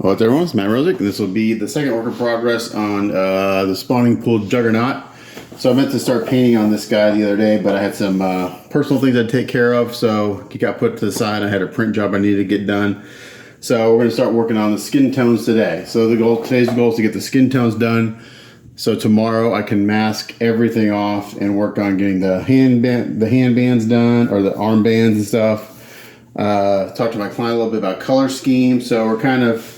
Well, it's everyone, it's Matt Rosick, and this will be the second work in progress on the spawning pool Juggernaut. So I meant to start painting on this guy the other day, but I had some personal things I'd take care of, so he got put to the side. I had a print job I needed to get done. So we're going to start working on the skin tones today. So today's goal is to get the skin tones done. So tomorrow I can mask everything off and work on getting the hand bands done, or the arm bands and stuff. Talked to my client a little bit about color scheme. So we're kind of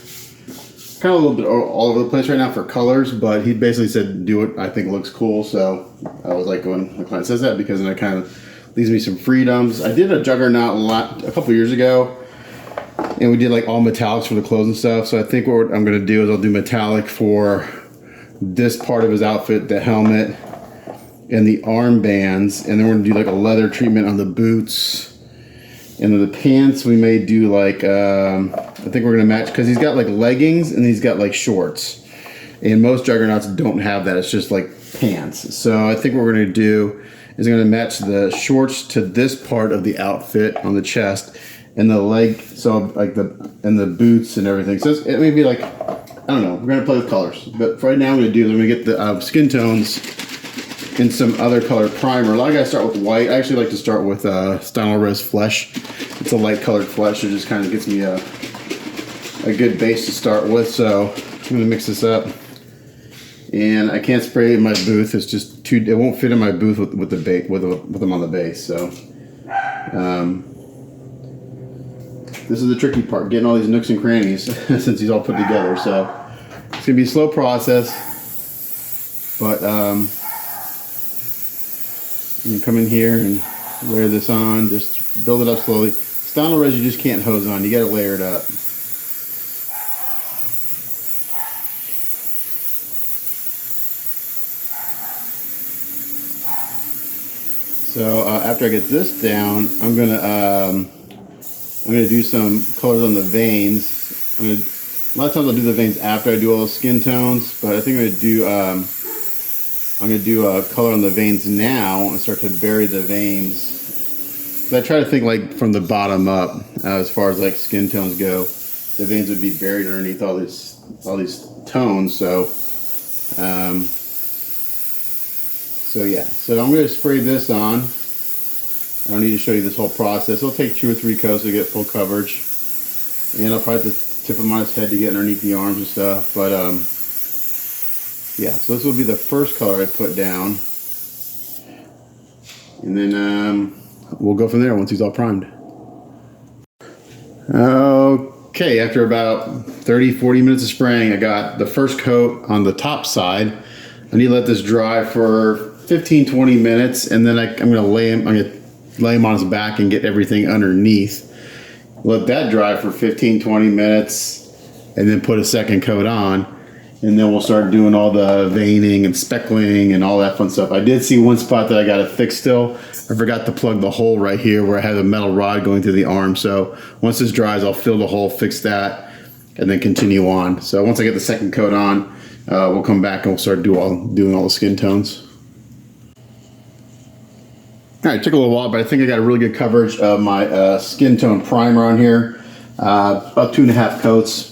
a little bit all over the place right now for colors, but he basically said do what I think looks cool. So I was like when the client says that, because then it kind of leaves me some freedoms. I did a Juggernaut a couple years ago, and we did like all metallics for the clothes and stuff. So I think what I'm going to do is I'll do metallic for this part of his outfit, the helmet and the arm bands, and then we're going to do like a leather treatment on the boots. And then the pants, we may do like, I think we're gonna match, because he's got like leggings and he's got like shorts. And most Juggernauts don't have that, it's just like pants. So I think what we're gonna do is I'm gonna match the shorts to this part of the outfit on the chest, and the leg, so like and the boots and everything. So it may be like, I don't know, we're gonna play with colors. But for right now, I'm gonna get the skin tones in some other color primer. A lot of guys start with white. I actually like to start with Finalizing Flesh. It's a light colored flesh. It just kind of gets me a good base to start with. So I'm gonna mix this up. And I can't spray in my booth. It's just too. It won't fit in my booth with them on the base. So this is the tricky part, getting all these nooks and crannies since he's all put together. So it's gonna be a slow process, but you can come in here and layer this on, just build it up slowly. Finalizing you just can't hose on, you gotta layer it up. So after I get this down, I'm gonna do some colors on the veins. A lot of times I'll do the veins after I do all the skin tones, but I think I'm gonna do a color on the veins now and start to bury the veins. So I try to think like from the bottom up, as far as like skin tones go. The veins would be buried underneath all these tones. So, yeah. So I'm gonna spray this on. I don't need to show you this whole process. It'll take 2 or 3 coats to get full coverage, and I'll probably just tip him on his head to get underneath the arms and stuff. But yeah, so this will be the first color I put down, and then we'll go from there once he's all primed. Okay, after about 30-40 minutes of spraying, I got the first coat on the top side. I need to let this dry for 15-20 minutes, and then I'm gonna lay him on his back and get everything underneath. Let that dry for 15-20 minutes, and then put a second coat on. And then we'll start doing all the veining and speckling and all that fun stuff. I did see one spot that I got to fix still. I forgot to plug the hole right here where I had a metal rod going through the arm. So once this dries, I'll fill the hole, fix that, and then continue on. So once I get the second coat on, we'll come back and we'll start doing all the skin tones. All right, it took a little while, but I think I got a really good coverage of my skin tone primer on here. About 2.5 coats.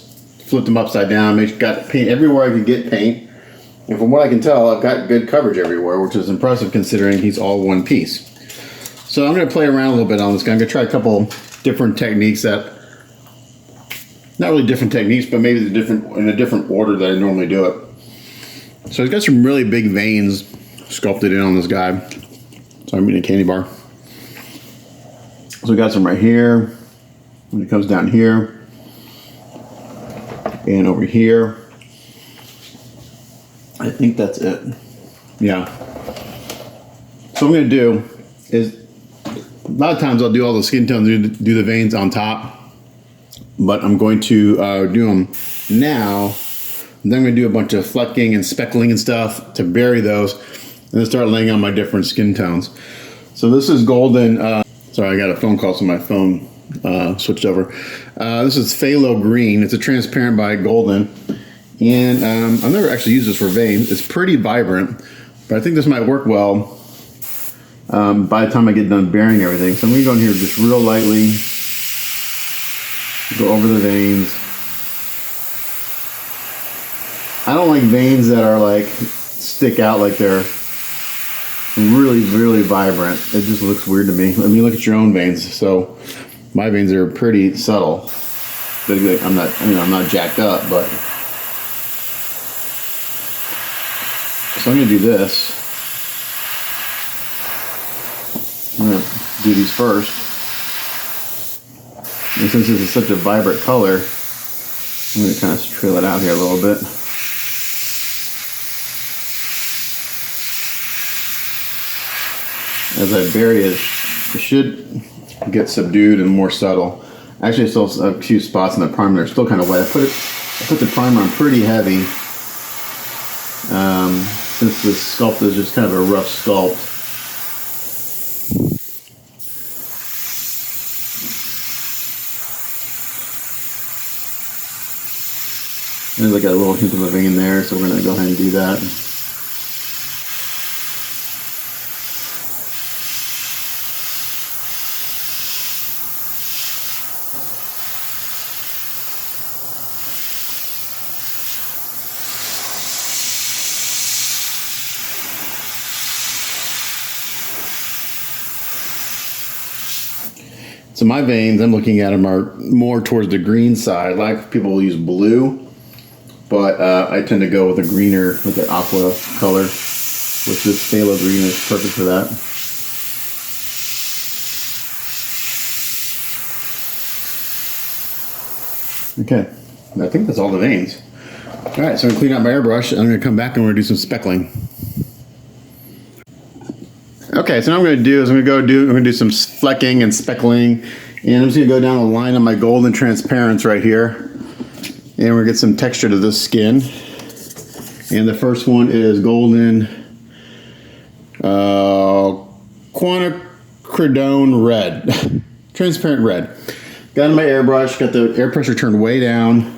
Flipped them upside down, got paint everywhere I could get paint. And from what I can tell, I've got good coverage everywhere, which is impressive considering he's all one piece. So I'm gonna play around a little bit on this guy. I'm gonna try a couple different techniques not really different techniques, but maybe in a different order that I normally do it. So he's got some really big veins sculpted in on this guy. Sorry, I'm eating a candy bar. So we got some right here, when it comes down here, and over here. I think that's it. Yeah. So what I'm gonna do is, a lot of times I'll do all the skin tones, do the veins on top, but I'm going to do them now. And then I'm gonna do a bunch of flecking and speckling and stuff to bury those, and then start laying on my different skin tones. So this is golden. Sorry, I got a phone call, so my phone switched over. This is phthalo green. It's a transparent by golden, and I've never actually used this for veins. It's pretty vibrant, but I think this might work well by the time I get done burying everything. So I'm gonna go in here just real lightly, go over the veins, I don't like veins that are like stick out like they're really, really vibrant. It just looks weird to me. I mean, look at your own veins. So my veins are pretty subtle. But I'm not, I'm not jacked up, but. So I'm gonna do this. I'm gonna do these first. And since this is such a vibrant color, I'm gonna kind of trail it out here a little bit. As I bury it, it should get subdued and more subtle. Actually, I still have a few spots in the primer that are still kind of wet. I put the primer on pretty heavy. Since the sculpt is just kind of a rough sculpt. There's like a little hint of a vein there, so we're going to go ahead and do that. So my veins, I'm looking at them, are more towards the green side. A lot of people will use blue, but I tend to go with a greener, with the aqua color, which this phthalo green is perfect for that. Okay, I think that's all the veins. All right, so I'm gonna clean out my airbrush, and I'm gonna come back and we're gonna do some speckling. Okay, so now what I'm gonna do some flecking and speckling, and I'm just gonna go down the line of my golden transparents right here, and we're gonna get some texture to this skin. And the first one is golden quinacridone red, transparent red. Got in my airbrush, got the air pressure turned way down,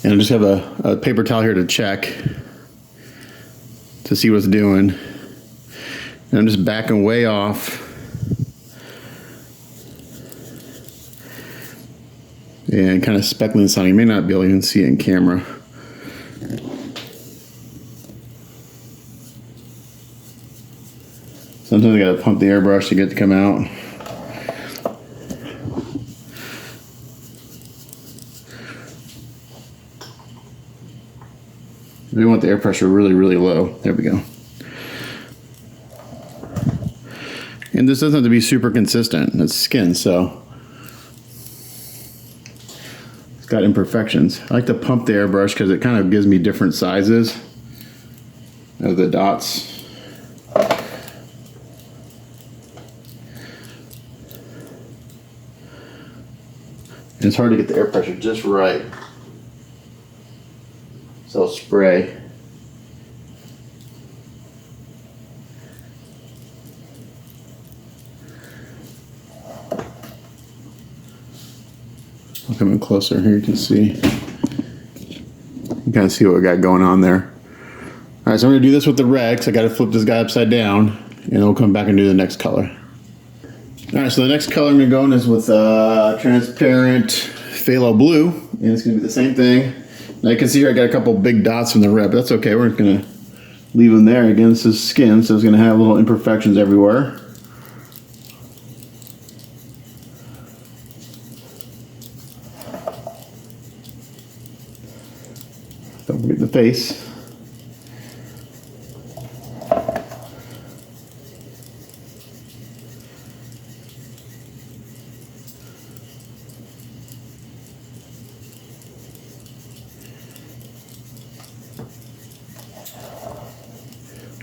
and I just have a paper towel here to check to see what it's doing. And I'm just backing way off. And kind of speckling this on. You may not be able to even see it in camera. Sometimes I gotta pump the airbrush to get it to come out. We want the air pressure really, really low. There we go. And this doesn't have to be super consistent. It's skin, so it's got imperfections. I like to pump the airbrush because it kind of gives me different sizes of the dots. And it's hard to get the air pressure just right. So I'll spray. I'll come in closer here, you can see. You can kind of see what we got going on there. All right, so I'm gonna do this with the red, because I gotta flip this guy upside down, and then we'll come back and do the next color. All right, so the next color I'm gonna go in is with transparent phthalo blue, and it's gonna be the same thing. Now you can see here I got a couple big dots from the red, but that's okay, we're gonna leave them there. Again, this is skin, so it's gonna have little imperfections everywhere. Don't forget the face.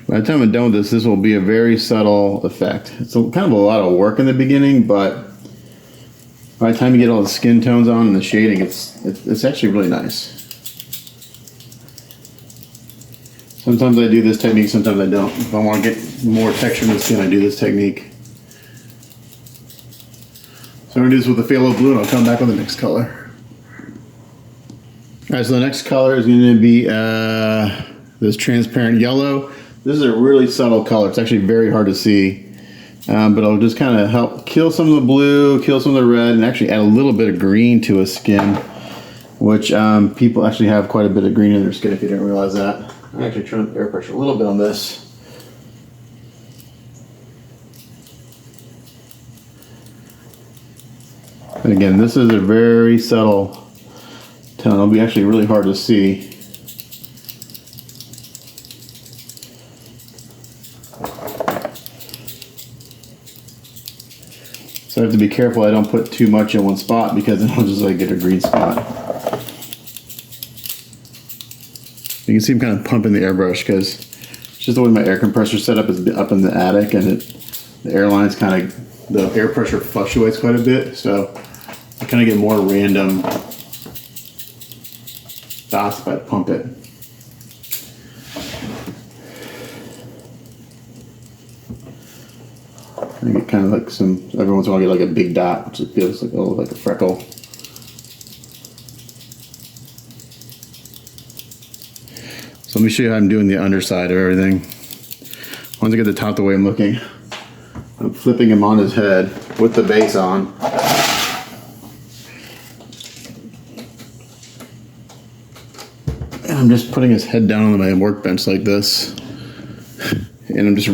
By the time I'm done with this, this will be a very subtle effect. It's kind of a lot of work in the beginning, but by the time you get all the skin tones on and the shading, it's actually really nice. Sometimes I do this technique, sometimes I don't. If I want to get more texture in the skin, I do this technique. So I'm going to do this with the phthalo blue, and I'll come back with the next color. Alright, so the next color is going to be this transparent yellow. This is a really subtle color. It's actually very hard to see. But it'll just kind of help kill some of the blue, kill some of the red, and actually add a little bit of green to a skin. which people actually have quite a bit of green in their skin if you didn't realize that. I actually turned up the air pressure a little bit on this. And again, this is a very subtle tone. It'll be actually really hard to see. So I have to be careful I don't put too much in one spot because then I'll just like get a green spot. You can see I'm kind of pumping the airbrush because it's just the way my air compressor setup is up in the attic, and the airline's kind of, the air pressure fluctuates quite a bit, so I kind of get more random dots if I pump it. I get kind of like some, every once in a while I get like a big dot, which feels like, like a freckle. So let me show you how I'm doing the underside of everything. Once I get the top the way I'm looking, I'm flipping him on his head with the base on. And I'm just putting his head down on my workbench like this. And I'm just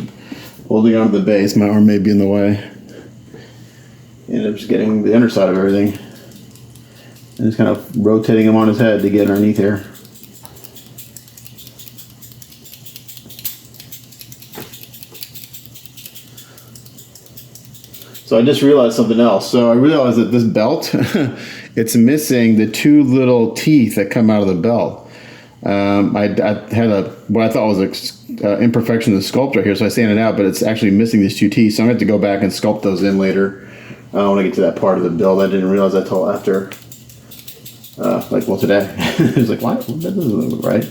holding onto the base. My arm may be in the way. And I'm just getting the underside of everything. And just kind of rotating him on his head to get underneath here. So I just realized something else. So I realized that this belt, it's missing the two little teeth that come out of the belt. I had what I thought was an imperfection of the sculpt right here, so I sanded it out, but it's actually missing these two teeth. So I'm going to have to go back and sculpt those in later when I get to that part of the build. I didn't realize that until after, today. I was like, what? That doesn't look right.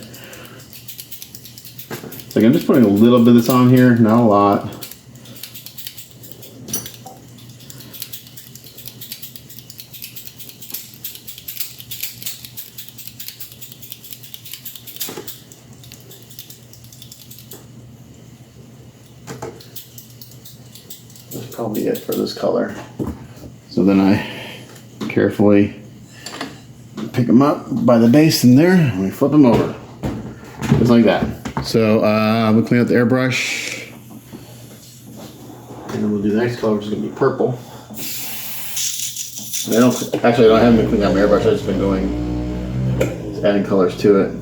So I'm just putting a little bit of this on here, not a lot. That's probably it for this color. So then I carefully pick them up by the base in there and we flip them over. Just like that. So we'll clean out the airbrush. And then we'll do the next color, which is going to be purple. I haven't been cleaning out my airbrush, I've just been just adding colors to it.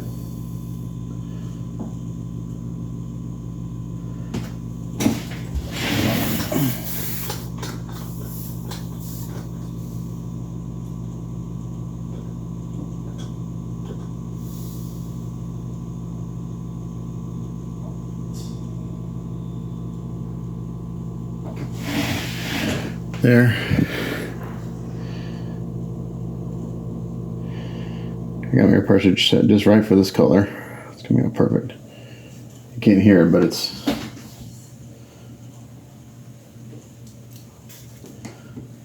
There. I got my air pressure set just right for this color. It's coming out perfect. You can't hear it, but it's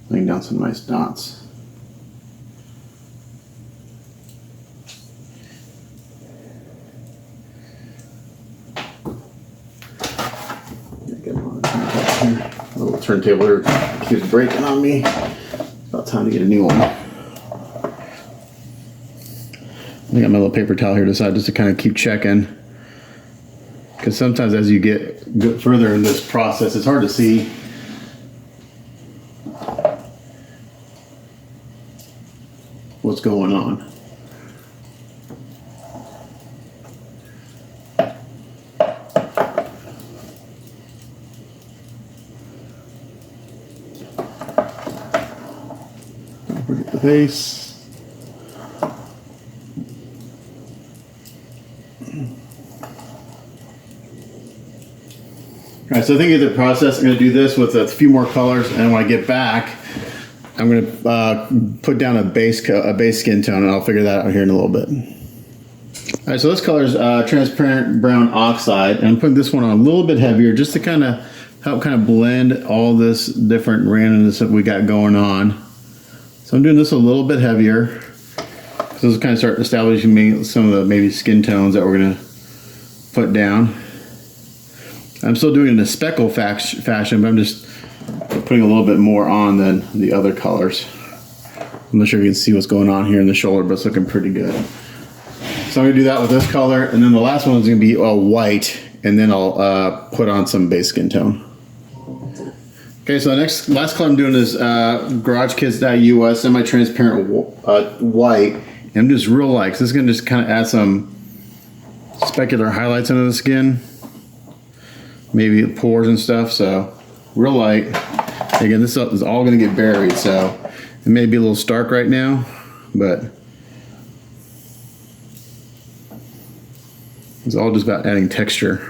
laying down some nice dots. A little turntable here keeps breaking on me. It's about time to get a new one. I got my little paper towel here to the side just to kind of keep checking. Because sometimes as you get further in this process, it's hard to see what's going on. Forget the base. Alright, so I think in the process, I'm going to do this with a few more colors, and when I get back, I'm going to put down a base skin tone, and I'll figure that out here in a little bit. Alright, so this color is transparent brown oxide, and I'm putting this one on a little bit heavier just to kind of help blend all this different randomness that we got going on. So I'm doing this a little bit heavier. So this will kind of start establishing some of the maybe skin tones that we're going to put down. I'm still doing it in a speckle fashion, but I'm just putting a little bit more on than the other colors. I'm not sure if you can see what's going on here in the shoulder, but it's looking pretty good. So I'm gonna do that with this color, and then the last one is gonna be all white, and then I'll put on some base skin tone. Okay, so the last color I'm doing is GarageKids.us semi-transparent white. And I'm just real light, 'cause this is gonna just kind of add some specular highlights under the skin, maybe pores and stuff. So real light. Again, this is all gonna get buried, so it may be a little stark right now, but it's all just about adding texture.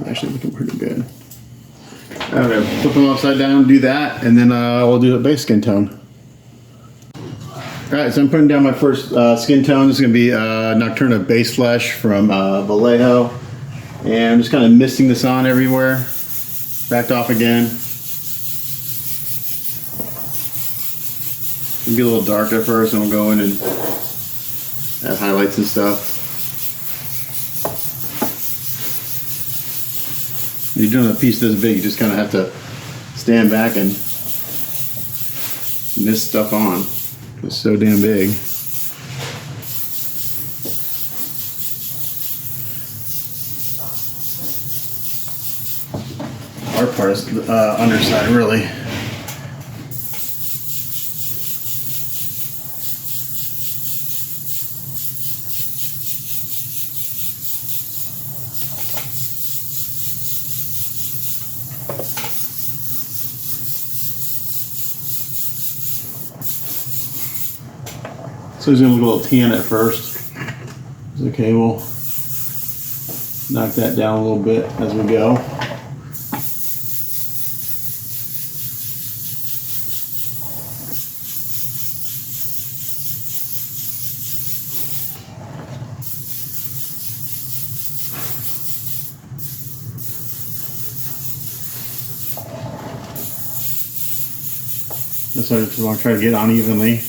Actually looking pretty good. Okay, flip them upside down, do that, and then we'll do a base skin tone. Alright, so I'm putting down my first skin tone. This is going to be Nocturna Base Flesh from Vallejo. And I'm just kind of misting this on everywhere. Backed off again. It'll be a little dark at first, and we'll go in and add highlights and stuff. When you're doing a piece this big, you just kind of have to stand back and mist stuff on. It's so damn big. Hard part is the underside, really. So it's gonna look a little tan at first. Okay, we'll knock that down a little bit as we go. This one I want to try to get on evenly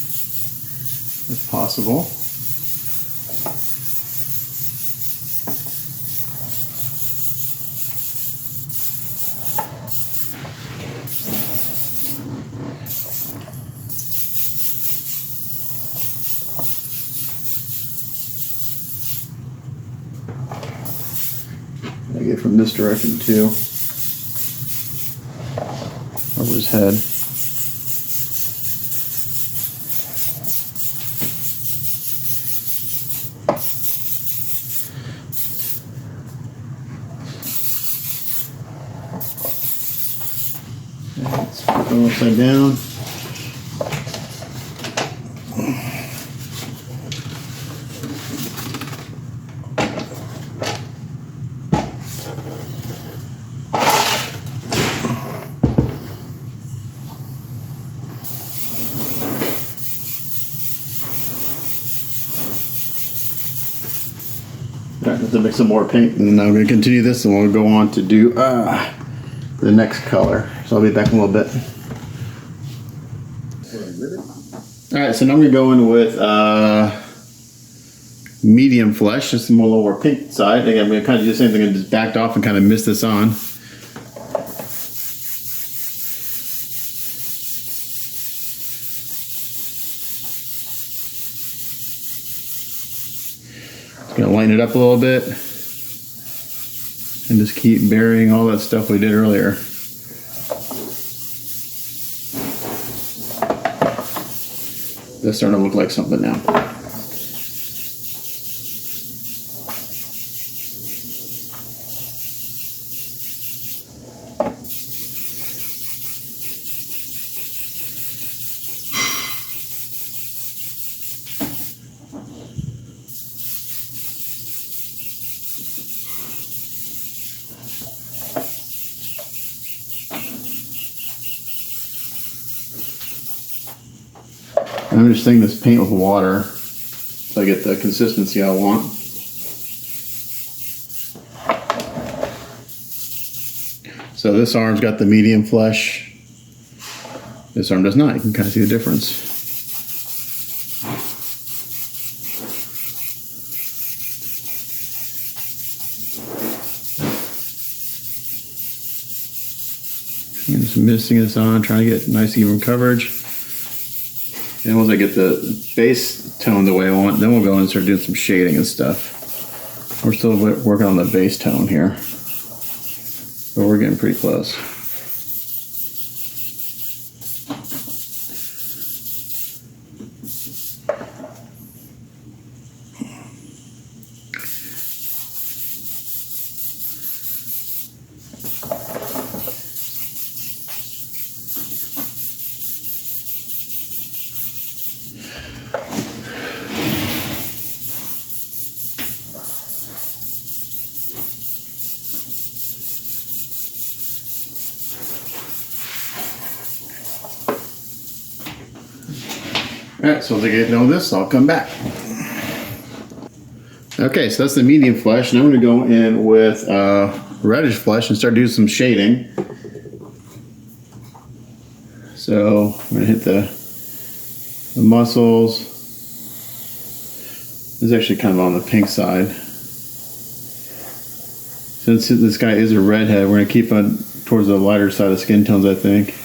if possible. I get from this direction too, over his head. Let's put them upside down. Alright, let's mix some more paint, and then I'm going to continue this, and we'll go on to do the next color. So I'll be back in a little bit. Alright, so now I'm going to go in with medium flesh, just more lower pink side. Again, I'm going to kind of do the same thing and just backed off and kind of mist this on. Gonna lighten it up a little bit and just keep burying all that stuff we did earlier. That's starting to look like something now. I'm just thickening this paint with water so I get the consistency I want. So this arm's got the medium flesh. This arm does not. You can kind of see the difference. I'm just misting this on, trying to get nice even coverage. And once I get the base tone the way I want, then we'll go in and start doing some shading and stuff. We're still working on the base tone here, but we're getting pretty close. Alright, so once I get done with this, I'll come back. Okay, so that's the medium flesh. Now I'm going to go in with reddish flesh and start doing some shading. So I'm going to hit the muscles. This is actually kind of on the pink side. Since this guy is a redhead, we're going to keep on towards the lighter side of skin tones, I think.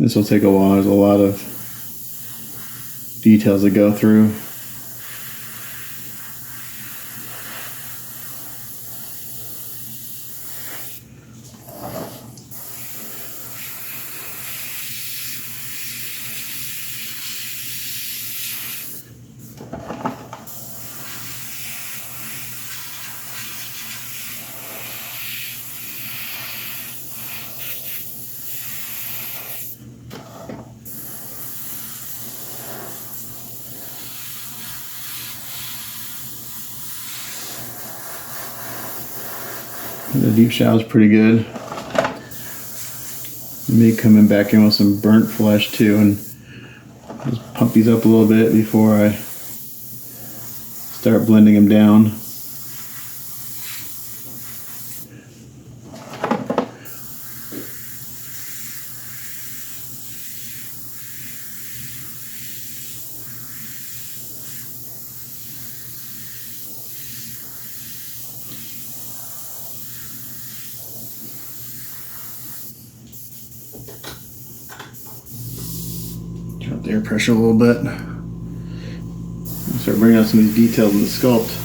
This will take a while. There's a lot of details to go through. The deep shadow is pretty good. Me coming back in with some burnt flesh too, and just pump these up a little bit before I start blending them down. Drop the air pressure a little bit. Start bringing out some of these details in the sculpt.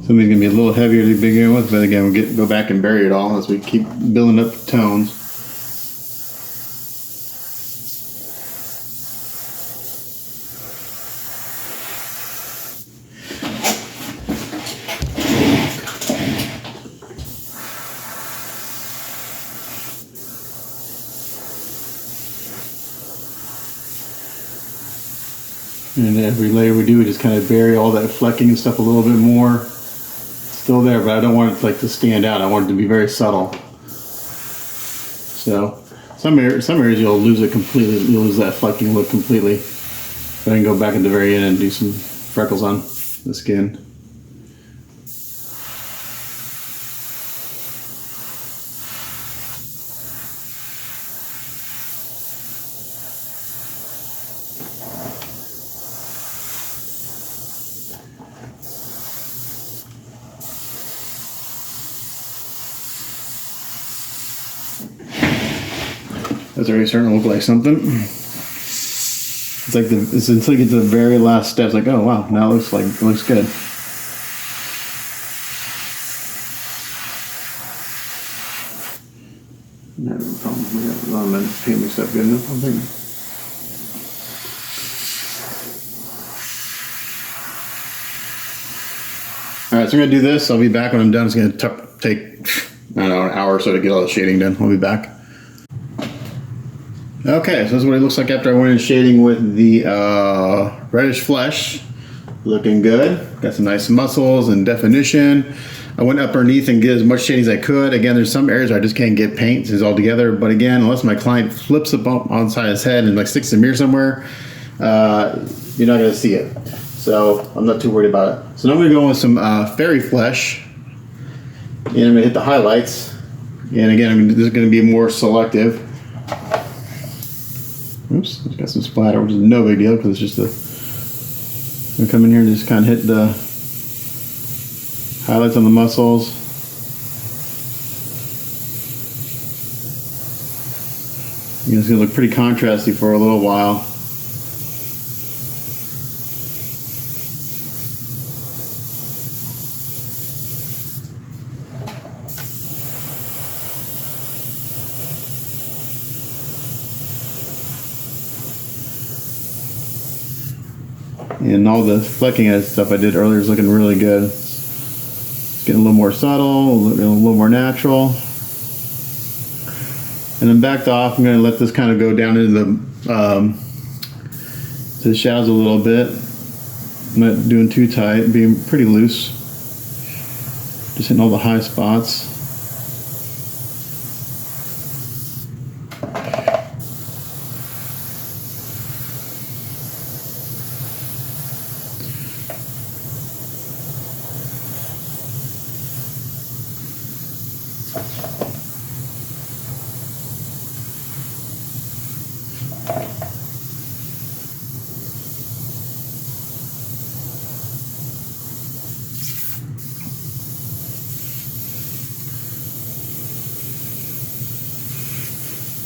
Something's gonna be a little heavier to begin with, but again, we'll go back and bury it all as we keep building up the tones. And every layer we do, we just kind of bury all that flecking and stuff a little bit more. Still there, but I don't want it like to stand out. I want it to be very subtle. So some areas you'll lose it completely. You'll lose that flecking look completely. But I can go back at the very end and do some freckles on the skin. It's already starting to look like something. It's like it's until you get to the very last steps. Like, oh wow, now it looks good. Not a problem. We got a lot of paint mixed up good enough, I think. All right, so I'm gonna do this. I'll be back when I'm done. It's gonna take, I don't know, an hour or so to get all the shading done. I'll be back. Okay, so this is what it looks like after I went in shading with the reddish flesh. Looking good. Got some nice muscles and definition. I went underneath and get as much shading as I could. Again, there's some areas where I just can't get paint altogether. But again, unless my client flips up on the side of his head and like sticks a mirror somewhere, you're not gonna see it. So I'm not too worried about it. So now I'm gonna go in with some fairy flesh, and I'm gonna hit the highlights. And again, this is gonna be more selective. Oops, it's got some splatter, which is no big deal because it's just I'm gonna come in here and just kind of hit the highlights on the muscles. It's gonna look pretty contrasty for a little while. And all the flecking and stuff I did earlier is looking really good. It's getting a little more subtle, a little more natural. And then backed off, I'm going to let this kind of go down into the shadows a little bit. I'm not doing too tight, being pretty loose. Just hitting all the high spots.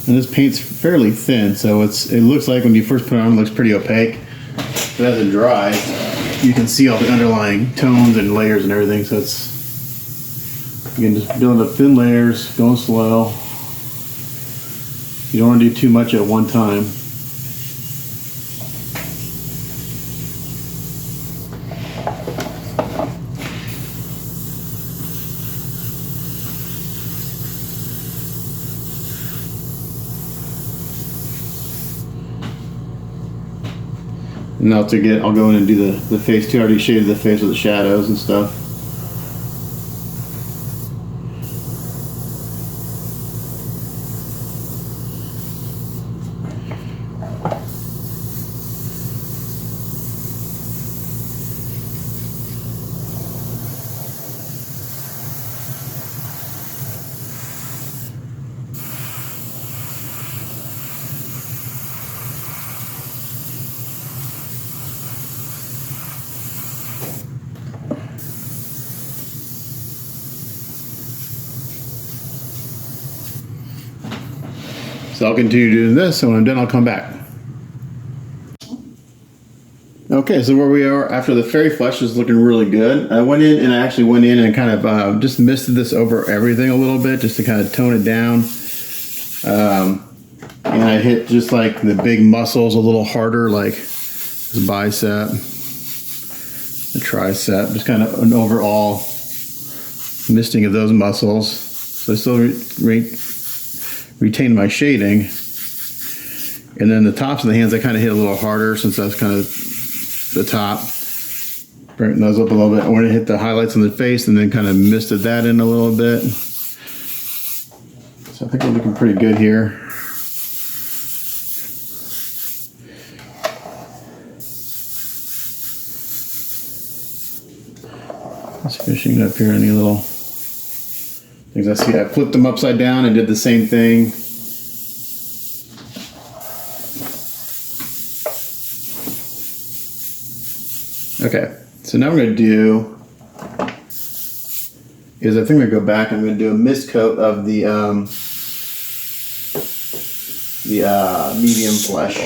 And this paint's fairly thin, so it looks like when you first put it on, it looks pretty opaque. But as it dries, you can see all the underlying tones and layers and everything. So it's, again, just building up thin layers, going slow. You don't want to do too much at one time. And now I'll go in and do the face too. I already shaded the face with the shadows and stuff. So I'll continue doing this, and when I'm done, I'll come back. Okay, so where we are after the fairy flesh is looking really good. I went in and kind of just misted this over everything a little bit just to kind of tone it down. And I hit just like the big muscles a little harder, like the bicep, the tricep, just kind of an overall misting of those muscles. So I still retain my shading. And then the tops of the hands I kind of hit a little harder since that's kind of the top. Brighten those up a little bit. I want to hit the highlights on the face and then kind of misted that in a little bit. So I think we're looking pretty good here. Just finishing up here any little things I see. I flipped them upside down and did the same thing. Okay, so now what I'm going to do is I think I'm going to go back and I'm going to do a mist coat of the the medium flesh.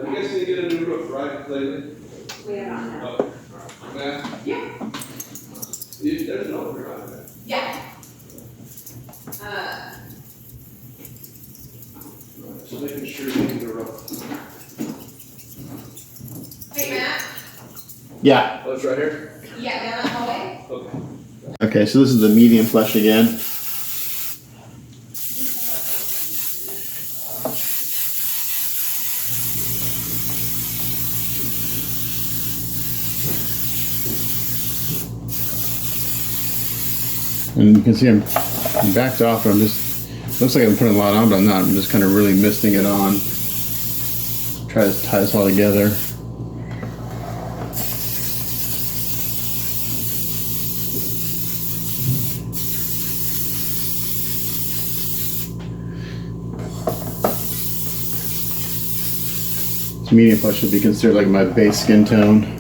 You guys need to get a new roof, right, lately? We have not now. Oh, man. Yeah. There's no roof around there. Yeah. Just making sure you get the roof. Hey, Matt. Yeah. Oh, it's right here? Yeah, down that hallway. Okay. Okay, so this is the medium flesh again. And you can see I'm backed off. I'm just, looks like I'm putting a lot on, but I'm not. I'm just kind of really misting it on. Try to tie this all together. This medium flesh should be considered like my base skin tone.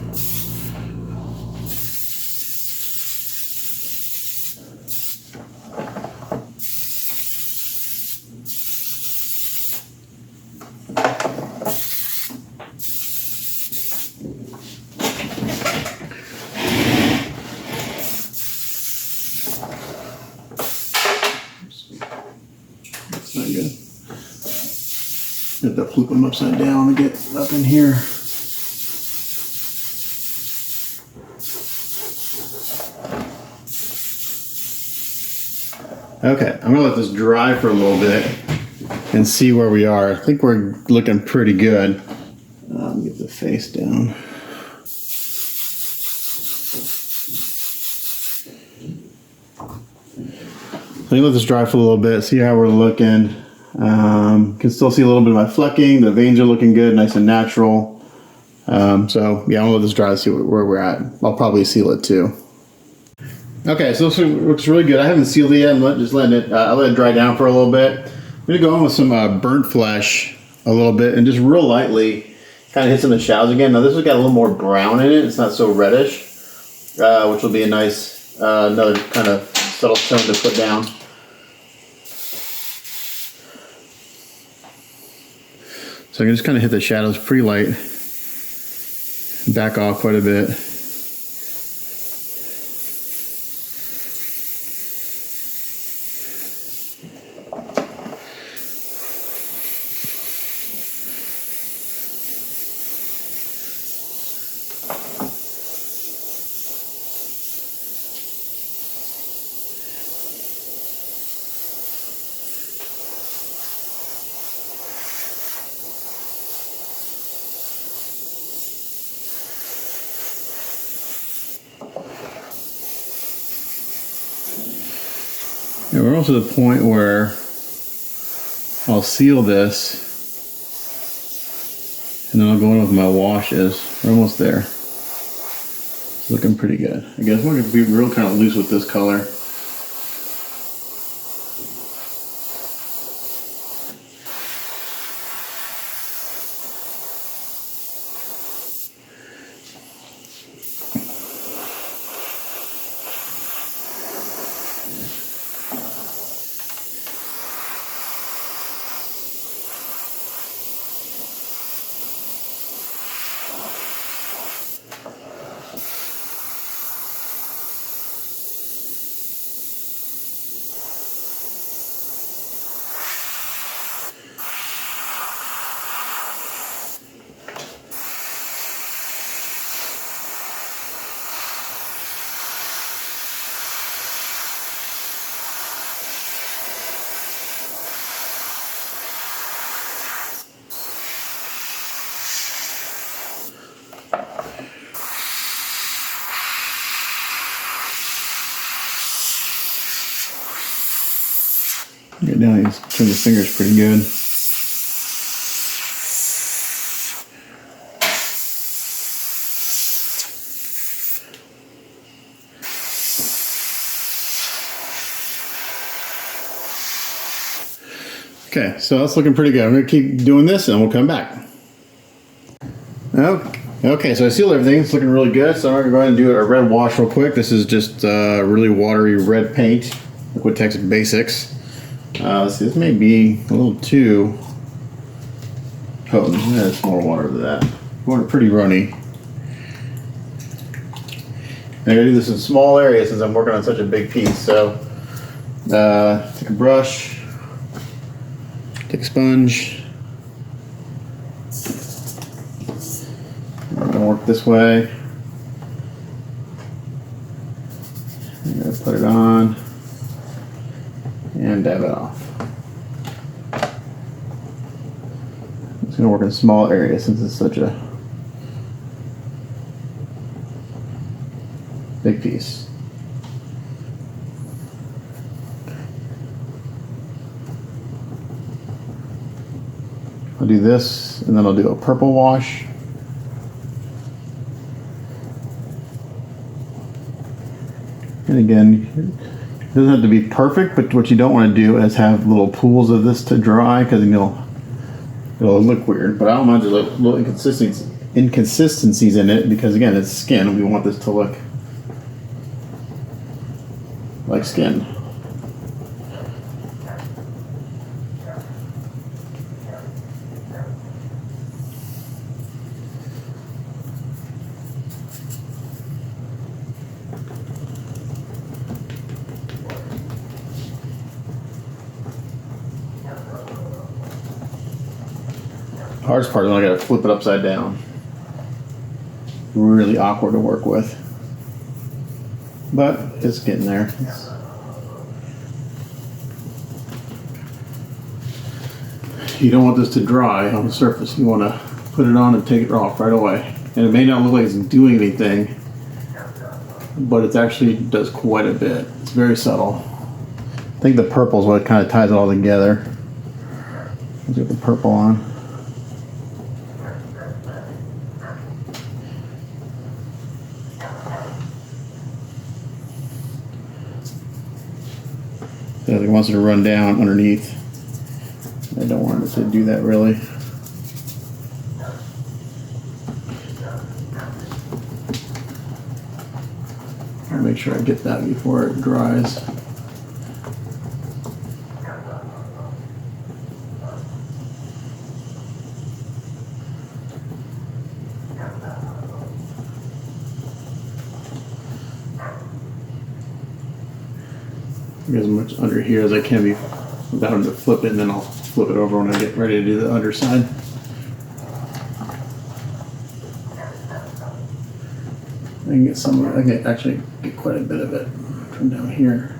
That's not good. Have to flip them upside down to get up in here. Okay, I'm gonna let this dry for a little bit and see where we are. I think we're looking pretty good. Get the face down. Let me let this dry for a little bit, see how we're looking. Can still see a little bit of my flecking. The veins are looking good, nice and natural. So yeah, I'm gonna let this dry to see where we're at. I'll probably seal it too. Okay, so this looks really good. I haven't sealed it yet. I'm just letting it, I'll let it dry down for a little bit. I'm gonna go in with some burnt flesh a little bit and just real lightly kind of hit some of the shadows again. Now this has got a little more brown in it. It's not so reddish, which will be a nice, another kind of subtle tone to put down. So I can just kind of hit the shadows pretty light, back off quite a bit. And we're also at the point where I'll seal this and then I'll go in with my washes. We're almost there. It's looking pretty good. I guess we're going to be real kind of loose with this color. Get down, you turn the fingers pretty good. Okay, so that's looking pretty good. I'm gonna keep doing this and we'll come back. Okay, so I sealed everything. It's looking really good. So I'm going to go ahead and do a red wash real quick. This is just really watery red paint, Liquitex Basics. Let's see, this may be a little too potent. There's more water than that. Going pretty runny. And I gotta do this in small areas since I'm working on such a big piece. So take a brush, take a sponge. I'm gonna work this way. I'm gonna put it on and dab it off. It's gonna work in small areas since it's such a big piece. I'll do this and then I'll do a purple wash. And again, it doesn't have to be perfect, but what you don't want to do is have little pools of this to dry because it'll look weird. But I don't mind there's little inconsistencies in it because again, it's skin and we want this to look like skin. Hardest part is when I gotta flip it upside down. Really awkward to work with. But it's getting there. You don't want this to dry on the surface. You want to put it on and take it off right away. And it may not look like it's doing anything, but it actually does quite a bit. It's very subtle. I think the purple is what kind of ties it all together. Let's get the purple on. So it wants it to run down underneath. I don't want it to do that really. I'll make sure I get that before it dries. As much under here as I can be without having to flip it, and then I'll flip it over when I get ready to do the underside. I can get some of it, I can actually get quite a bit of it from down here.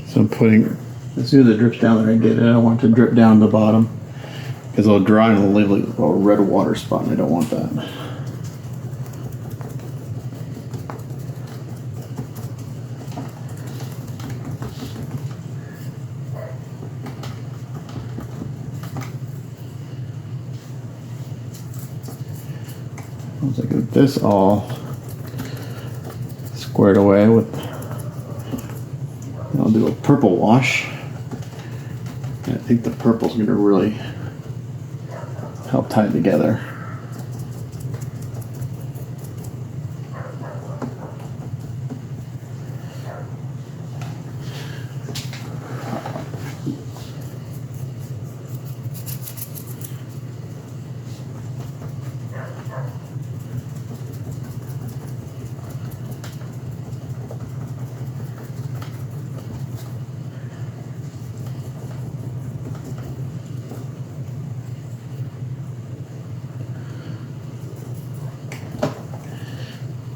So I'm putting, as soon as it drips down there, I get it. I don't want it to drip down to the bottom because it'll dry and it'll leave like a red water spot, and I don't want that. Once I get this all squared away with, I'll do a purple wash. And I think the purple's going to really help tie it together.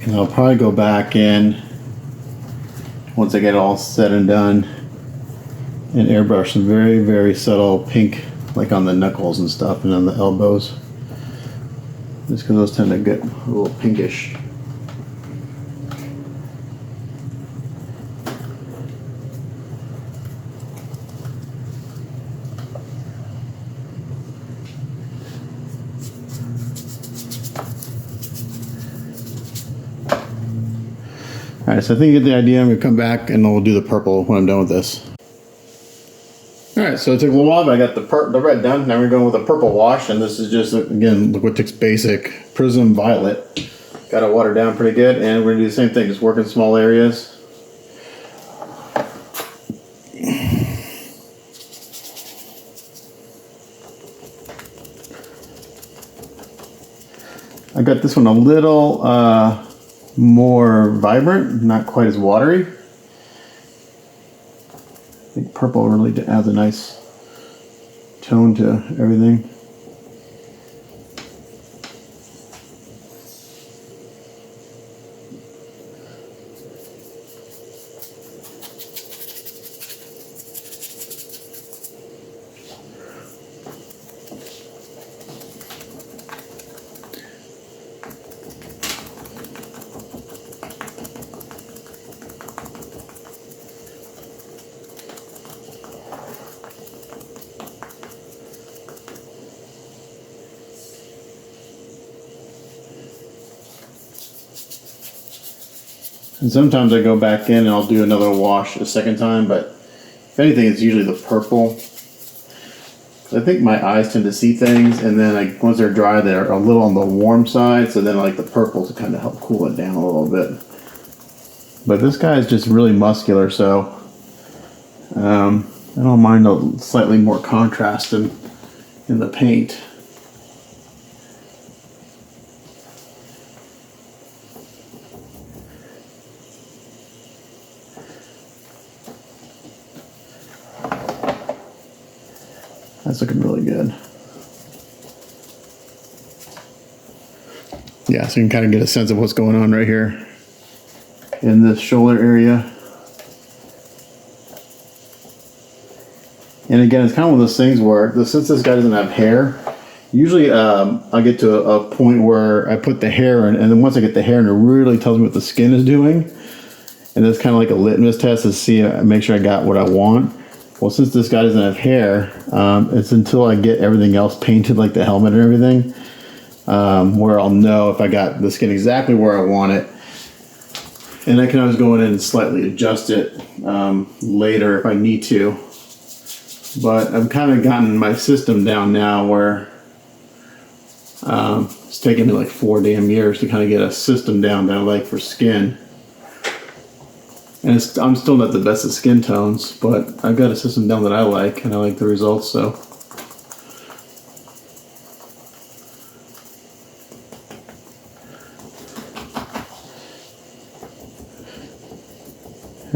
And I'll probably go back in once I get it all said and done and airbrush some very, very subtle pink, like on the knuckles and stuff and on the elbows. Just because those tend to get a little pinkish. Alright, so I think you get the idea. I'm going to come back and we'll do the purple when I'm done with this. Alright, so it took a little while, but I got the red done. Now we're going with the purple wash, and this is just, again, Liquitex Basic Prism Violet. Got it watered down pretty good, and we're going to do the same thing, just work in small areas. I got this one a little more vibrant, not quite as watery. I think purple really adds a nice tone to everything. And sometimes I go back in and I'll do another wash a second time, but if anything, it's usually the purple. I think my eyes tend to see things, and then once they're dry, they're a little on the warm side, so then I like the purple to kind of help cool it down a little bit. But this guy is just really muscular, so I don't mind a slightly more contrast in the paint. That's looking really good. Yeah, so you can kind of get a sense of what's going on right here in this shoulder area. And again, it's kind of one of those things where, since this guy doesn't have hair, usually I'll get to a point where I put the hair in, and then once I get the hair in, it really tells me what the skin is doing. And that's kind of like a litmus test to see, make sure I got what I want. Well, since this guy doesn't have hair, it's until I get everything else painted, like the helmet and everything, where I'll know if I got the skin exactly where I want it. And I can always go in and slightly adjust it later if I need to. But I've kind of gotten my system down now where it's taken me like 4 damn years to kind of get a system down that I like for skin. And I'm still not the best at skin tones, but I've got a system down that I like, and I like the results, so.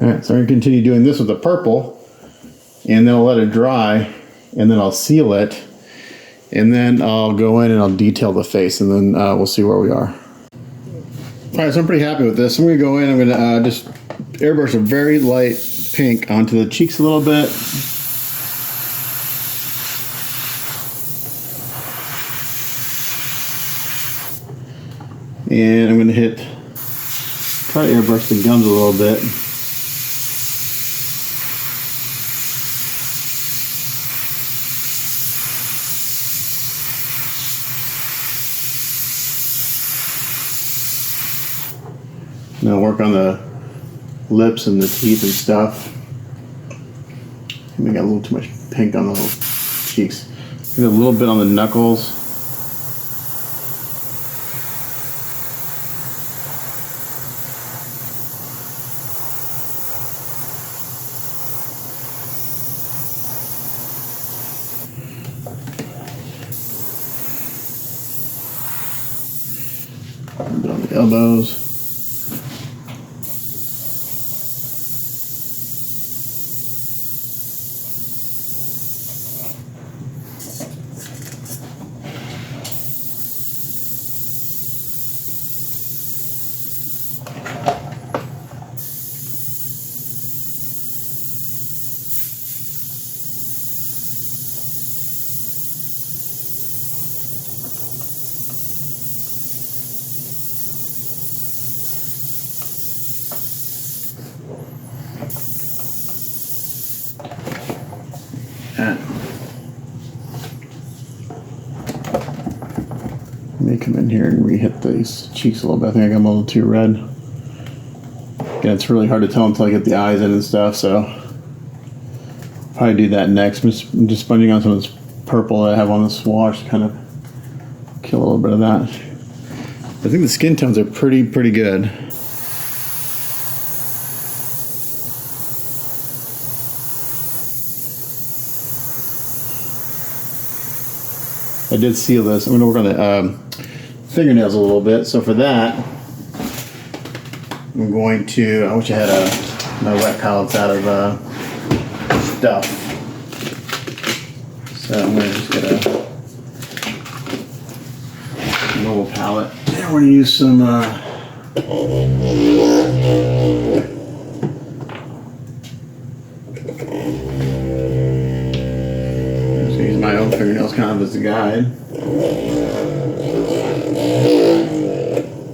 Alright, so I'm going to continue doing this with the purple, and then I'll let it dry, and then I'll seal it, and then I'll go in and I'll detail the face, and then we'll see where we are. Alright, so I'm pretty happy with this. I'm going to go in, I'm going to just airbrush a very light pink onto the cheeks a little bit. And I'm going to try to airbrush the gums a little bit. Now work on the lips and the teeth and stuff. We got a little too much pink on the cheeks. Get a little bit on the knuckles. A little bit on the elbows. Let me come in here and re-hit these cheeks a little bit. I think I got them a little too red. Again, it's really hard to tell until I get the eyes in and stuff, so probably do that next. I'm just sponging on some of this purple that I have on this wash to kind of kill a little bit of that. I think the skin tones are pretty good. I did seal this. I'm going to work on the fingernails a little bit. So for that, I'm going to, I wish I had my wet palettes out of stuff. So I'm going to just get a normal palette. And we're going to use some use my own fingernails kind of as a guide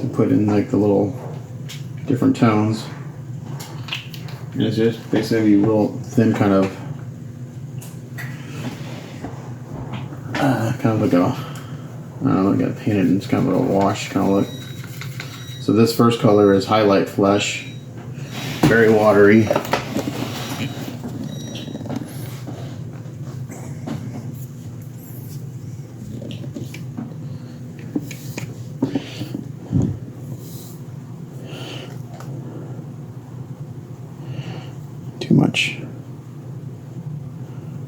to put in like the little different tones. And it's just basically a real thin kind of like a, I don't know, I got painted in kind of a wash kind of look. So this first color is Highlight Flesh, very watery. Too much.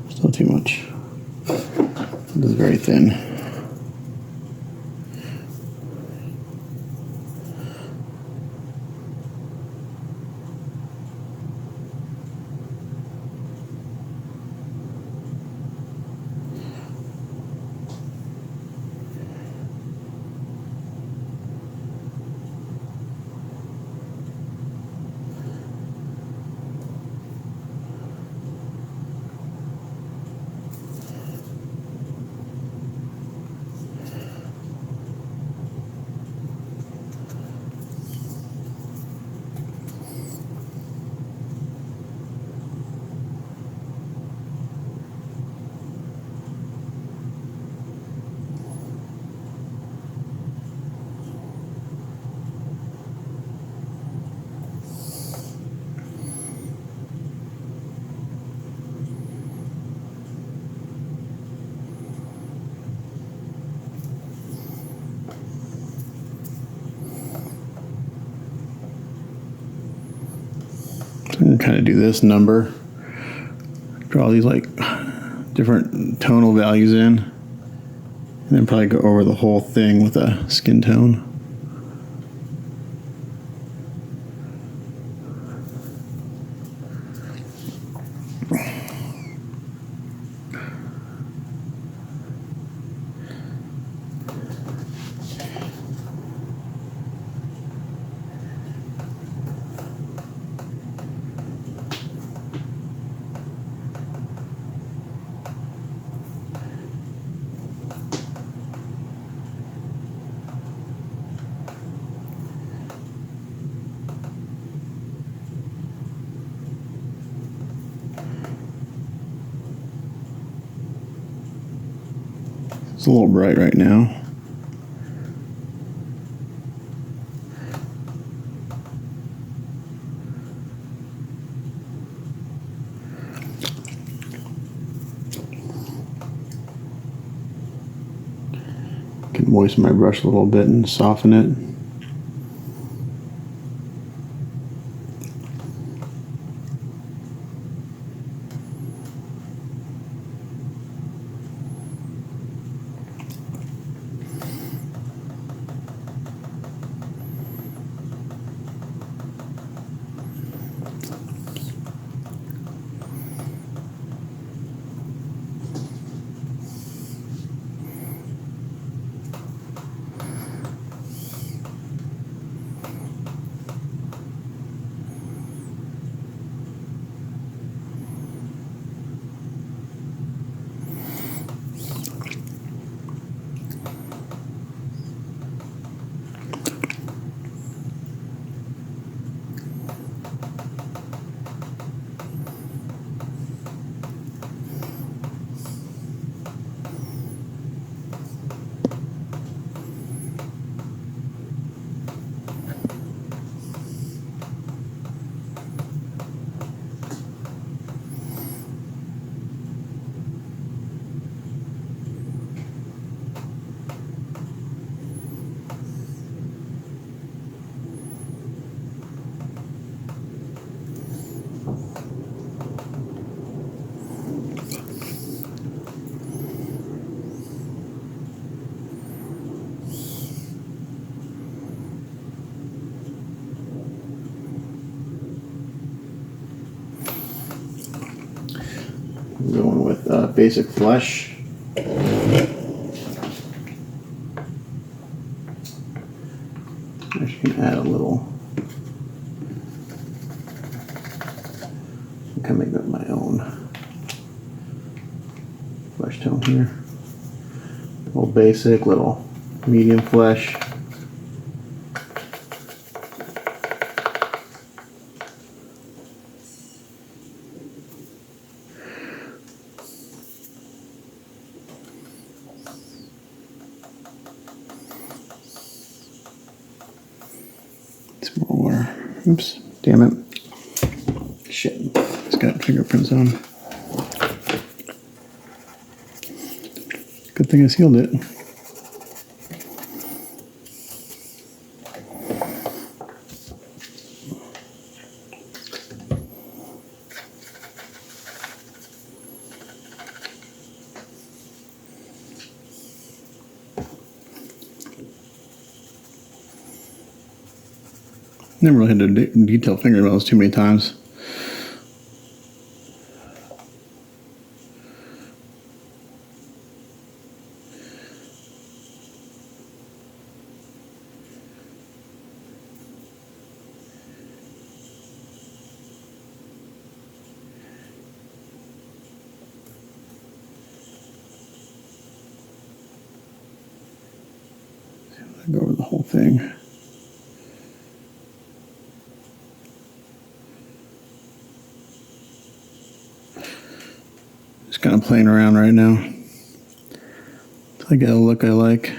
Still too much. It is very thin. And kind of do this number, draw these like different tonal values in, and then probably go over the whole thing with a skin tone. It's a little bright right now. Can moisten my brush a little bit and soften it. basic flesh. I can add a little. I can make that my own flesh tone here. Little basic, little medium flesh. Some more water. Oops, damn it. Shit, it's got fingerprints on. Good thing I sealed it. Never really had to detail fingernails too many times. Go over the whole thing. Just kind of playing around right now. Until I get a look I like.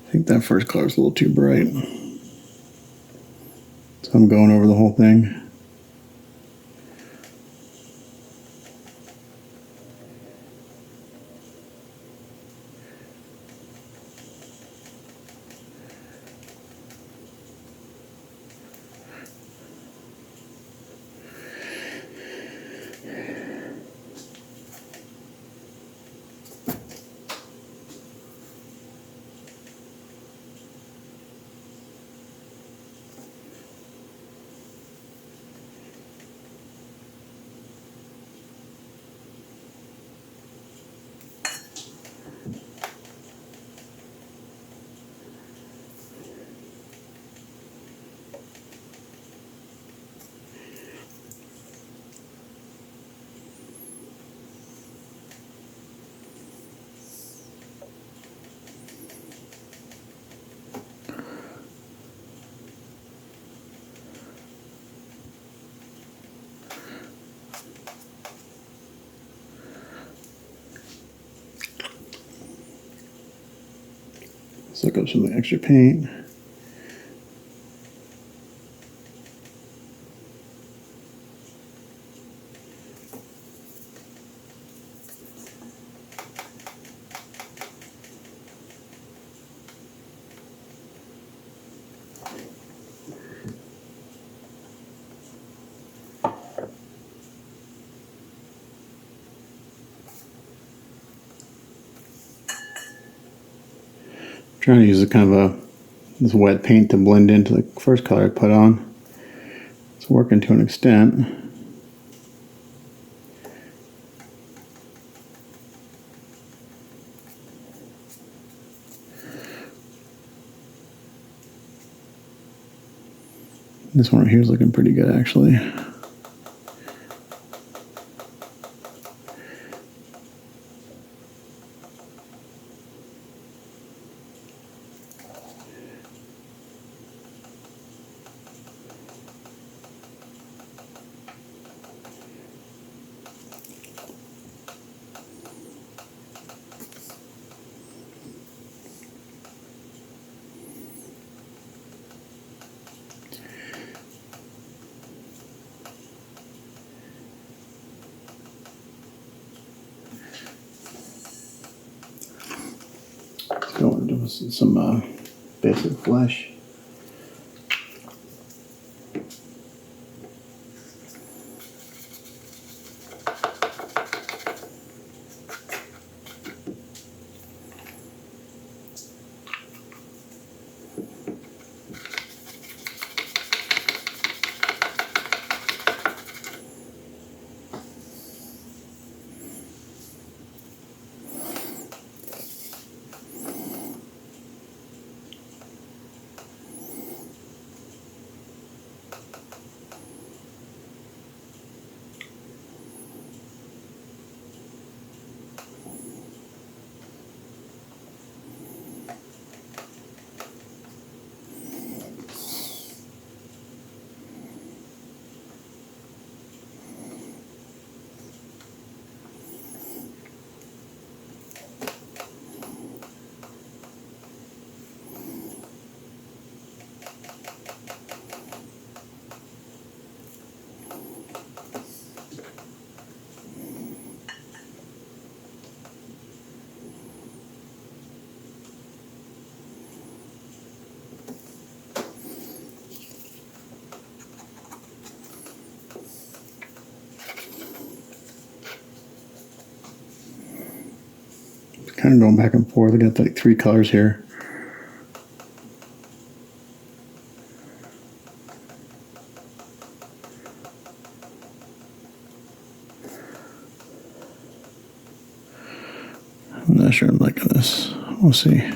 I think that first color is a little too bright. So I'm going over the whole thing. Let's look up some extra paint. Trying to use a kind of this wet paint to blend into the first color I put on. It's working to an extent. This one right here is looking pretty good actually. Go into some basic flesh. kind of going back and forth. I got like 3 colors here. I'm not sure I'm liking this. We'll see.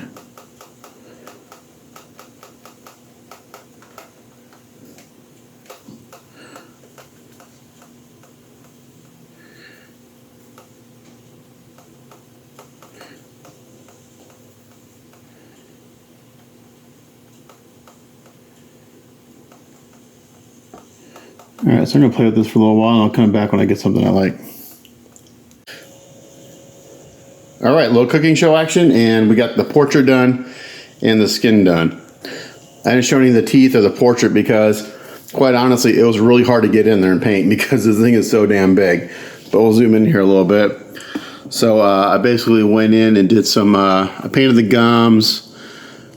All right, so I'm gonna play with this for a little while and I'll come back when I get something I like. All right, little cooking show action, and we got the portrait done and the skin done. I didn't show any of the teeth or the portrait because, quite honestly, it was really hard to get in there and paint because this thing is so damn big. But we'll zoom in here a little bit. So I basically went in and did some, I painted the gums,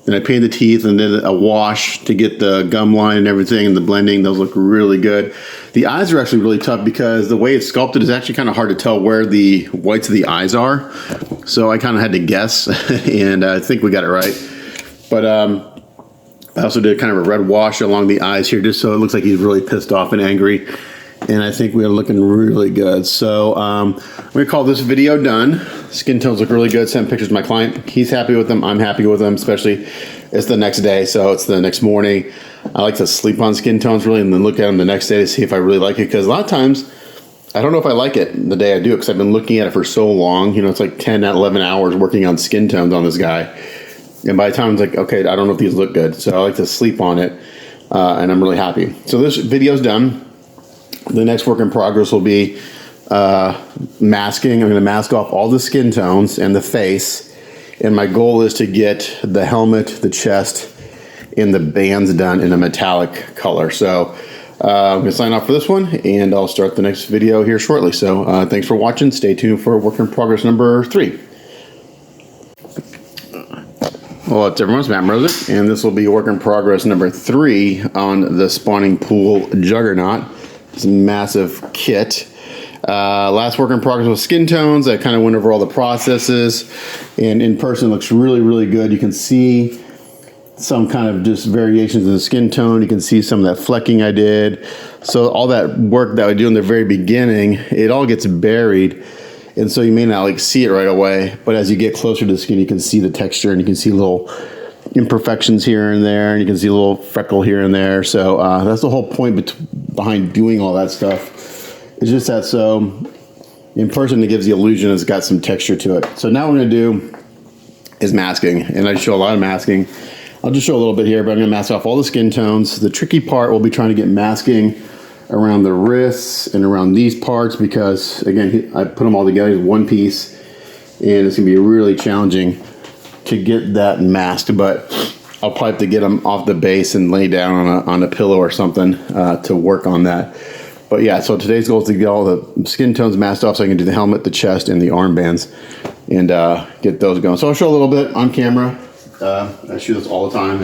then I painted the teeth and did a wash to get the gum line and everything and the blending. Those look really good. The eyes are actually really tough because the way it's sculpted is actually kind of hard to tell where the whites of the eyes are. So I kind of had to guess and I think we got it right. But I also did kind of a red wash along the eyes here just so it looks like he's really pissed off and angry. And I think we're looking really good. So I'm gonna call this video done. Skin tones look really good. Sent pictures to my client. He's happy with them. I'm happy with them, especially it's the next day. So it's the next morning. I like to sleep on skin tones really and then look at them the next day to see if I really like it. Because a lot of times, I don't know if I like it the day I do it because I've been looking at it for so long. You know, it's like 10, 11 hours working on skin tones on this guy. And by the time it's like, okay, I don't know if these look good. So I like to sleep on it and I'm really happy. So this video's done. The next work in progress will be masking. I'm going to mask off all the skin tones and the face. And my goal is to get the helmet, the chest, and the bands done in a metallic color. So I'm going to sign off for this one, and I'll start the next video here shortly. So thanks for watching. Stay tuned for work in progress number 3. Well, it's everyone's Matt Mrozek, and this will be work in progress number 3 on the spawning pool Juggernaut. It's a massive kit. Last work in progress was skin tones. I kind of went over all the processes, and in person it looks really, really good. You can see some kind of just variations in the skin tone. You can see some of that flecking I did. So all that work that I do in the very beginning, it all gets buried. And so you may not like see it right away, but as you get closer to the skin, you can see the texture and you can see little imperfections here and there, and you can see a little freckle here and there. So that's the whole point behind doing all that stuff. It's just that so in person it gives the illusion it's got some texture to it. So now what we're gonna do is masking, and I show a lot of masking. I'll just show a little bit here, but I'm gonna mask off all the skin tones. The tricky part will be trying to get masking around the wrists and around these parts because again, I put them all together as one piece, and it's gonna be really challenging to get that masked, but I'll probably have to get them off the base and lay down on a pillow or something to work on that. But yeah, so today's goal is to get all the skin tones masked off so I can do the helmet, the chest, and the armbands and get those going. So I'll show a little bit on camera. I shoot this all the time.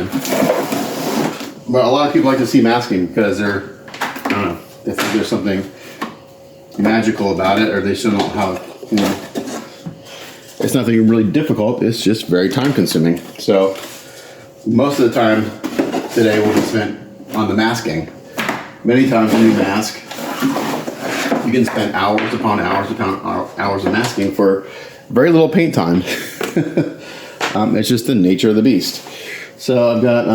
But a lot of people like to see masking because they're, I don't know, they think there's something magical about it, or they still don't know how, you know. It's nothing really difficult, it's just very time consuming. So most of the time today will be spent on the masking. Many times when you mask, you can spend hours upon hours upon hours of masking for very little paint time. It's just the nature of the beast. So I've got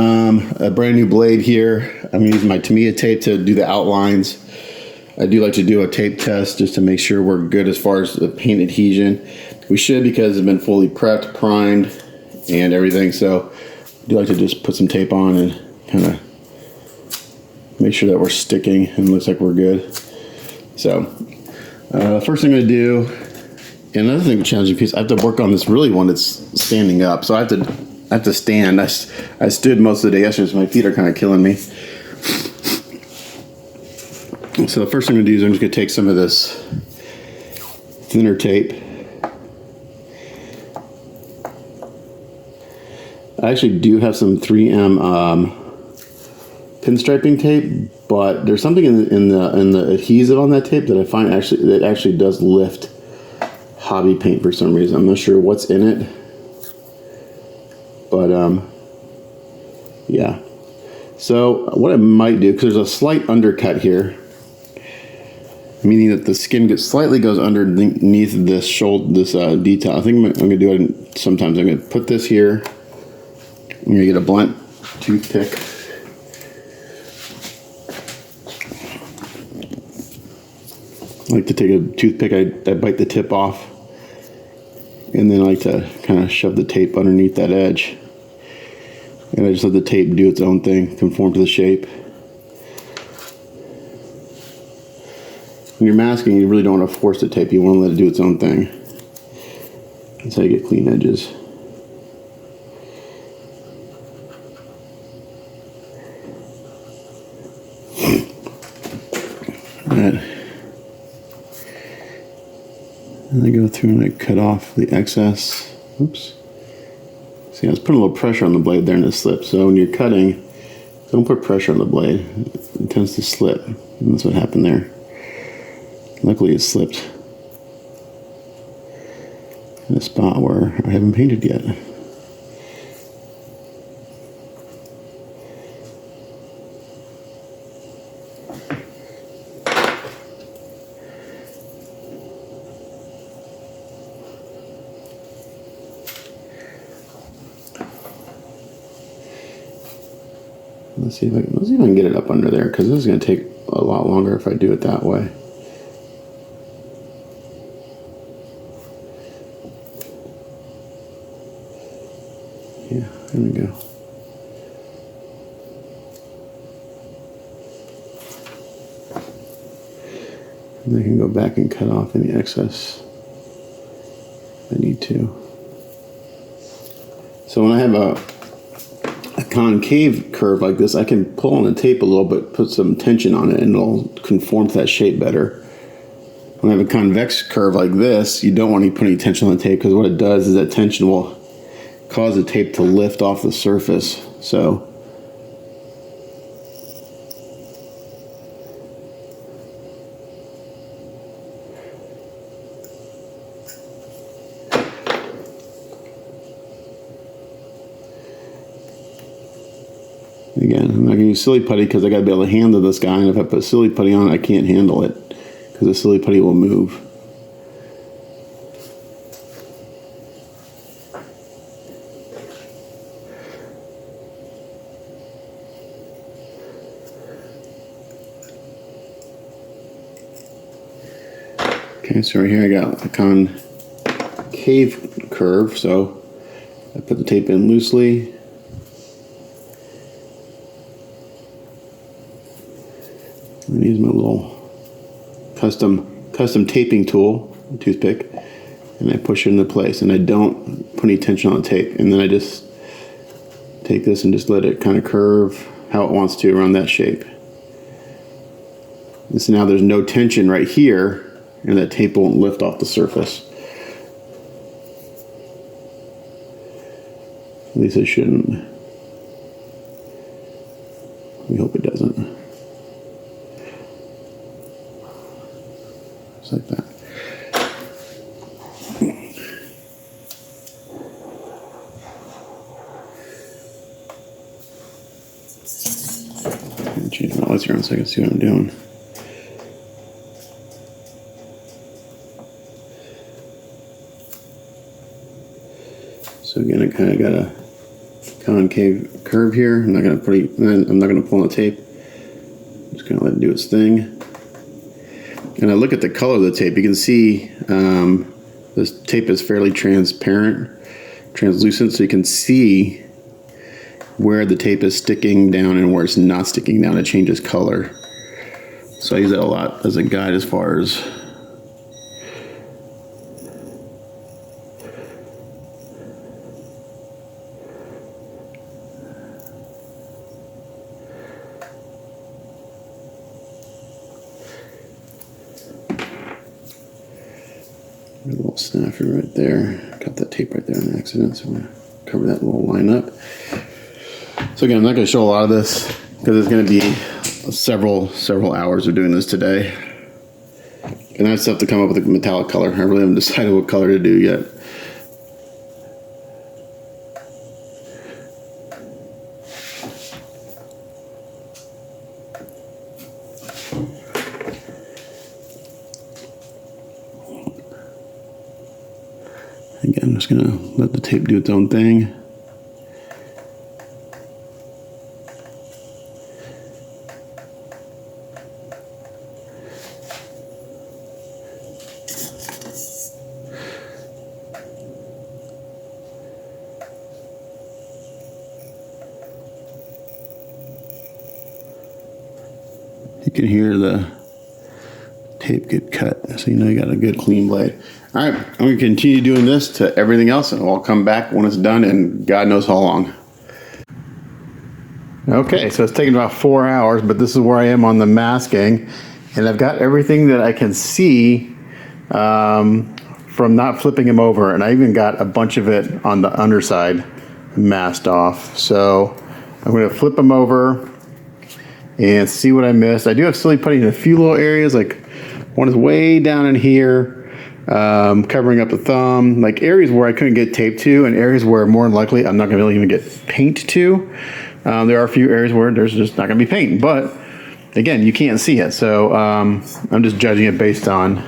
a brand new blade here. I'm using my Tamiya tape to do the outlines. I do like to do a tape test just to make sure we're good as far as the paint adhesion. We should because it's been fully prepped, primed, and everything. So I do like to just put some tape on and kind of make sure that we're sticking and looks like we're good. So first thing I'm going to do, and another thing, challenging piece, I have to work on this really one that's standing up. So I have to stand. I stood most of the day yesterday, so my feet are kind of killing me. So the first thing I'm going to do is I'm just going to take some of this thinner tape. I actually do have some 3M pinstriping tape, but there's something in the adhesive on that tape that I find actually does lift hobby paint for some reason. I'm not sure what's in it, but yeah. So what I might do, because there's a slight undercut here, meaning that the skin slightly goes underneath this shoulder, this detail. I think I'm going to do it sometimes. I'm going to put this here. I'm going to get a blunt toothpick. I like to take a toothpick, I bite the tip off, and then I like to kind of shove the tape underneath that edge. And I just let the tape do its own thing, conform to the shape. When you're masking, you really don't want to force the tape. You want to let it do its own thing. That's how you get clean edges. Alright. And I go through and I cut off the excess. Oops. See, I was putting a little pressure on the blade there and it slipped. So when you're cutting, don't put pressure on the blade. It tends to slip. And that's what happened there. Luckily it slipped in a spot where I haven't painted yet. Let's see if I can get it up under there, because this is going to take a lot longer if I do it that way. Yeah, there we go. And I can go back and cut off any excess if I need to. So when I have a concave curve like this, I can pull on the tape a little bit, put some tension on it, and it'll conform to that shape better. When I have a convex curve like this, you don't want to put any tension on the tape, because what it does is that tension will cause the tape to lift off the surface. So again, I'm not going to use silly putty because I got to be able to handle this guy, and if I put silly putty on, I can't handle it because the silly putty will move. Okay, so right here I got a concave curve, so I put the tape in loosely. And use my little custom taping tool, toothpick, and I push it into place, and I don't put any tension on the tape, and then I just take this and just let it kind of curve how it wants to around that shape. And so now there's no tension right here, and that tape won't lift off the surface. At least it shouldn't. We hope it doesn't. Just like that. I'm gonna change my lights around so I can see what I'm doing. So again, I kind of got a concave curve here. I'm not going to pull on the tape. I'm just going to let it do its thing. And I look at the color of the tape. You can see this tape is fairly transparent, translucent, so you can see where the tape is sticking down and where it's not sticking down. It changes color. So I use that a lot as a guide as far as a little snafu right there. Got that tape right there on accident, so I'm going to cover that little line up. So again, I'm not going to show a lot of this because it's going to be several hours of doing this today. Got And I still have to come up with a metallic color. I really haven't decided what color to do yet. Again, I'm just gonna let the tape do its own thing. You can hear the tape get cut, so you know you got a good clean blade. All right, I'm gonna continue doing this to everything else, and I'll come back when it's done, and God knows how long. Okay, so it's taken about 4 hours, but this is where I am on the masking, and I've got everything that I can see from not flipping him over, and I even got a bunch of it on the underside masked off. So I'm gonna flip him over and see what I missed. I do have silly putty in a few little areas, like one is way down in here, covering up the thumb, like areas where I couldn't get tape to, and areas where more than likely I'm not gonna be able to even get paint to. There are a few areas where there's just not gonna be paint, but again, you can't see it, so I'm just judging it based on.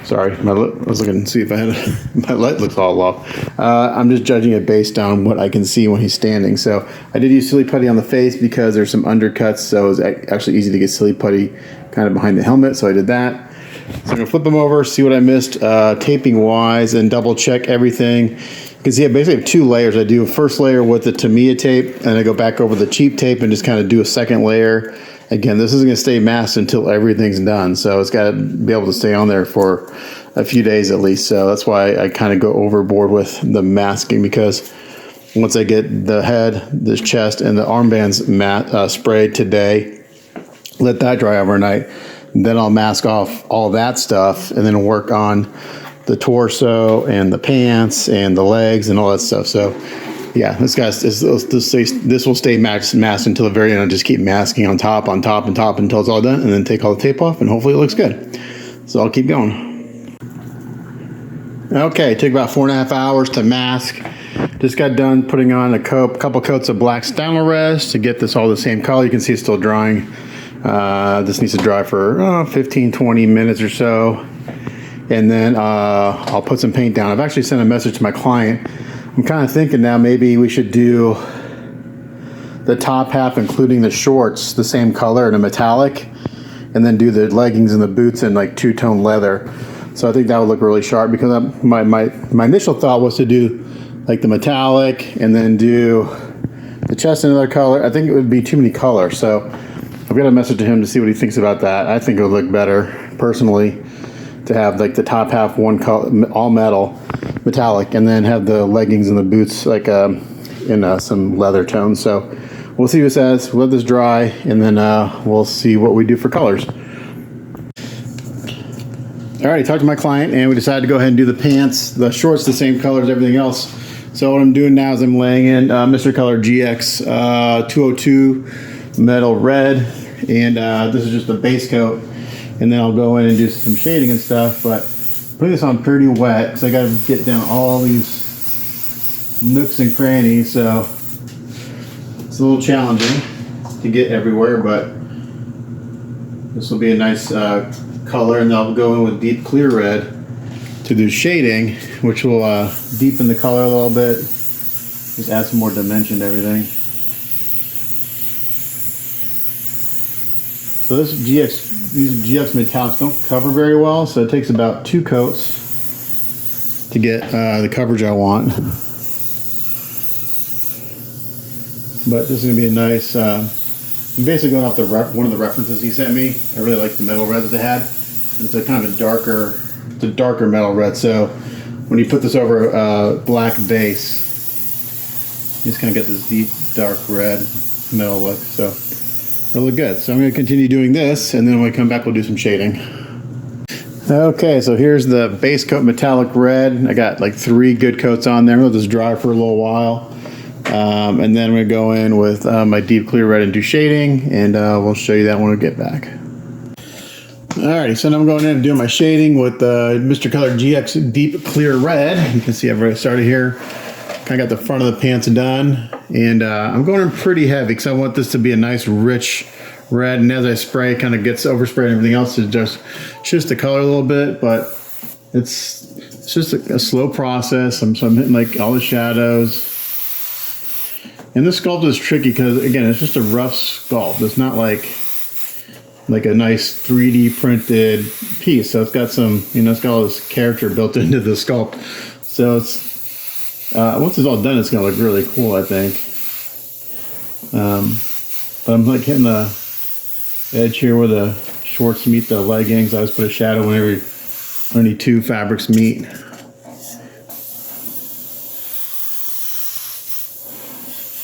Sorry, I was looking to see if I had my light looks all off. I'm just judging it based on what I can see when he's standing. So I did use silly putty on the face because there's some undercuts, so it was actually easy to get silly putty kind of behind the helmet, so I did that. So I'm gonna flip him over, see what I missed taping wise, and double check everything. You can see I basically have 2 layers. I do a first layer with the Tamiya tape, and I go back over the cheap tape and just kind of do a second layer. Again, this isn't gonna stay masked until everything's done, so it's gotta be able to stay on there for a few days at least. So that's why I kind of go overboard with the masking, because once I get the head, the chest, and the armbands sprayed today, let that dry overnight, then I'll mask off all that stuff and then work on the torso and the pants and the legs and all that stuff. So yeah, this will stay masked until the very end. I'll just keep masking on top until it's all done, and then take all the tape off, and hopefully it looks good. So I'll keep going. Okay, it took about 4.5 hours to mask. Just got done putting on a couple coats of black stylo res to get this all the same color. You can see it's still drying. This needs to dry for 15-20 minutes or so, and then I'll put some paint down. I've actually sent a message to my client. I'm kind of thinking now maybe we should do the top half, including the shorts, the same color in a metallic, and then do the leggings and the boots in like 2-tone leather. So I think that would look really sharp, because my initial thought was to do like the metallic and then do the chest in another color. I think it would be too many colors, so I've got a message to him to see what he thinks about that. I think it would look better personally to have like the top half one color, all metal, metallic, and then have the leggings and the boots like in some leather tones. So we'll see what it says. We'll let this dry, and then we'll see what we do for colors. All right, talked to my client, and we decided to go ahead and do the pants, the shorts, the same colors, everything else. So what I'm doing now is I'm laying in Mr. Color GX 202 metal red, and this is just the base coat. And then I'll go in and do some shading and stuff, but putting this on pretty wet, because I got to get down all these nooks and crannies, so it's a little challenging to get everywhere, but this will be a nice color, and I'll go in with deep clear red to do shading, which will deepen the color a little bit, just add some more dimension to everything. So these GX metallics don't cover very well, so it takes about 2 coats to get the coverage I want. But this is going to be a nice, I'm basically going off one of the references he sent me. I really like the metal red that they had. It's a kind of a darker metal red, so when you put this over a black base, you just kind of get this deep dark red metal look. So it'll look good. So I'm going to continue doing this, and then when we come back, we'll do some shading. Okay, so here's the base coat metallic red. I got like 3 good coats on there. We'll just dry for a little while. And then I'm going to go in with my deep clear red and do shading, and we'll show you that when we get back. Alrighty, so now I'm going in and doing my shading with Mr. Color GX Deep Clear Red. You can see I've already started here. Kind of got the front of the pants done. And I'm going in pretty heavy because I want this to be a nice rich red. And as I spray, it kind of gets oversprayed and everything else. It just shifts the color a little bit, but it's just a slow process. So I'm hitting like all the shadows. And this sculpt is tricky because, again, it's just a rough sculpt. It's not like a nice 3D printed piece. So it's got some, it's got all this character built into the sculpt. So it's, once it's all done, it's going to look really cool, I think. But I'm like hitting the edge here where the shorts meet the leggings. I always put a shadow whenever only two fabrics meet.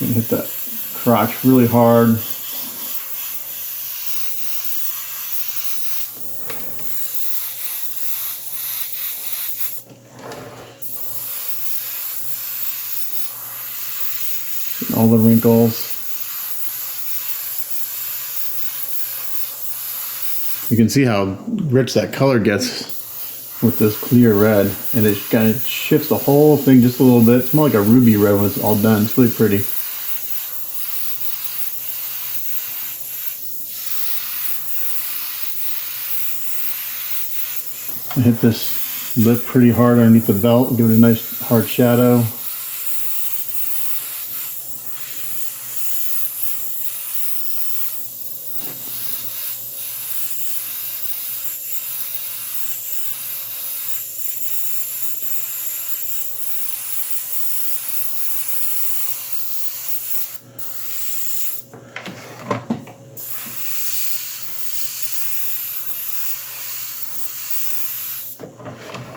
And hit that crotch really hard. All the wrinkles. You can see how rich that color gets with this clear red, and it kind of shifts the whole thing just a little bit. It's more like a ruby red when it's all done. It's really pretty. I hit this lip pretty hard underneath the belt, give it a nice hard shadow.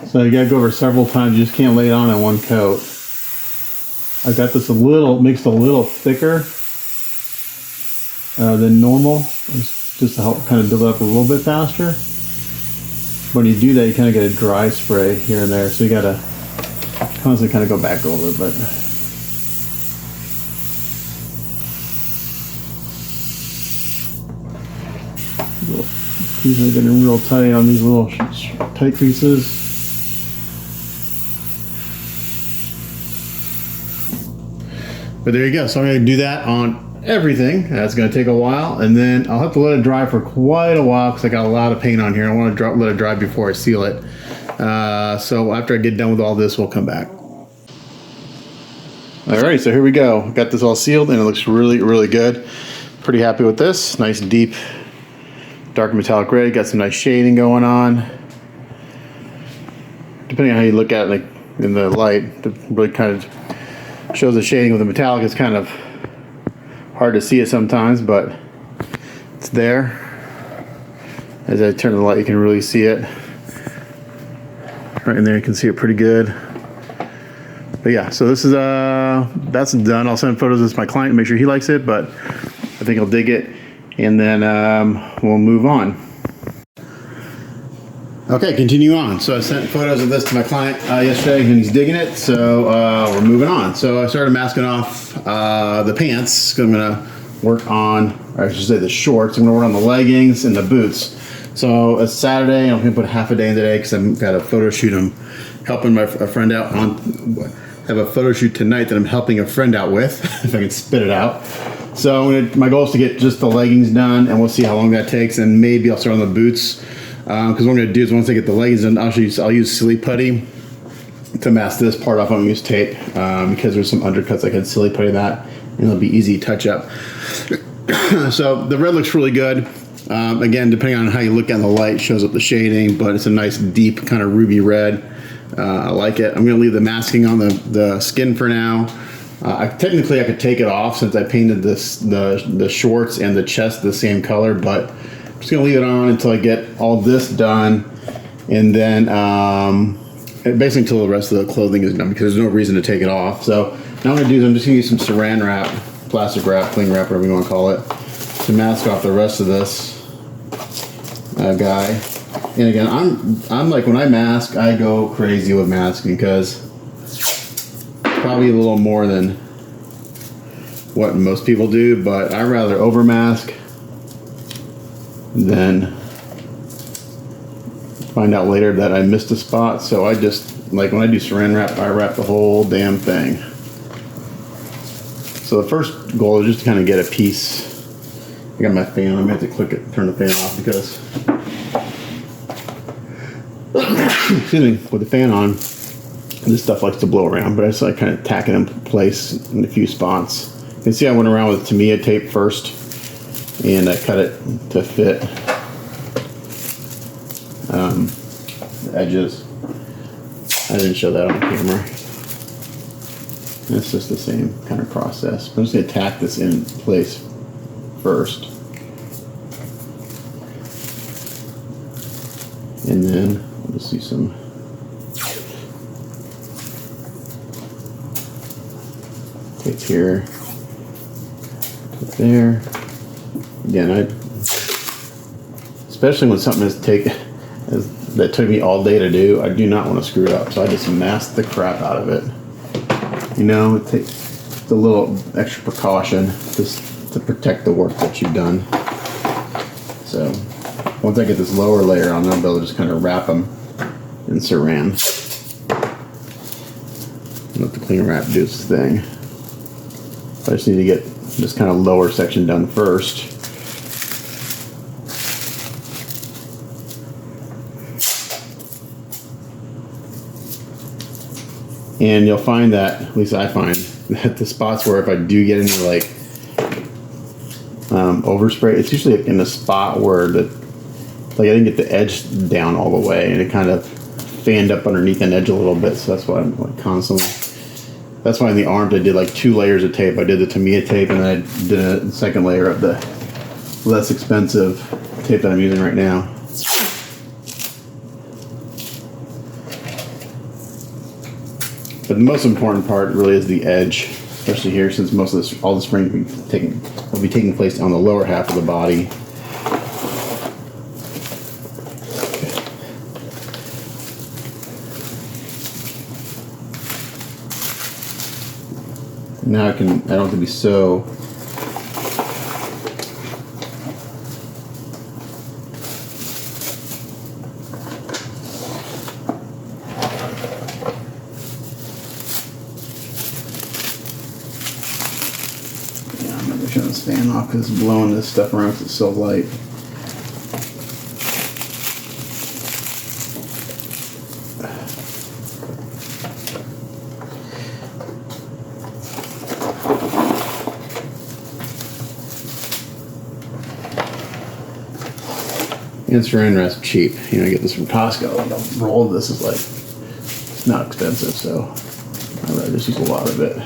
So you gotta go over several times. You just can't lay it on in one coat. I've got this mixed a little thicker than normal, just to help kind of build it up a little bit faster. When you do that, you kind of get a dry spray here and there. So you gotta constantly kind of go back over it. But these are getting real tight on these little tight creases. But there you go. So I'm going to do that on everything. That's going to take a while, and then I'll have to let it dry for quite a while because I got a lot of paint on here. I want to let it dry before I seal it. So after I get done with all this, we'll come back. Alright, so here we go. Got this all sealed, and it looks really, really good. Pretty happy with this. Nice, deep, dark metallic red. Got some nice shading going on. Depending on how you look at it, like in the light, it really kind of shows the shading with the metallic. It's kind of hard to see it sometimes, but it's there. As I turn the light, you can really see it. Right in there, you can see it pretty good. But yeah, so this is that's done. I'll send photos of this to my client and make sure he likes it, but I think he'll dig it, and then we'll move on. Okay, continue on. So I sent photos of this to my client yesterday, and he's digging it, so we're moving on. So I started masking off the pants. I'm gonna work on, or I should say the shorts. I'm gonna work on the leggings and the boots. So it's Saturday, and I'm gonna put half a day in today because I've got a photo shoot. I'm helping a friend out on, have a photo shoot tonight that I'm helping a friend out with, if I can spit it out. So my goal is to get just the leggings done, and we'll see how long that takes, and maybe I'll start on the boots. Because what I'm going to do is once I get the leggings done, I'll use silly putty to mask this part off. I won't use tape because there's some undercuts I can silly putty that, and it'll be easy touch up. So the red looks really good. Again, depending on how you look at the light, shows up the shading, but it's a nice deep kind of ruby red. I like it. I'm going to leave the masking on the skin for now. Technically, I could take it off since I painted the shorts and the chest the same color, but I'm just going to leave it on until I get all this done, and then basically until the rest of the clothing is done, because there's no reason to take it off. So now what I'm going to do is I'm just going to use some saran wrap, plastic wrap, cling wrap, whatever you want to call it, to mask off the rest of this guy. And again, I'm like, when I mask, I go crazy with masking because probably a little more than what most people do, but I rather over mask than find out later that I missed a spot. So I just, like when I do saran wrap, I wrap the whole damn thing. So the first goal is just to kind of get a piece. I got my fan, I'm gonna have to click it, turn the fan off because, excuse me, with the fan on, this stuff likes to blow around, but I just like kind of tack it in place in a few spots. You can see I went around with Tamiya tape first and I cut it to fit the edges. I didn't show that on camera. It's just the same kind of process. I'm just going to tack this in place first. And then we'll just see some tape here, put there. Again, especially when something that took me all day to do, I do not want to screw it up. So I just mask the crap out of it. You know, it takes a little extra precaution just to protect the work that you've done. So once I get this lower layer on, I'll be able to just kind of wrap them in saran. Let the cling wrap do its thing. I just need to get this kind of lower section done first. And you'll find that, at least I find, that the spots where if I do get into like overspray, it's usually in a spot where like I didn't get the edge down all the way and it kind of fanned up underneath an edge a little bit. So that's why I'm like constantly, that's why in the arms I did like 2 layers of tape. I did the Tamiya tape and then I did a second layer of the less expensive tape that I'm using right now. But the most important part really is the edge, especially here, since most of this, all the spring will be taking place on the lower half of the body. Now I don't have to be so turn this fan off because it's blowing this stuff around because it's so light. And saran wrap's cheap. You know, I get this from Costco. The roll of this is like, it's not expensive, so I'd rather just use a lot of it.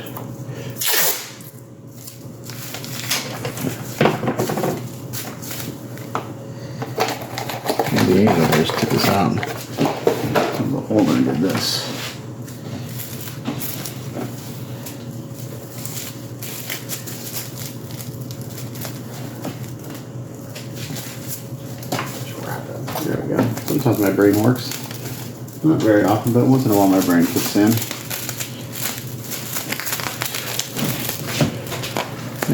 Maybe I just took this out. The holder did this. There we go. Sometimes my brain works. Not very often, but once in a while my brain kicks in.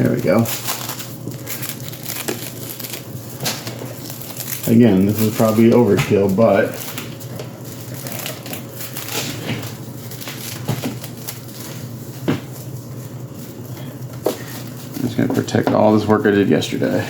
There we go. Again, this is probably overkill, but I'm just going to protect all this work I did yesterday.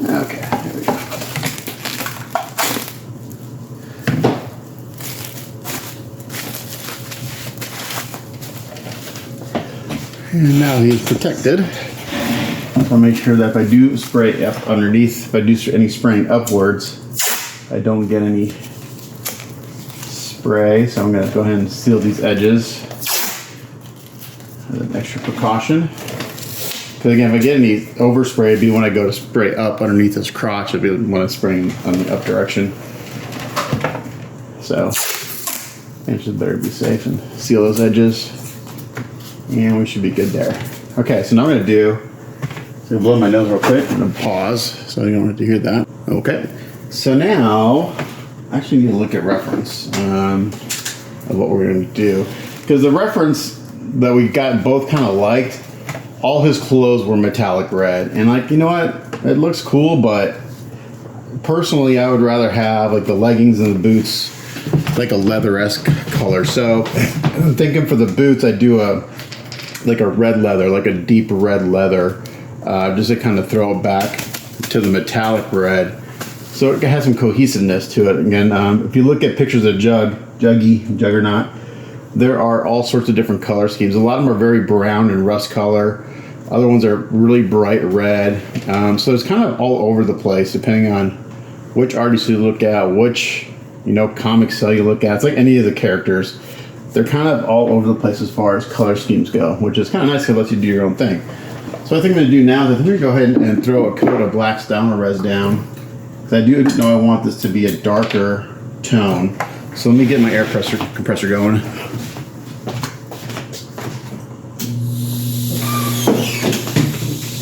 Okay, there we go. And now he's protected. I'll make sure that if I do spray up underneath, if I do any spraying upwards, I don't get any spray. So I'm going to go ahead and seal these edges. as an extra precaution. Because again, if I get any overspray, it'd be when I go to spray up underneath this crotch, it'd be when I'm spraying on the up direction. So, I should better be safe and seal those edges. And we should be good there. Okay, so now I'm gonna do, so I'm gonna blow my nose real quick. I'm gonna pause so you don't have to hear that. Okay, so now I actually need to look at reference of what we're gonna do. Because the reference that we got both kind of liked, all his clothes were metallic red. And like, you know what? It looks cool, but personally I would rather have like the leggings and the boots like a leather-esque color. So I'm thinking for the boots I do a red leather, like a deep red leather, just to kind of throw it back to the metallic red. So it has some cohesiveness to it. Again, if you look at pictures of Juggy, Juggernaut, there are all sorts of different color schemes. A lot of them are very brown and rust color. Other ones are really bright red. So it's kind of all over the place depending on which artist you look at, which comic cell you look at. It's like any of the characters. They're kind of all over the place as far as color schemes go, which is kind of nice because it lets you do your own thing. So I think I'm going to do now is I'm going to go ahead and throw a coat of black Stylmer res down. Because I do know I want this to be a darker tone. So let me get my air compressor going.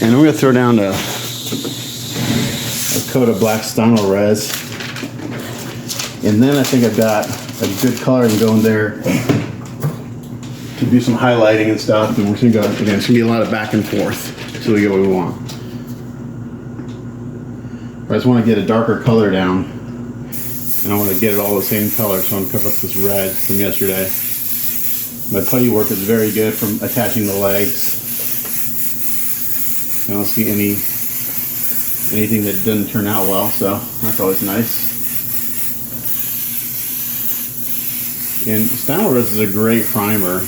And I'm going to throw down a coat of black Stylmer res. And then I think I've got a good color to go in there to do some highlighting and stuff. And we're going to go, again, it's going to be a lot of back and forth so we get what we want. But I just want to get a darker color down. And I want to get it all the same color, so I'm going to cover up this red from yesterday. My putty work is very good from attaching the legs. I don't see anything that didn't turn out well, so that's always nice. And Stylmer is a great primer.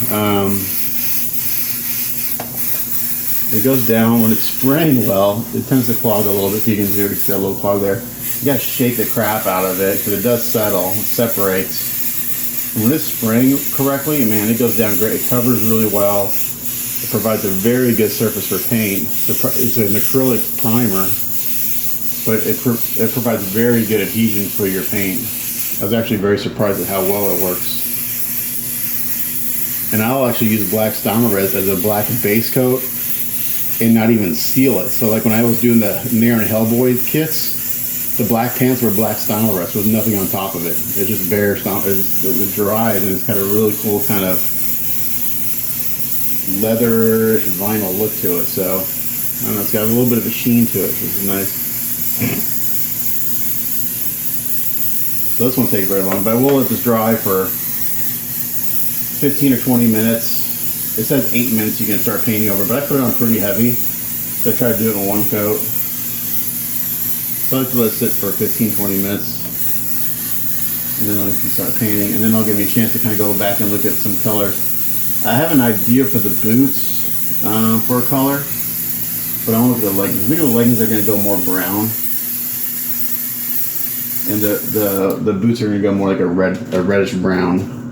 It goes down when it's spraying well. It tends to clog a little bit. You can see it's got a little clog there. You gotta shake the crap out of it because it does settle. It separates. And when it's spraying correctly, man, it goes down great. It covers really well. It provides a very good surface for paint. It's an acrylic primer, but it provides very good adhesion for your paint. I was actually very surprised at how well it works. And I'll actually use black Stylmer res as a black base coat and not even seal it. So like when I was doing the Nair and Hellboy kits, the black pants were black Stylmer res with nothing on top of it. It's just bare Stylmer. It dried and it's got a really cool kind of leather vinyl look to it. So I don't know, it's got a little bit of a sheen to it, which is nice. So this won't take very long, but I will let this dry for 15 or 20 minutes. It says 8 minutes you can start painting over, but I put it on pretty heavy. So I try to do it in one coat. So I like to let it sit for 15-20 minutes. And then I can start painting, and then it'll give me a chance to kind of go back and look at some colors. I have an idea for the boots for a color, but I want to look at the leggings. I think the leggings are going to go more brown. And the boots are going to go more like a reddish brown.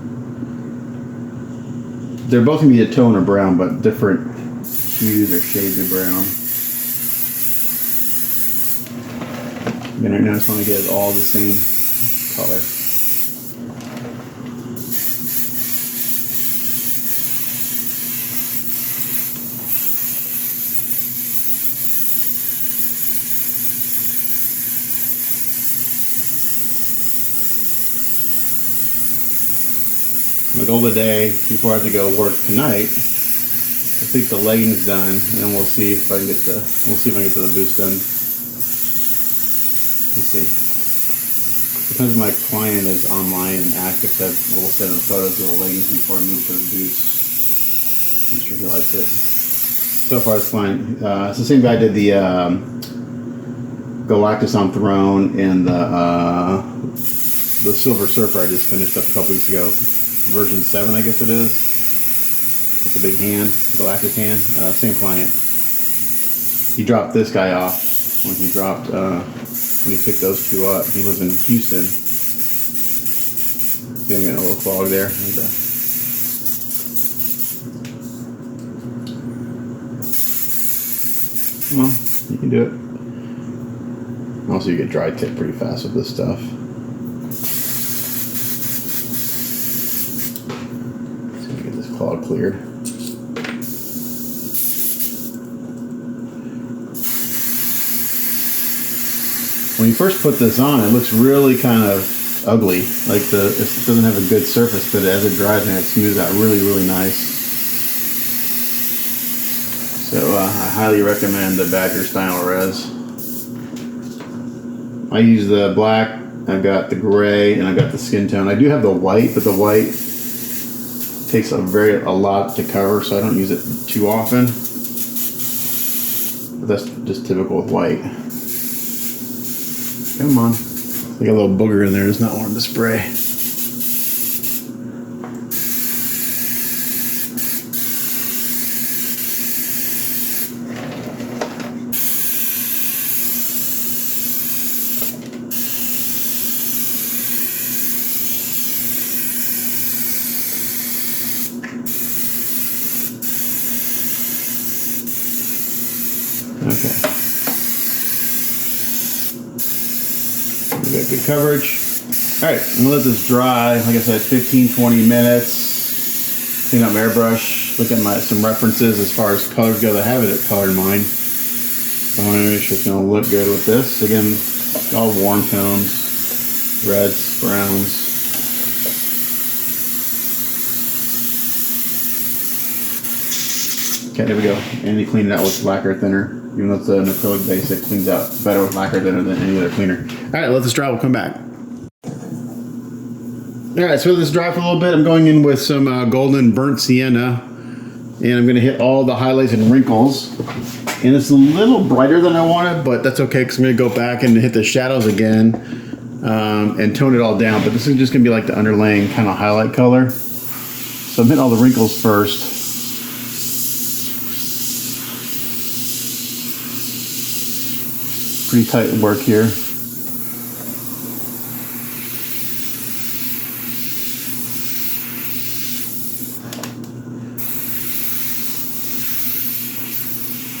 They're both going to be a tone of brown, but different hues or shades of brown. And right now I just want to get it all the same color. My goal today, before I have to go work tonight, I think the leggings done, and then we'll see if I can get the the boots done. Let's see. Depends if my client is online and active, that we'll send him photos of the leggings before I move to the boots. Make sure he likes it. So far it's fine. It's the same guy did the Galactus on Throne and the Silver Surfer I just finished up a couple weeks ago. Version 7, I guess it is. With the big hand, Galactus hand. Same client. He dropped this guy off when he picked those two up. He lives in Houston. See, I'm getting a little clog there. Come on, you can do it. Also, you get dry tip pretty fast with this stuff. So get this clog cleared. When you first put this on, it looks really kind of ugly. Like it doesn't have a good surface, but as it dries and it smooths out really, really nice. So I highly recommend the Badger Style Res. I use the black, I've got the gray, and I've got the skin tone. I do have the white, but the white takes a lot to cover, so I don't use it too often. But that's just typical with white. Come on. Like a little booger in there does not want to spray. Okay. We got good coverage. Alright, I'm gonna let this dry, like I said, 15-20 minutes. Clean up my airbrush, look at some references as far as colors go. I have it at color in mind. So I want to make sure it's gonna look good with this. Again, all warm tones, reds, browns. Okay, there we go. And you clean it out with lacquer thinner. Even though it's an acrylic base, it cleans out better with lacquer thinner than any other cleaner. Alright, let this dry, we'll come back. Alright, so this dry for a little bit. I'm going in with some golden burnt sienna. And I'm going to hit all the highlights and wrinkles. And it's a little brighter than I wanted, but that's okay because I'm going to go back and hit the shadows again and tone it all down. But this is just going to be like the underlaying kind of highlight color. So I'm hitting all the wrinkles first. Pretty tight work here.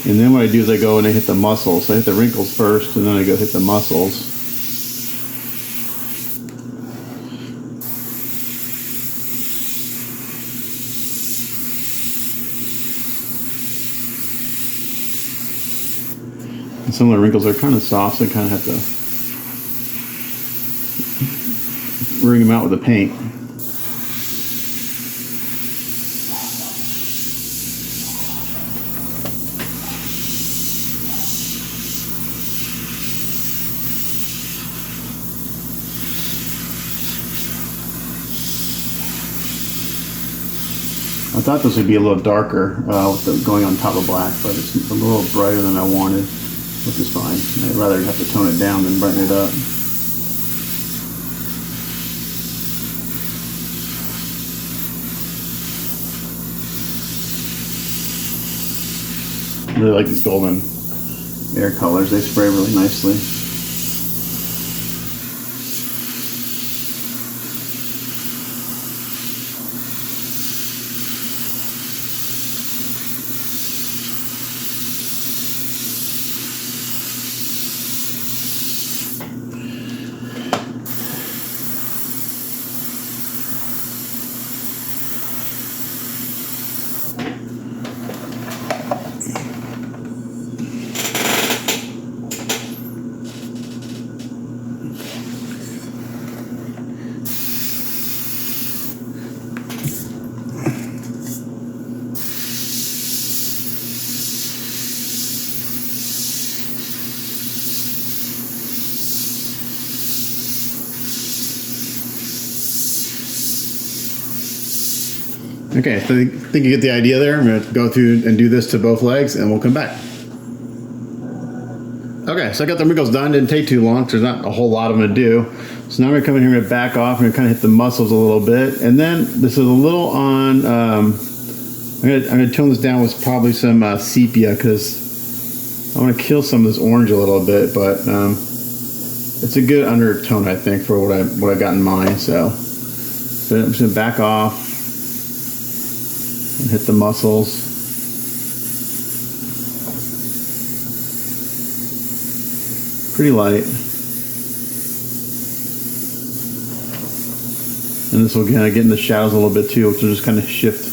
And then what I do is I go and I hit the muscles. So I hit the wrinkles first, and then I go hit the muscles. And some of the wrinkles are kind of soft, so I kind of have to wring them out with the paint. I thought this would be a little darker with the going on top of black, but it's a little brighter than I wanted, which is fine. I'd rather have to tone it down than brighten it up. I really like these golden air colors. They spray really nicely. Okay, so I think you get the idea there. I'm going to go through and do this to both legs, and we'll come back. Okay, so I got the wrinkles done. Didn't take too long, because there's not a whole lot of them to do. So now I'm going to come in here and back off. I'm going to kind of hit the muscles a little bit. And then this is a little on, I'm going to tone this down with probably some sepia, because I want to kill some of this orange a little bit. But it's a good undertone, I think, for what I got in mind. So I'm just going to back off. And hit the muscles. pretty light. And this will kind of get in the shadows a little bit too, which will just kind of shift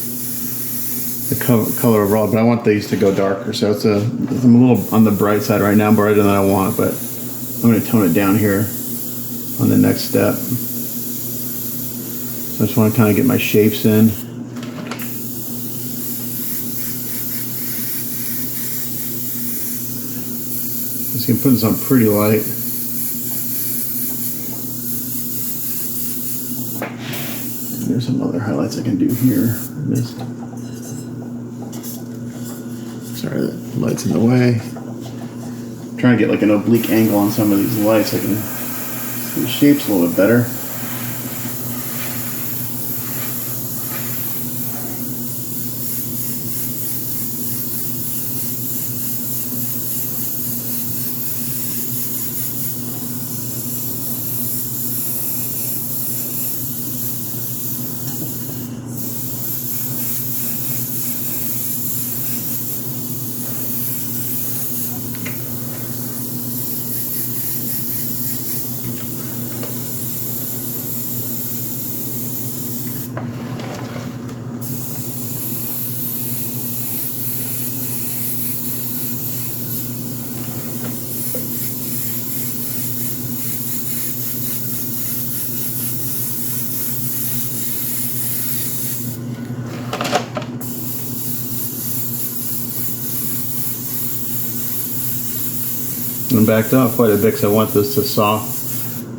the color overall. But I want these to go darker, so I'm a little on the bright side right now, brighter than I want, but I'm going to tone it down here on the next step. So I just want to kind of get my shapes in. Just going to put this on pretty light. There's some other highlights I can do here. Missed. Sorry, the light's in the way. I'm trying to get like an oblique angle on some of these lights. I can see the shapes a little bit better. And backed up quite a bit because I want this to I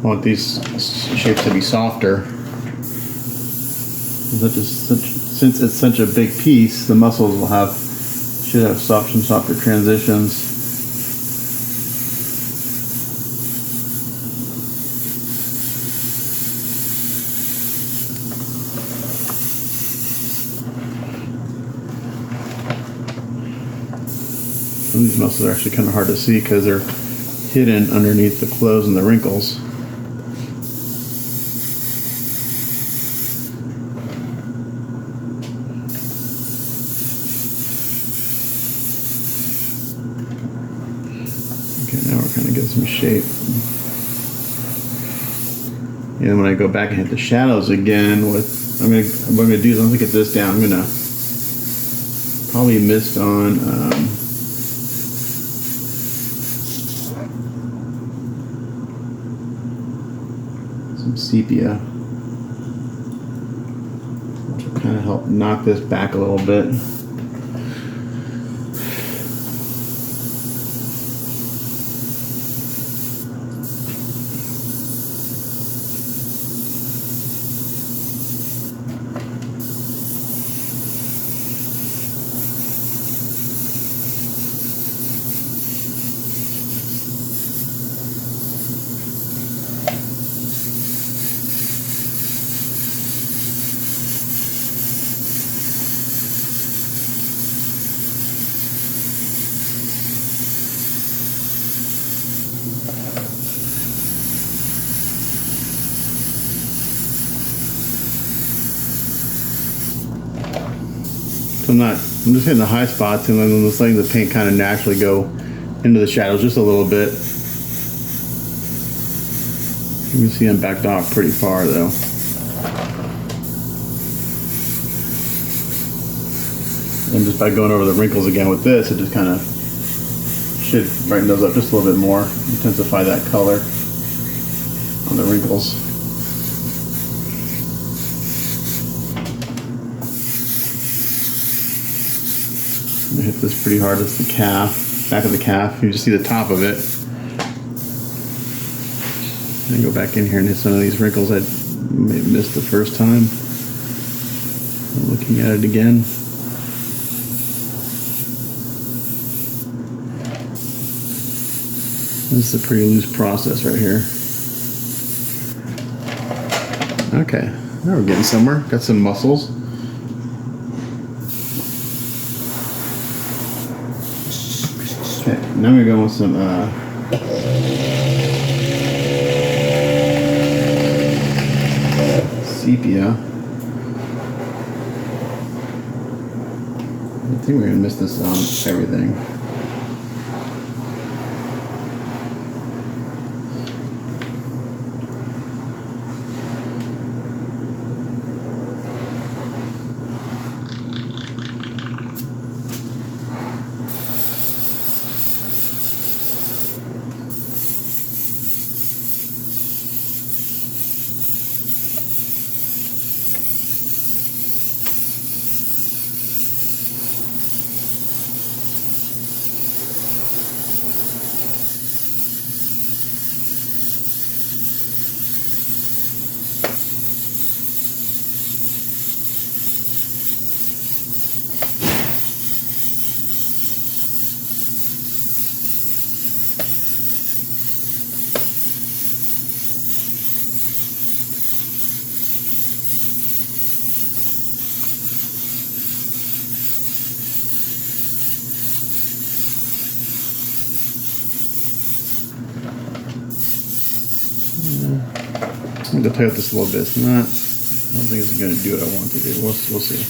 want these shapes to be softer. Since it's such a big piece, the muscles should have some softer transitions. And these muscles are actually kind of hard to see because they're hidden underneath the clothes and the wrinkles. Okay, now we're kind of getting some shape. And when I go back and hit the shadows again, what I'm gonna do is I'm gonna get this down. I'm gonna probably mist on. Some sepia, which will kind of help knock this back a little bit. So I'm just hitting the high spots and then just letting the paint kind of naturally go into the shadows just a little bit. You can see I'm backed off pretty far though. And just by going over the wrinkles again with this, it just kind of should brighten those up just a little bit more, intensify that color on the wrinkles. I'm gonna hit this pretty hard. It's the calf, back of the calf. You just see the top of it. And then go back in here and hit some of these wrinkles I may have missed the first time. I'm looking at it again. This is a pretty loose process right here. Okay, now we're getting somewhere. Got some muscles. Okay, now we're going with some sepia. I think we're gonna miss this on everything. I'm gonna play with this a little bit. It's not. I don't think it's gonna do what I want to do. We'll see.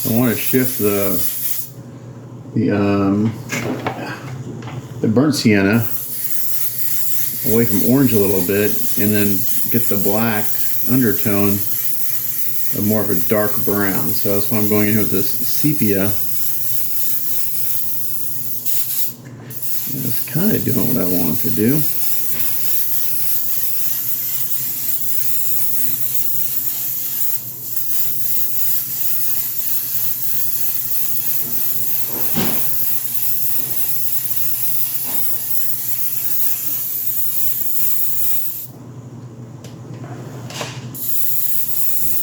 I want to shift the burnt sienna away from orange a little bit, and then get the black undertone of more of a dark brown. So that's why I'm going in here with this sepia. And it's kind of doing what I want to do.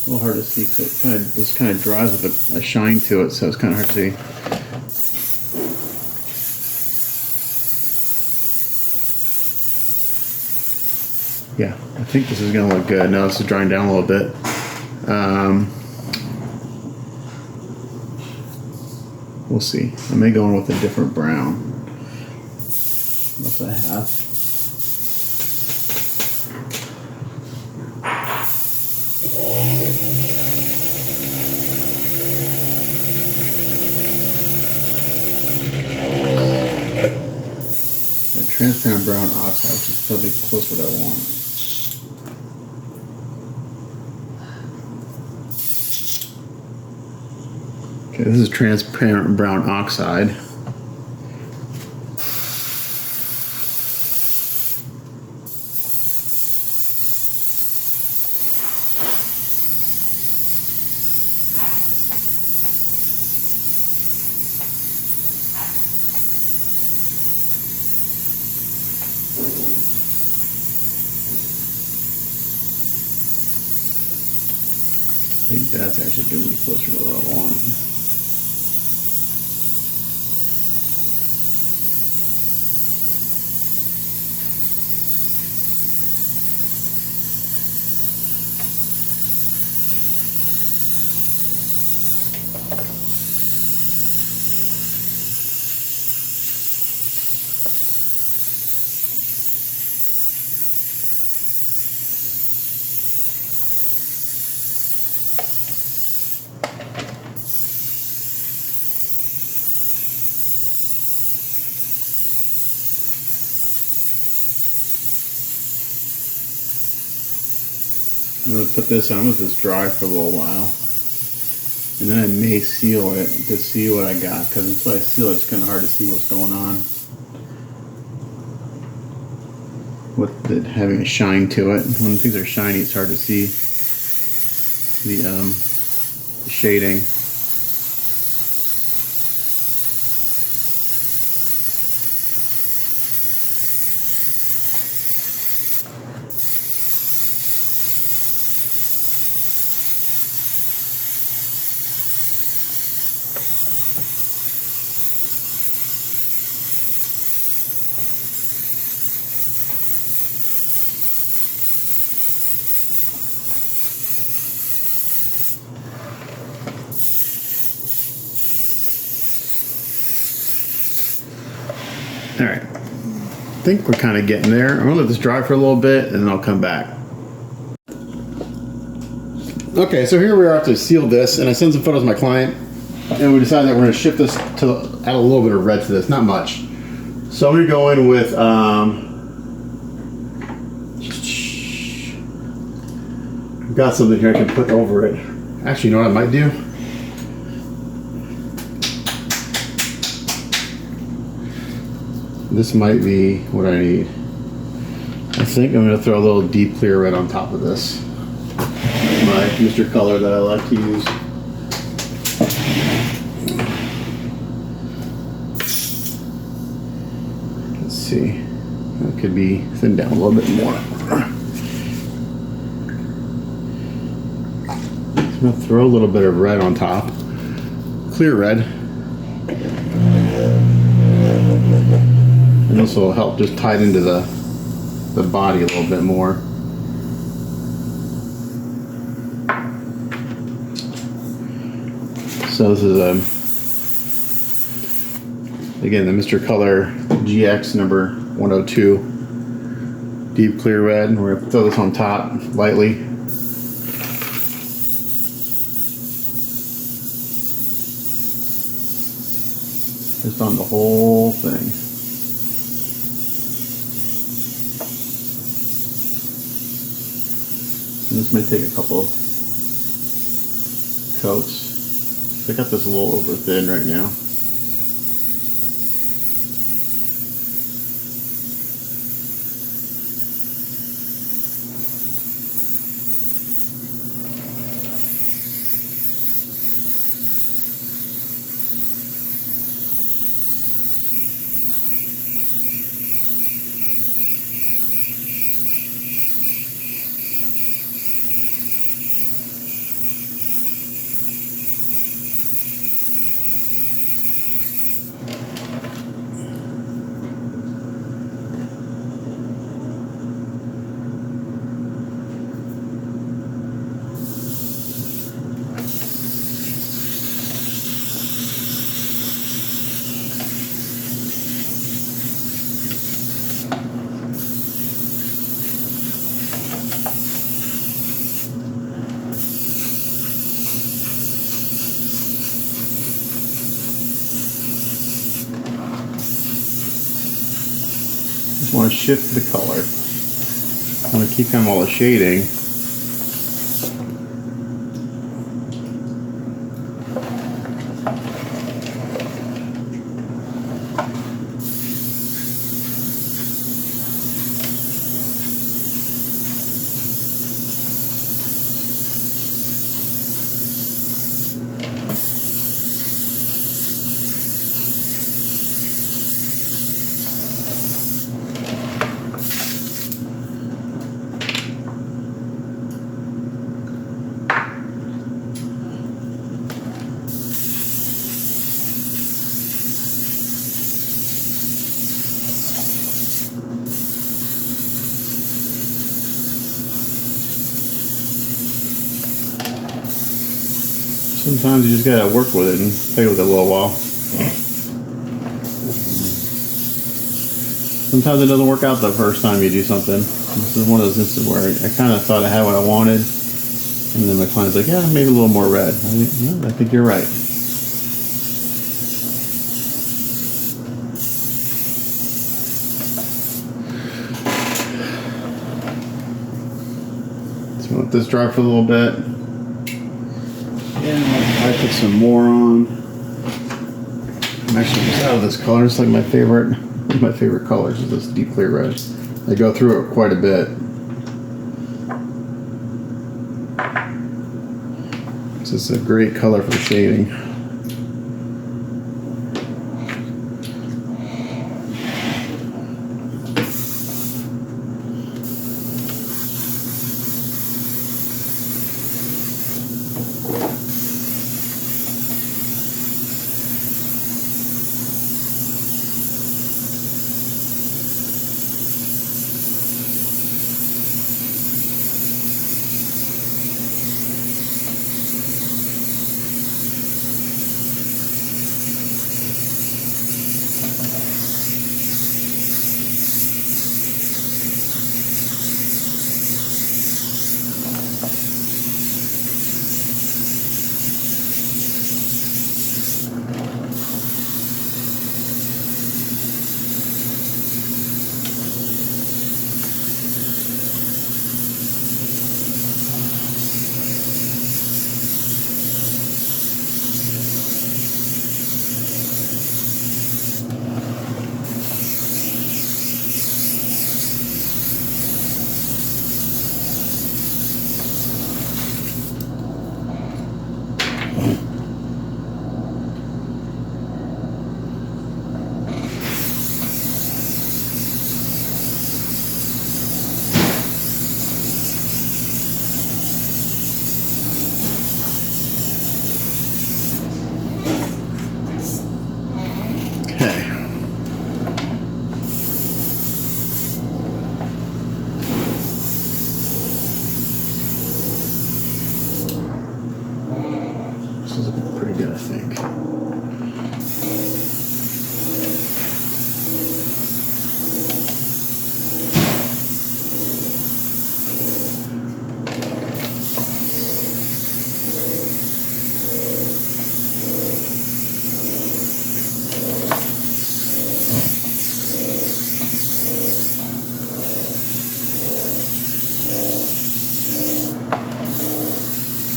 A little hard to see because it just kind of dries with a shine to it, so it's kind of hard to see. Yeah, I think this is going to look good. Now this is drying down a little bit. We'll see. I may go in with a different brown. What I have. Transparent brown oxide, which is probably close to what I want. Okay, this is transparent brown oxide. I think that's actually getting me closer to what I want. I'm going to put this on with this dry for a little while, and then I may seal it to see what I got, because until I seal it, it's kind of hard to see what's going on with it having a shine to it. When things are shiny, it's hard to see the shading. All right, I think we're kind of getting there. I'm gonna let this dry for a little bit and then I'll come back. Okay, so here we are after I sealed this, and I sent some photos to my client, and we decided that we're gonna shift this to add a little bit of red to this, not much. So I'm gonna go in with I've got something here I can put over it. Actually, you know what I might do? This might be what I need. I think I'm going to throw a little deep clear red on top of this. My Mr. Color that I like to use. Let's see. That could be thinned down a little bit more. I'm going to throw a little bit of red on top. Clear red. And this will help just tie it into the body a little bit more. So this is again the Mr. Color GX number 102 deep clear red. We're going to throw this on top lightly. Just on the whole thing. And this may take a couple coats. I got this a little over thin right now. Just want to shift the color. I want to keep kind of all the shading. Sometimes you just gotta work with it and play with it a little while. Sometimes it doesn't work out the first time you do something. This is one of those instances where I kind of thought I had what I wanted, and then my client's like, "Yeah, maybe a little more red." I think you're right. So let this dry for a little bit. I put some more on. I'm actually just out of this color. It's like my favorite colors is this deep clear red. I go through it quite a bit. This is a great color for shading.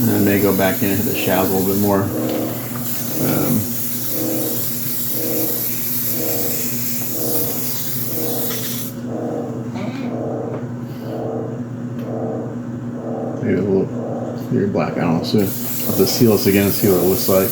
And I may go back in and hit the shadows a little bit more. Maybe a little clear black. I don't know. So I'll have to seal this again and see what it looks like.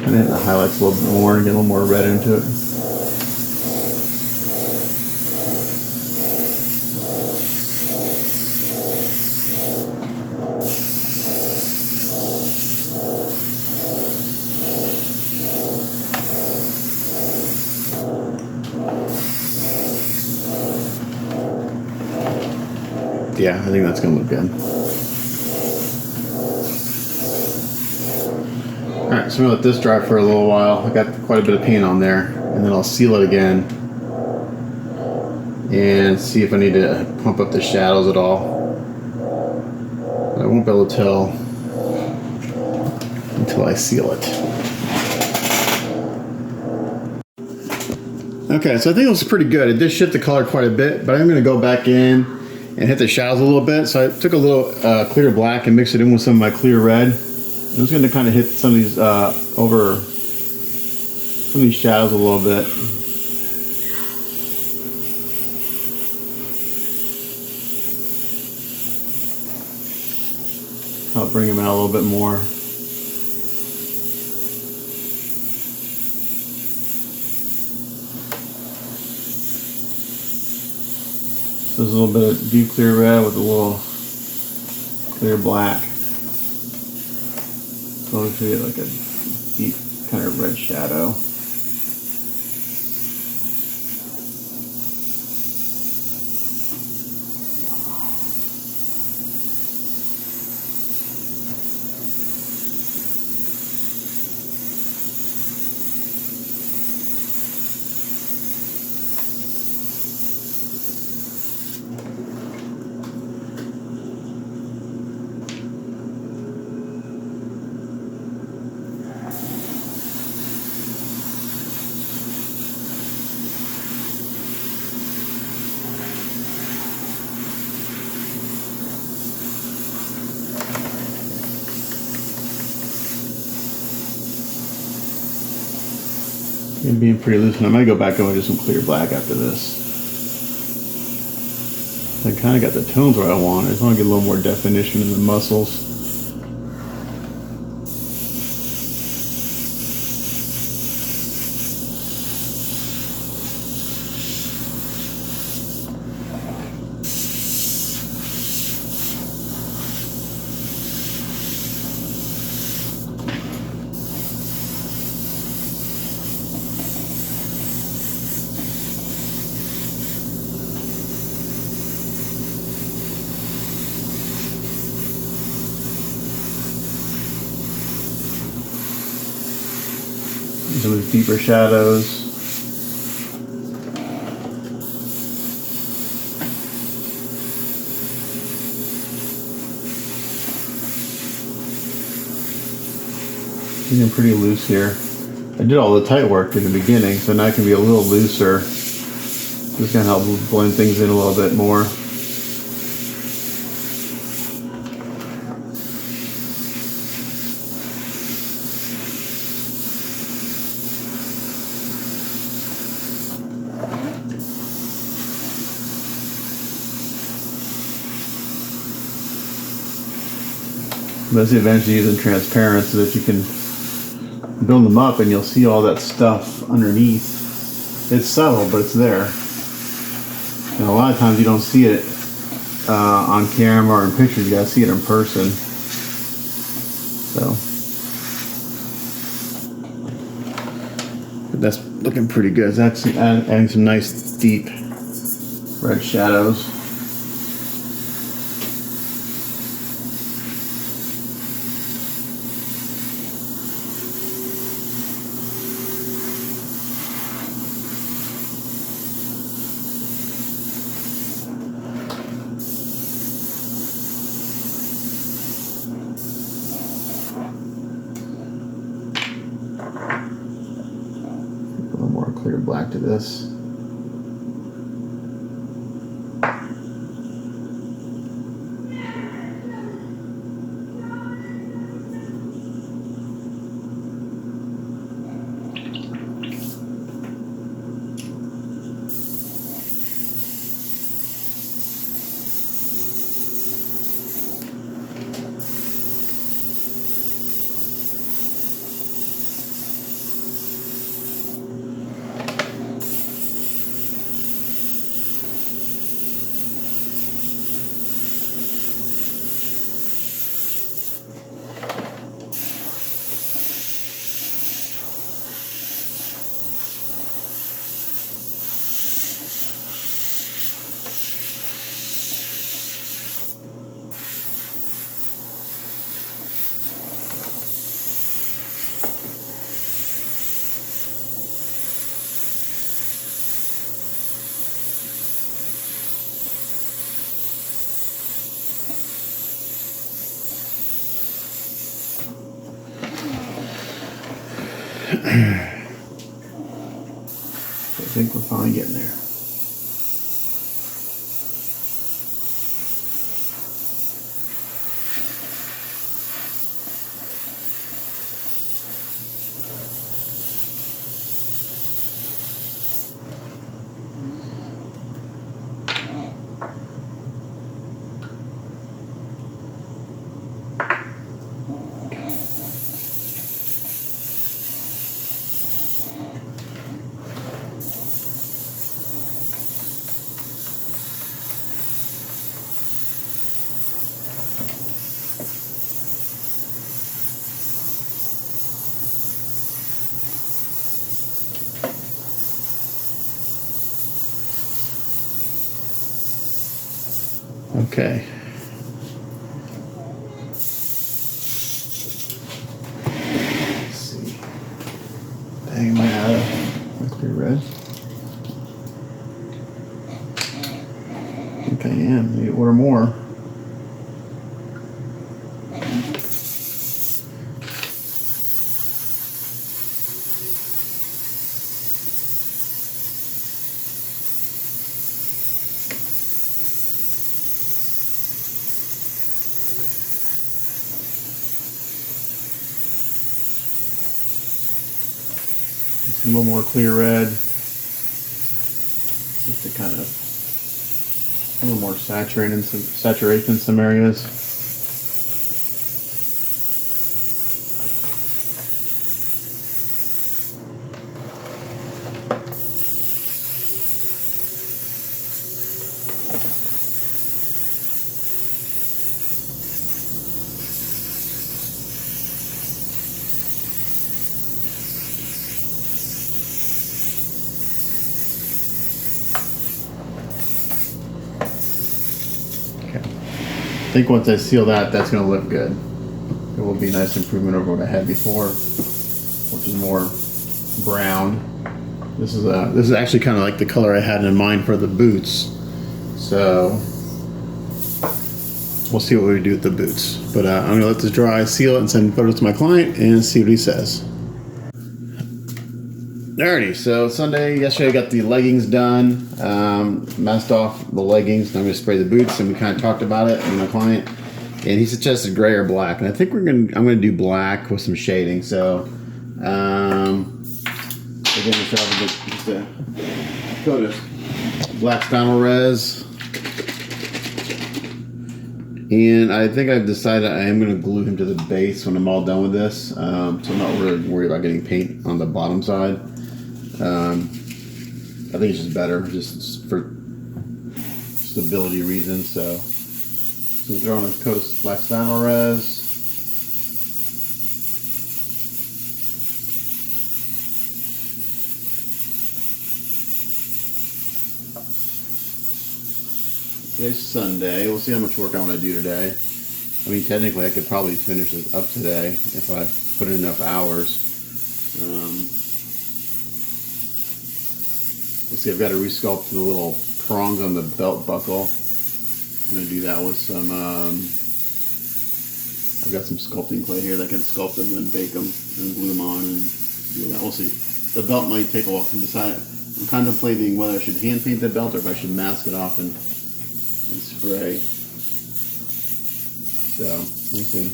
And hit the highlights a little bit more and get a little more red into it. Yeah, I think that's gonna look good. Alright, so I'm gonna let this dry for a little while. I got quite a bit of paint on there, and then I'll seal it again and see if I need to pump up the shadows at all. I won't be able to tell until I seal it. Okay, so I think it looks pretty good. It did shift the color quite a bit, but I'm gonna go back in and hit the shadows a little bit. So I took a little clear black and mixed it in with some of my clear red. I'm just going to kind of hit some of these over some of these shadows a little bit. I'll bring them out a little bit more. So there's a little bit of deep clear red with a little clear black. So I'll show you like a deep kind of red shadow. It's being pretty loose, and I might go back over to some clear black after this. I kind of got the tones where I want. I just want to get a little more definition in the muscles. Some of these deeper shadows. Getting pretty loose here. I did all the tight work in the beginning, so now I can be a little looser. Just gonna help blend things in a little bit more. That's the advantage of using transparent, so that you can build them up and you'll see all that stuff underneath. It's subtle, but it's there. And a lot of times you don't see it on camera or in pictures. You gotta see it in person. So, but that's looking pretty good. It's actually adding some nice deep red shadows. clear black to this. I think we're finally getting there. Okay. Let's see. Dang, am I out of clear red? I think I am. Maybe order more. A little more clear red, just to kind of a little more saturation in some areas. I think once I seal that, that's going to look good. It will be a nice improvement over what I had before, which is more brown. This is actually kind of like the color I had in mind for the boots. So we'll see what we do with the boots. But I'm going to let this dry, seal it, and send photos to my client and see what he says. Alrighty, so yesterday I got the leggings done, messed off the leggings, and I'm going to spray the boots, and we kind of talked about it with my client, and he suggested gray or black, and I think I'm going to do black with some shading, so, again, just a coat of black spinal res, and I think I've decided I am going to glue him to the base when I'm all done with this, so I'm not really worried about getting paint on the bottom side. I think it's just better, just for stability reasons. So we throw on a coat of black spinal res. Today's Sunday. We'll see how much work I want to do today. I mean, technically, I could probably finish this up today if I put in enough hours. Let's see, I've got to resculpt the little prongs on the belt buckle. I'm going to do that with some, I've got some sculpting clay here that can sculpt them and bake them and glue them on and do that. We'll see. the belt might take a while to decide. I'm contemplating whether I should hand paint the belt or if I should mask it off and spray. So we'll see.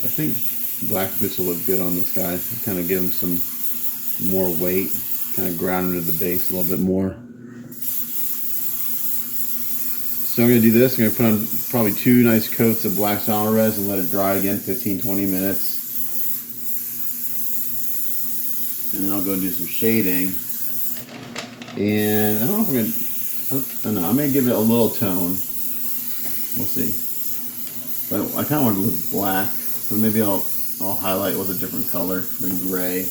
I think black boots will look good on this guy. Kind of give him some more weight, kind of ground him to the base a little bit more. So I'm going to do this. I'm going to put on probably 2 nice coats of black solid res and let it dry again 15-20 minutes. And then I'll go and do some shading. And I don't know if I'm going to, I may give it a little tone. We'll see. But I kind of want to look black, so maybe I'll highlight with a different color than gray.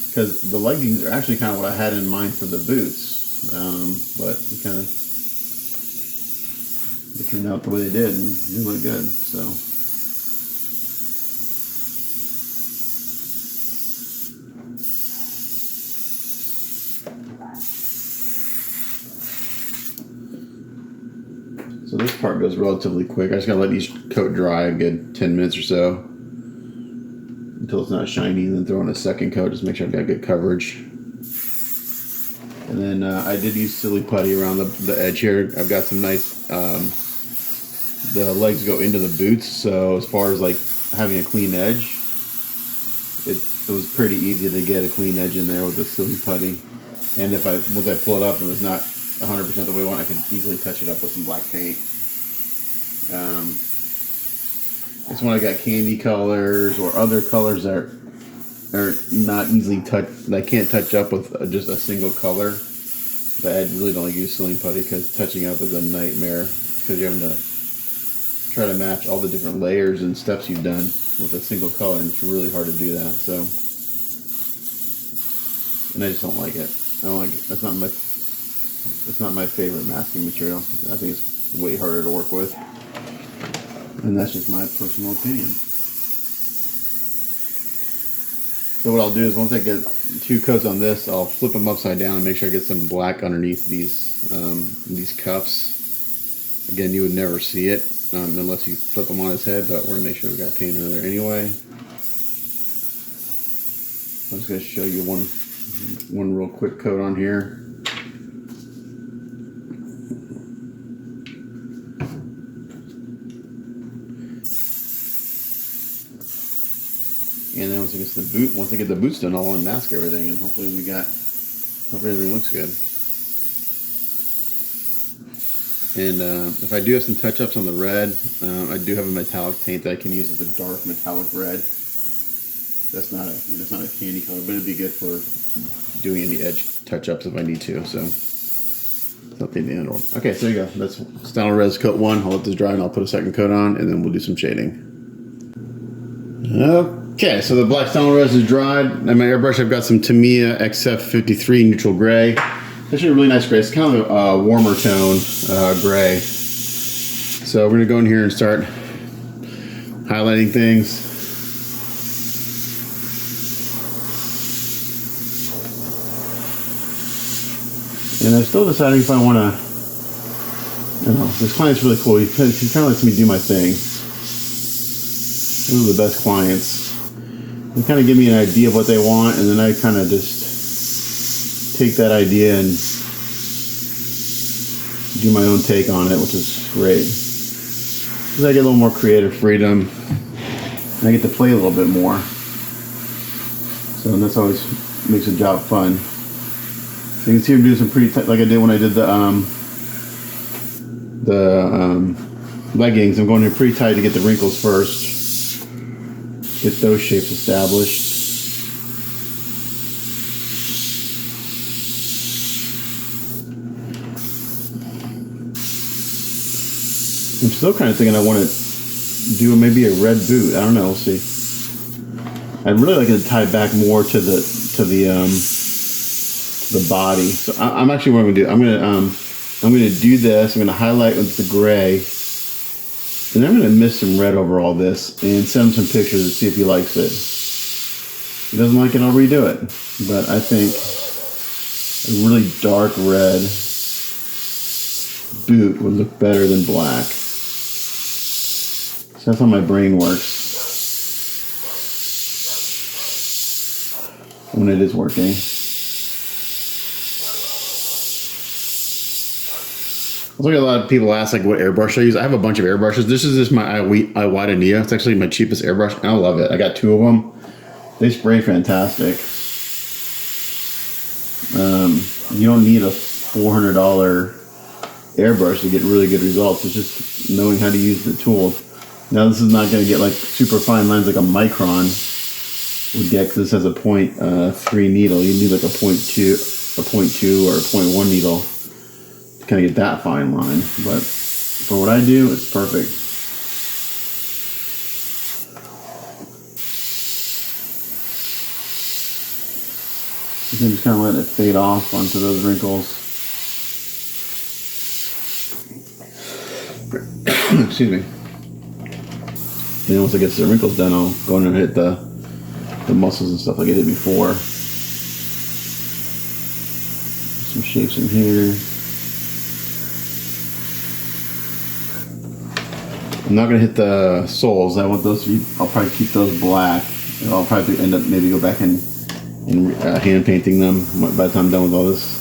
Because the leggings are actually kind of what I had in mind for the boots. But it kind of turned out the way they did, and they look good. So this part goes relatively quick. I just gotta let each coat dry a good 10 minutes or so until it's not shiny, and then throw in a second coat. Just make sure I've got good coverage. And then I did use silly putty around the edge here. I've got some nice, the legs go into the boots, so as far as like having a clean edge, it was pretty easy to get a clean edge in there with the silly putty. And if once I pull it up and it's not 100% the way I want, I can easily touch it up with some black paint. It's when I got candy colors or other colors that are not easily touched, I can't touch up with just a single color. But I really don't like use silly putty because touching up is a nightmare because you're having to try to match all the different layers and steps you've done with a single color, and it's really hard to do that. So, and I just don't like it. I don't like it. That's not my favorite masking material. I think it's way harder to work with, and that's just my personal opinion. So what I'll do is once I get 2 coats on this, I'll flip them upside down and make sure I get some black underneath these cuffs. Again, you would never see it unless you flip them on his head, but we're gonna make sure we got paint under there anyway. I'm just gonna show you one real quick coat on here. And then once I get the boots done, I'll unmask everything, and hopefully everything looks good. And if I do have some touch-ups on the red, I do have a metallic paint that I can use as a dark metallic red. That's not a candy color, but it'd be good for doing any edge touch-ups if I need to. So something to handle. Okay, so there you go. That's Style Res coat 1. I'll let this dry and I'll put a second coat on, and then we'll do some shading. Okay, so the black Style Res is dried. On my airbrush, I've got some Tamiya XF53 neutral gray. It's actually a really nice gray. It's kind of a warmer tone gray. So we're gonna go in here and start highlighting things. And I'm still deciding if I want to, this client's really cool. He kind of lets me do my thing. One of the best clients. They kind of give me an idea of what they want, and then I kind of just take that idea and do my own take on it, which is great. Because I get a little more creative freedom, and I get to play a little bit more. So that's always makes the job fun. So you can see I'm doing some pretty tight, like I did when I did the leggings. I'm going in pretty tight to get the wrinkles first. Get those shapes established. I'm still kind of thinking I want to do maybe a red boot. I don't know. We'll see. I'd really like it to tie back more to the body. So I'm actually what I'm gonna do. I'm gonna do this. I'm gonna highlight with the gray. And I'm going to mist some red over all this and send him some pictures to see if he likes it. If he doesn't like it, I'll redo it. But I think a really dark red boot would look better than black. So that's how my brain works when it is working. I look at a lot of people ask like what airbrush I use. I have a bunch of airbrushes. This is just my Iwata Nia. It's actually my cheapest airbrush, and I love it. I got 2 of them. They spray fantastic. You don't need a $400 airbrush to get really good results. It's just knowing how to use the tools. Now this is not going to get like super fine lines like a micron would get, because this has a 0.3 needle. You need like a 0.2 or a 0.1 needle to kind of get that fine line. But for what I do, it's perfect. You can just kind of let it fade off onto those wrinkles. Excuse me. And then once it gets the wrinkles done, I'll go in and hit the muscles and stuff like I did before. Some shapes in here. I'm not gonna hit the soles. I want those to be, I'll probably keep those black. And I'll probably end up maybe go back and hand painting them by the time I'm done with all this.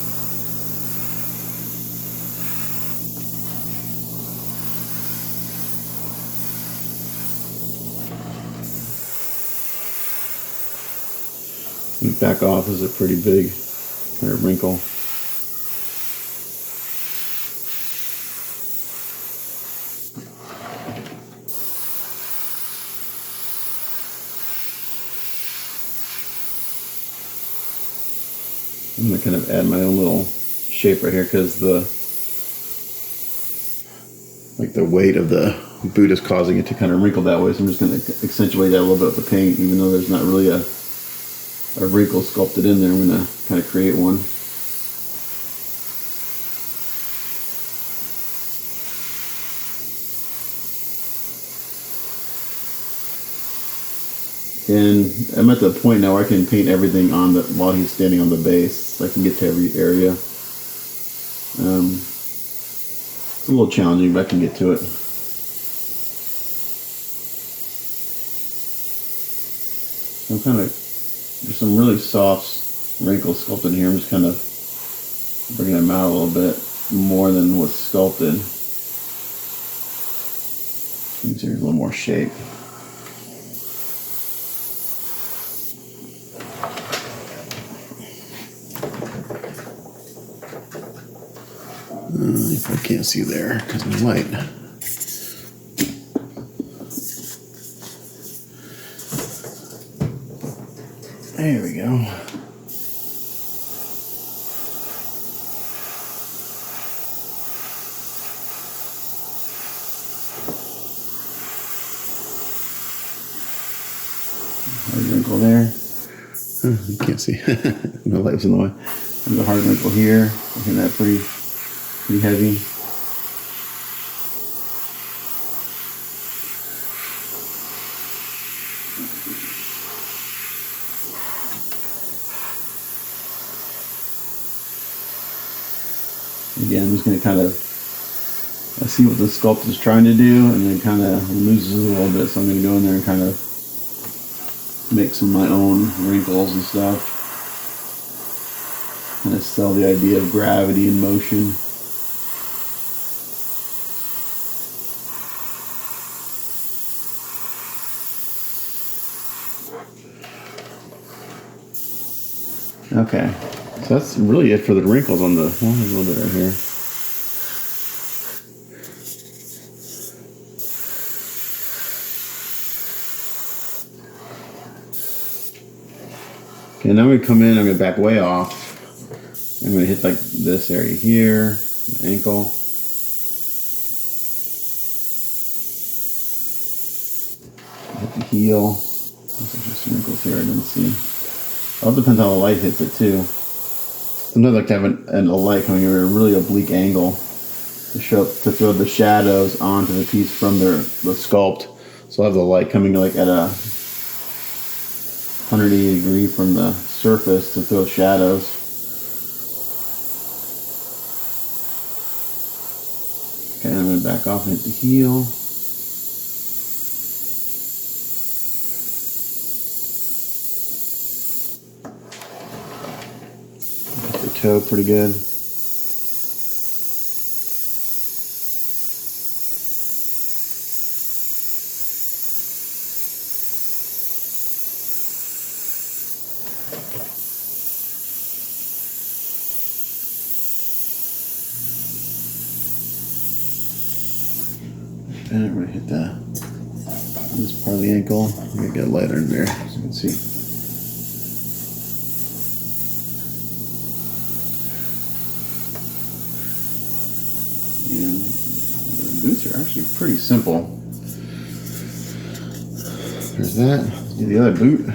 And back off is a pretty big wrinkle. I'm gonna kind of add my own little shape right here because the weight of the boot is causing it to kind of wrinkle that way. So I'm just gonna accentuate that a little bit with the paint, even though there's not really a wrinkle sculpted in there. I'm gonna kind of create one. And I'm at the point now where I can paint everything on while he's standing on the base, so I can get to every area. It's a little challenging, but I can get to it. I'm kind of, there's some really soft wrinkles sculpted here. I'm just kind of bringing them out a little bit more than what's sculpted. Here's a little more shape. If I can't see there because of the light. There we go. Hard wrinkle there. You can't see. No light was in the way. There's a hard wrinkle here. I think that's pretty heavy. Again, I'm just going to kind of see what the sculpt is trying to do, and then kind of loses a little bit. So I'm going to go in there and kind of make some of my own wrinkles and stuff. Kind of sell the idea of gravity and motion. Okay, so that's really it for the wrinkles on the, well, there's a little bit right here. Okay, now we come in, I'm going to back way off. I'm going to hit like this area here, the ankle. Hit the heel. There's just some wrinkles here I didn't see. It all depends how the light hits it too. Sometimes I like to have a light coming over at a really oblique angle to throw the shadows onto the piece from the sculpt. So I have the light coming like at a 180 degree from the surface to throw shadows. back off and hit the heel. Hit the toe pretty good. And we're gonna hit this part of the ankle. I'm gonna get lighter in there so you can see. And the boots are actually pretty simple. There's that. Let's do the other boot.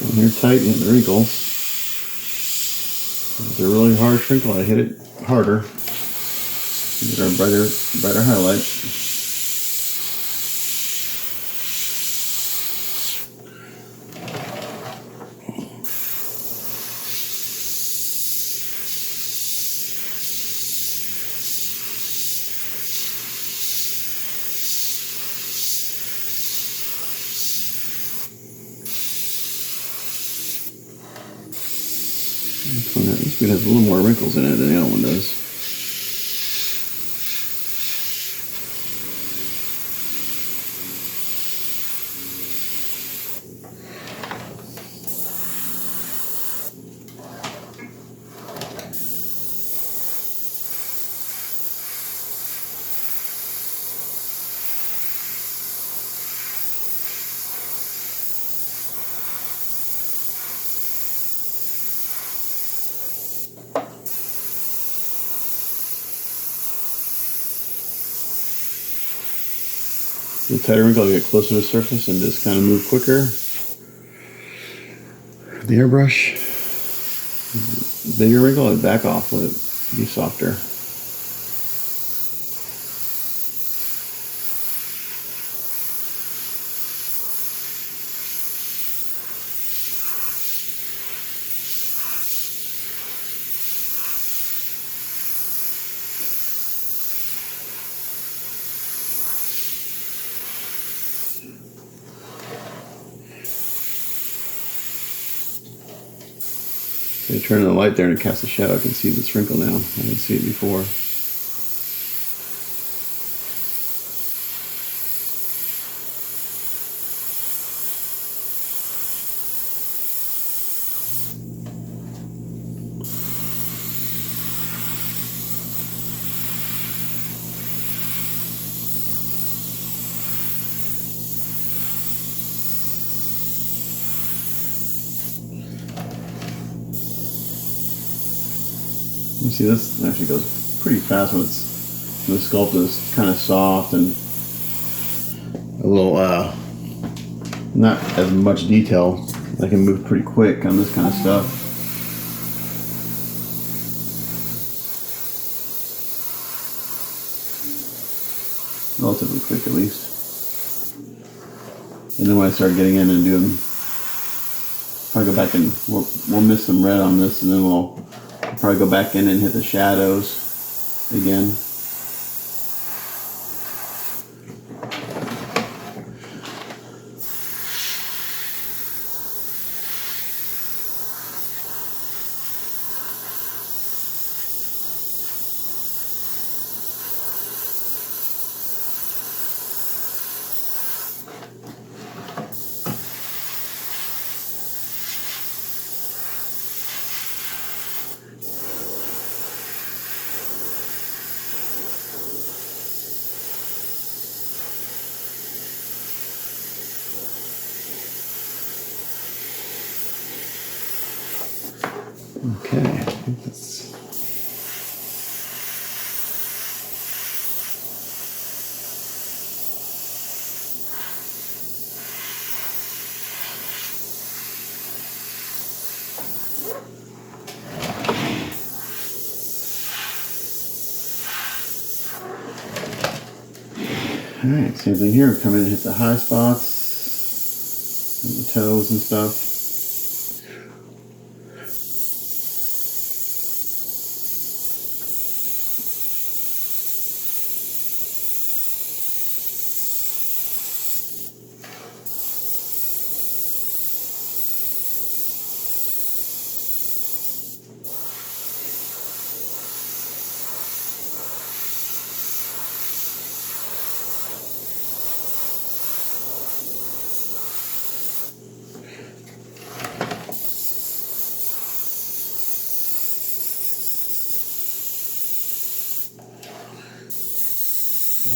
When you're tight, you hit the wrinkles. If it's a really harsh wrinkle, I hit it harder. Get our brighter highlight. This one has a little more wrinkles in it than the other one does. The tighter wrinkle, you get closer to the surface and just kind of move quicker. The airbrush, bigger wrinkle, and back off with it, be softer. So you turn the light there and it casts a shadow. I can see this wrinkle now. I didn't see it before. You see, this actually goes pretty fast when the sculpt is kind of soft and a little not as much detail. I can move pretty quick on this kind of stuff. And then when I start getting in and doing, probably go back and we'll miss some red on this, and then we'll probably go back in and hit the shadows again. Okay, I think that's... Alright, same thing here. Come in and hit the high spots, and the toes and stuff.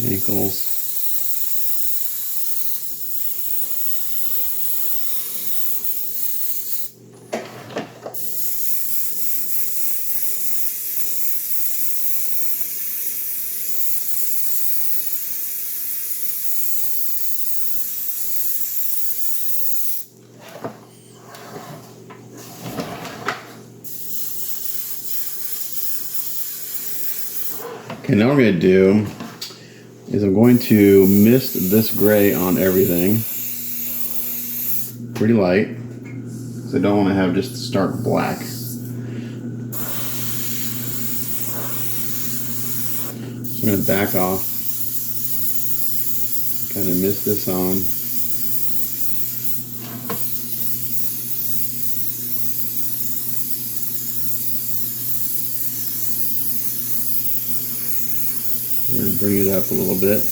Ankles. Okay, now what I'm going to do is I'm going to mist this gray on everything. Pretty light. Because I don't want to have just stark black. So I'm going to back off. Kind of mist this on. We're going to bring it up a little bit.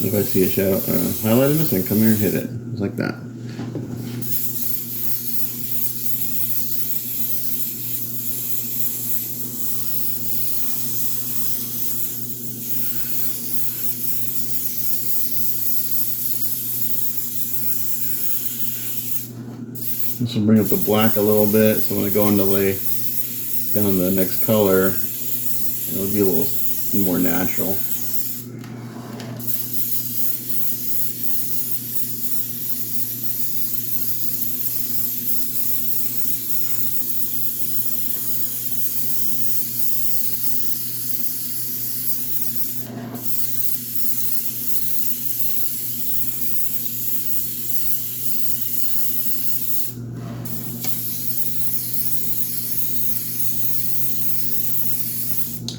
If I see a shadow, highlight missing, come here and hit it. Just like that. This will bring up the black a little bit, so when I go on to lay down the next color, it'll be a little more natural.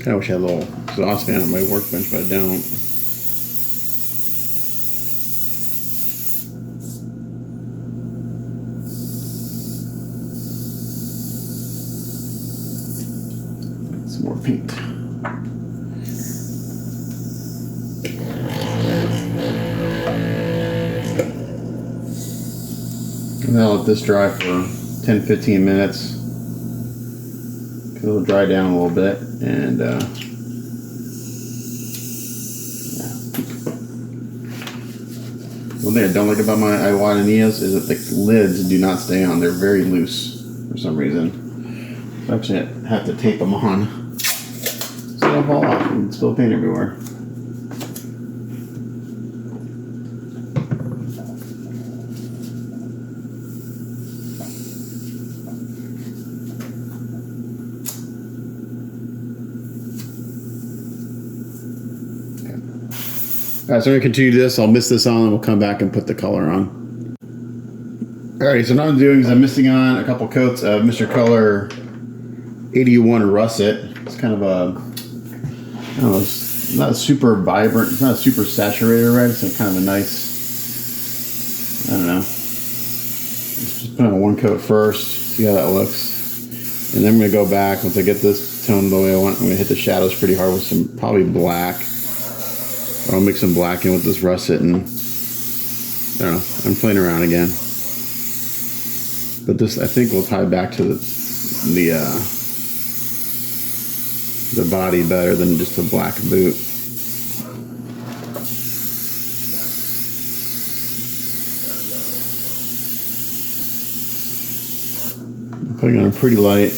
I wish I had a little exhaust fan on my workbench, but I don't. Some more paint. And I'll let this dry for 10-15 minutes. It'll dry down a little bit, and yeah. One thing I don't like about my Iwatanias is that the lids do not stay on. They're very loose for some reason. So actually I have to tape them on so they don't fall off and spill paint everywhere. All right, so I'm gonna continue this. I'll mist this on, and we'll come back and put the color on. All right, so what I'm doing is I'm misting on a couple coats of Mr. Color 81 Russet. It's kind of a, I don't know, it's not super vibrant. It's not super saturated red. It's like kind of a nice, I don't know. Just put on one coat first, see how that looks. And then I'm gonna go back, once I get this toned the way I want, I'm gonna hit the shadows pretty hard with some, probably black. Or I'll mix some black in with this russet, and I don't know, I'm playing around again. But this, I think, will tie back to the body better than just a black boot. I'm putting on a pretty light.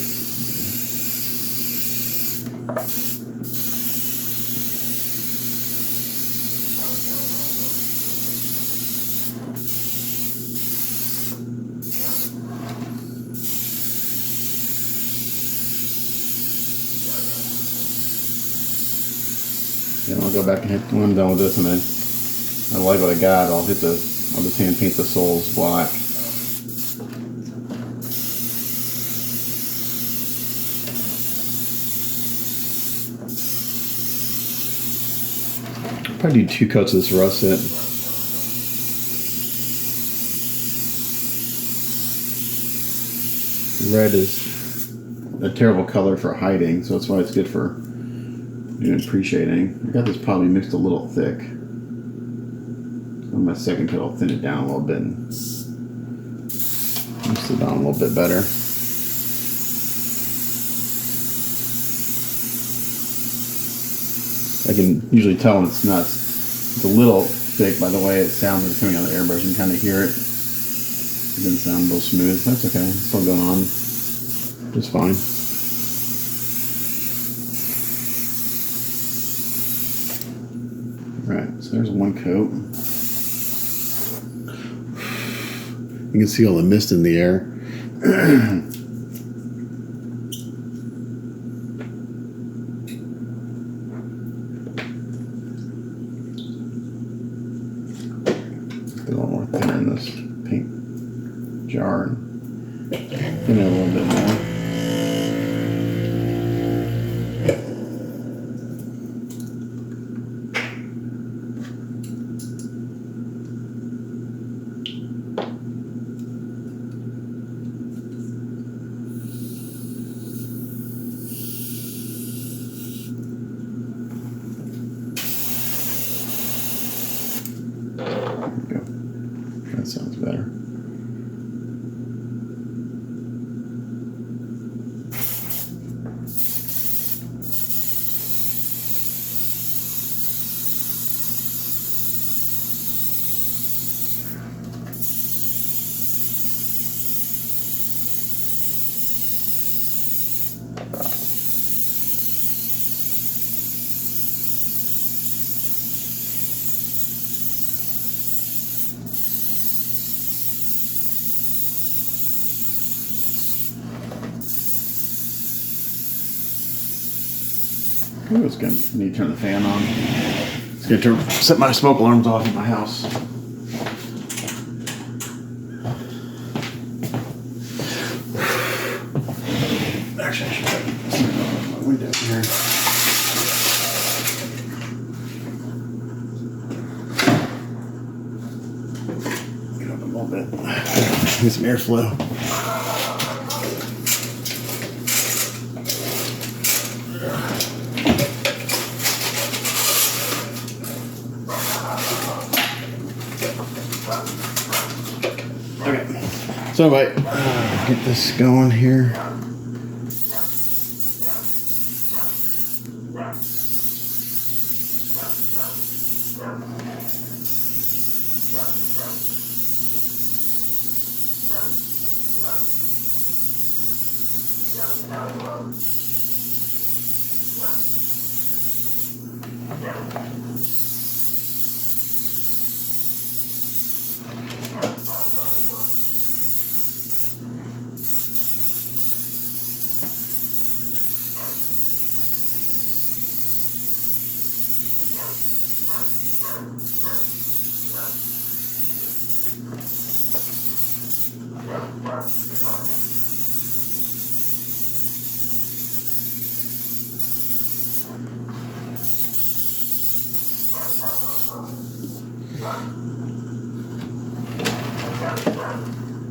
Yeah, I'll go back and hit, when I'm done with this, and then I like what I got, I'll just hand paint the soles black. Probably do 2 coats of this russet. Red is a terrible color for hiding, so that's why it's good for doing pre-shading. I got this probably mixed a little thick. On my second coat, I'll thin it down a little bit and mix it on a little bit better. I can usually tell when it's not. It's a little thick by the way it sounds when it's coming out of the airbrush. You can kind of hear it. It doesn't sound real smooth. That's okay. It's still going on just fine. Alright, so there's one coat. You can see all the mist in the air. A little more thinner in this pink jar and thin it a little bit more. There we go. That sounds better. Ooh, it's gonna need to turn the fan on. It's gonna set my smoke alarms off in my house. Actually, I should turn my window here. Get up a little bit. Get some airflow. So anyway, get this going here.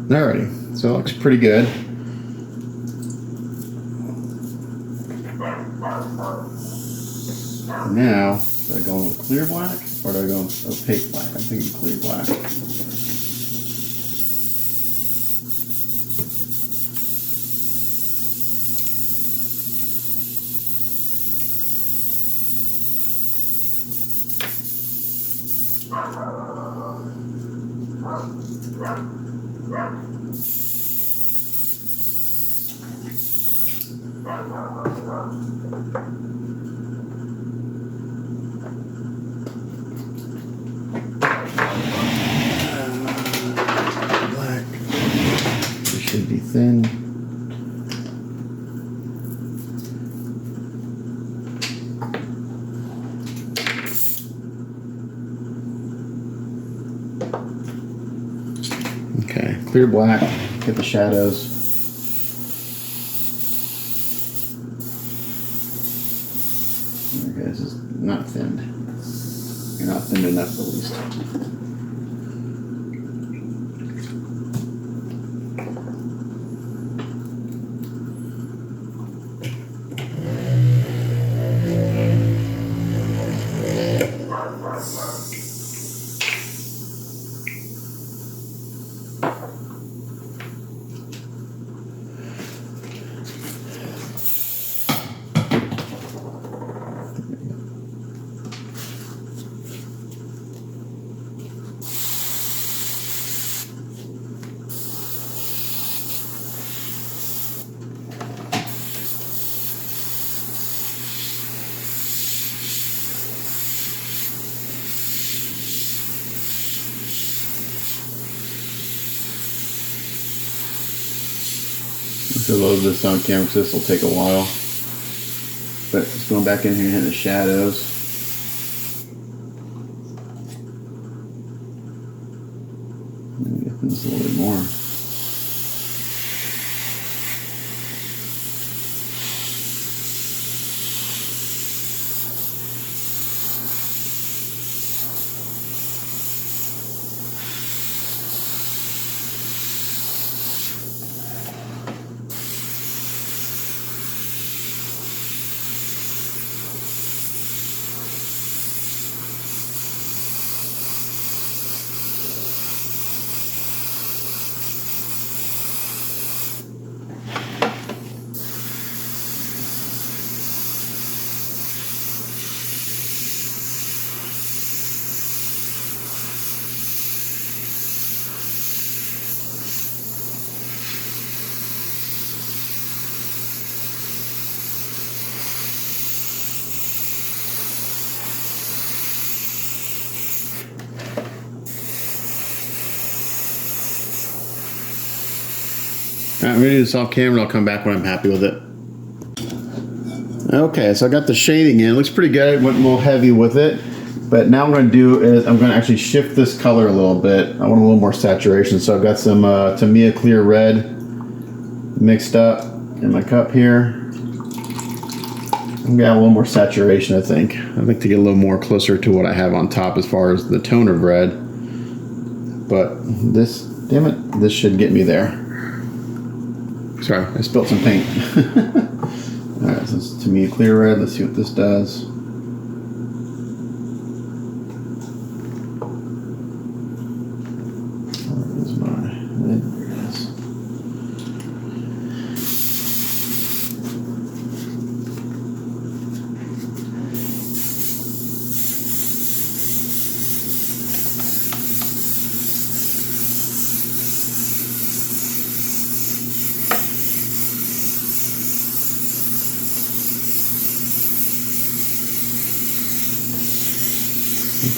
Alrighty, so it looks pretty good. Now, do I go clear black or do I go opaque black? I'm thinking clear black. Black. It should be thin. Okay, clear black, get the shadows. Okay, this is not thinned. You're not thinned enough at least. To load this on camera because this will take a while. But just going back in here and hitting the shadows. Maybe get this a little bit more. Alright, I'm gonna do this off camera and I'll come back when I'm happy with it. Okay, so I got the shading in. It looks pretty good. I went a little heavy with it. But now what I'm going to do is I'm going to actually shift this color a little bit. I want a little more saturation. So I've got some Tamiya clear red mixed up in my cup here. I'm going to add a little more saturation, I think. I'd like to get a little more closer to what I have on top as far as the tone of red. But this, damn it, this should get me there. Sorry, I spilled some paint. Alright, so it's Tamiya clear red. Let's see what this does. Where's my lid? There it is.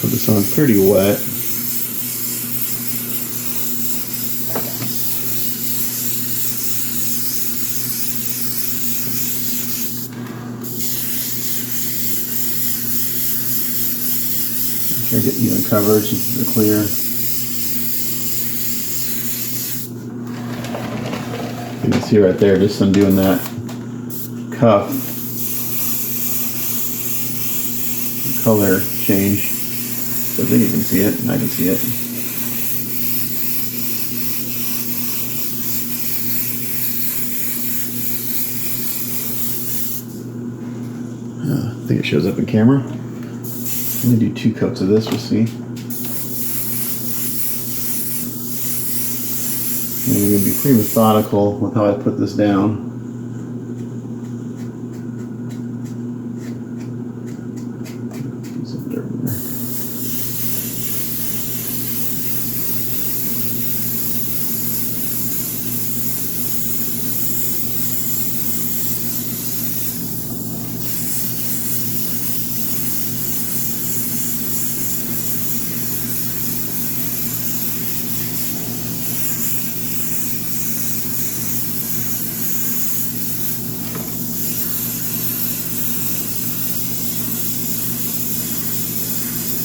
Put this on pretty wet. Sure, get even coverage. These are clear. You can see right there, just undoing that cuff, the color change. So I think you can see it, and I can see it. I think it shows up in camera. Let me do 2 coats of this, we'll see. I'm going to be pretty methodical with how I put this down.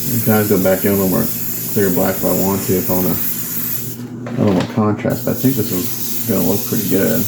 You can go back in a little more clear black if I want to, if I want a little more contrast, but I think this is going to look pretty good.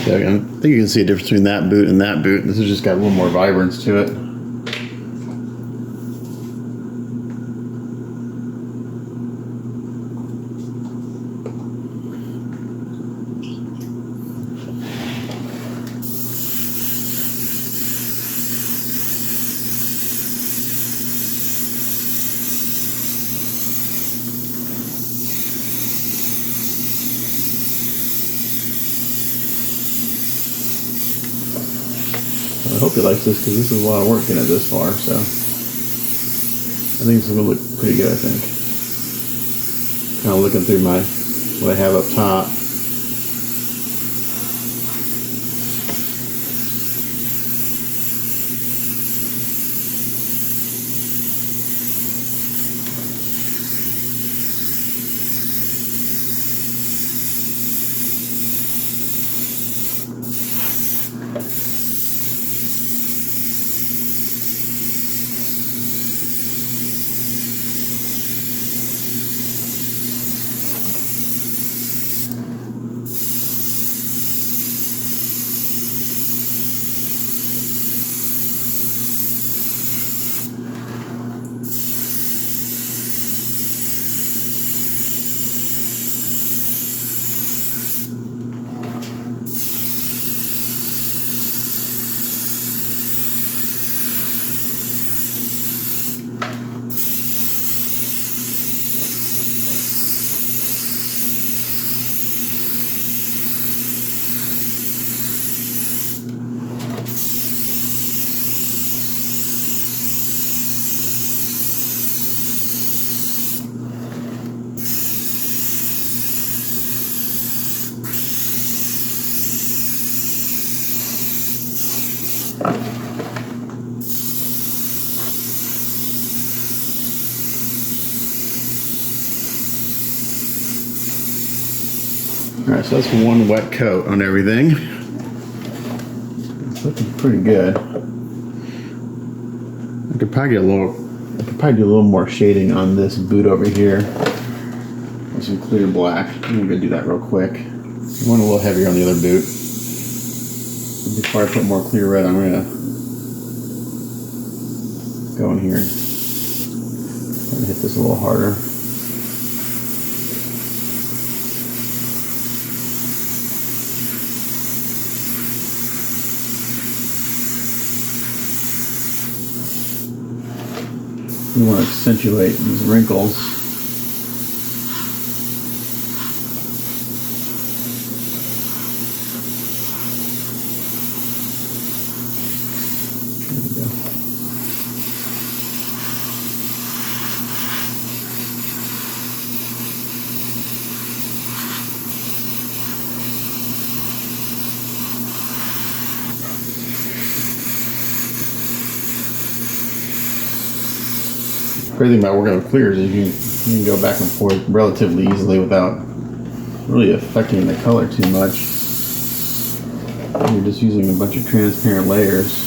So I think you can see a difference between that boot and that boot. This has just got a little more vibrance to it. I hope he likes this because this is a lot of work getting it this far, so I think it's going to look pretty good, I think. Kind of looking through what I have up top. Alright, so that's one wet coat on everything. It's looking pretty good. I could probably do a little more shading on this boot over here. With some clear black. I'm gonna do that real quick. I want a little heavier on the other boot. Before I put more clear red, I'm gonna go in here and hit this a little harder. We want to accentuate these wrinkles. Great thing about working with clears is you can go back and forth relatively easily without really affecting the color too much. You're just using a bunch of transparent layers.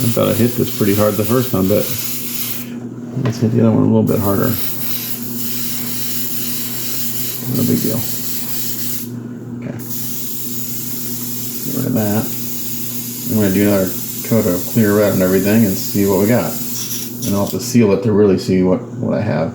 I thought I hit this pretty hard the first time, but let's hit the other one a little bit harder. No big deal. Okay. Get rid of that. I'm going to do another coat of clear red and everything and see what we got. And I'll have to seal it to really see what I have.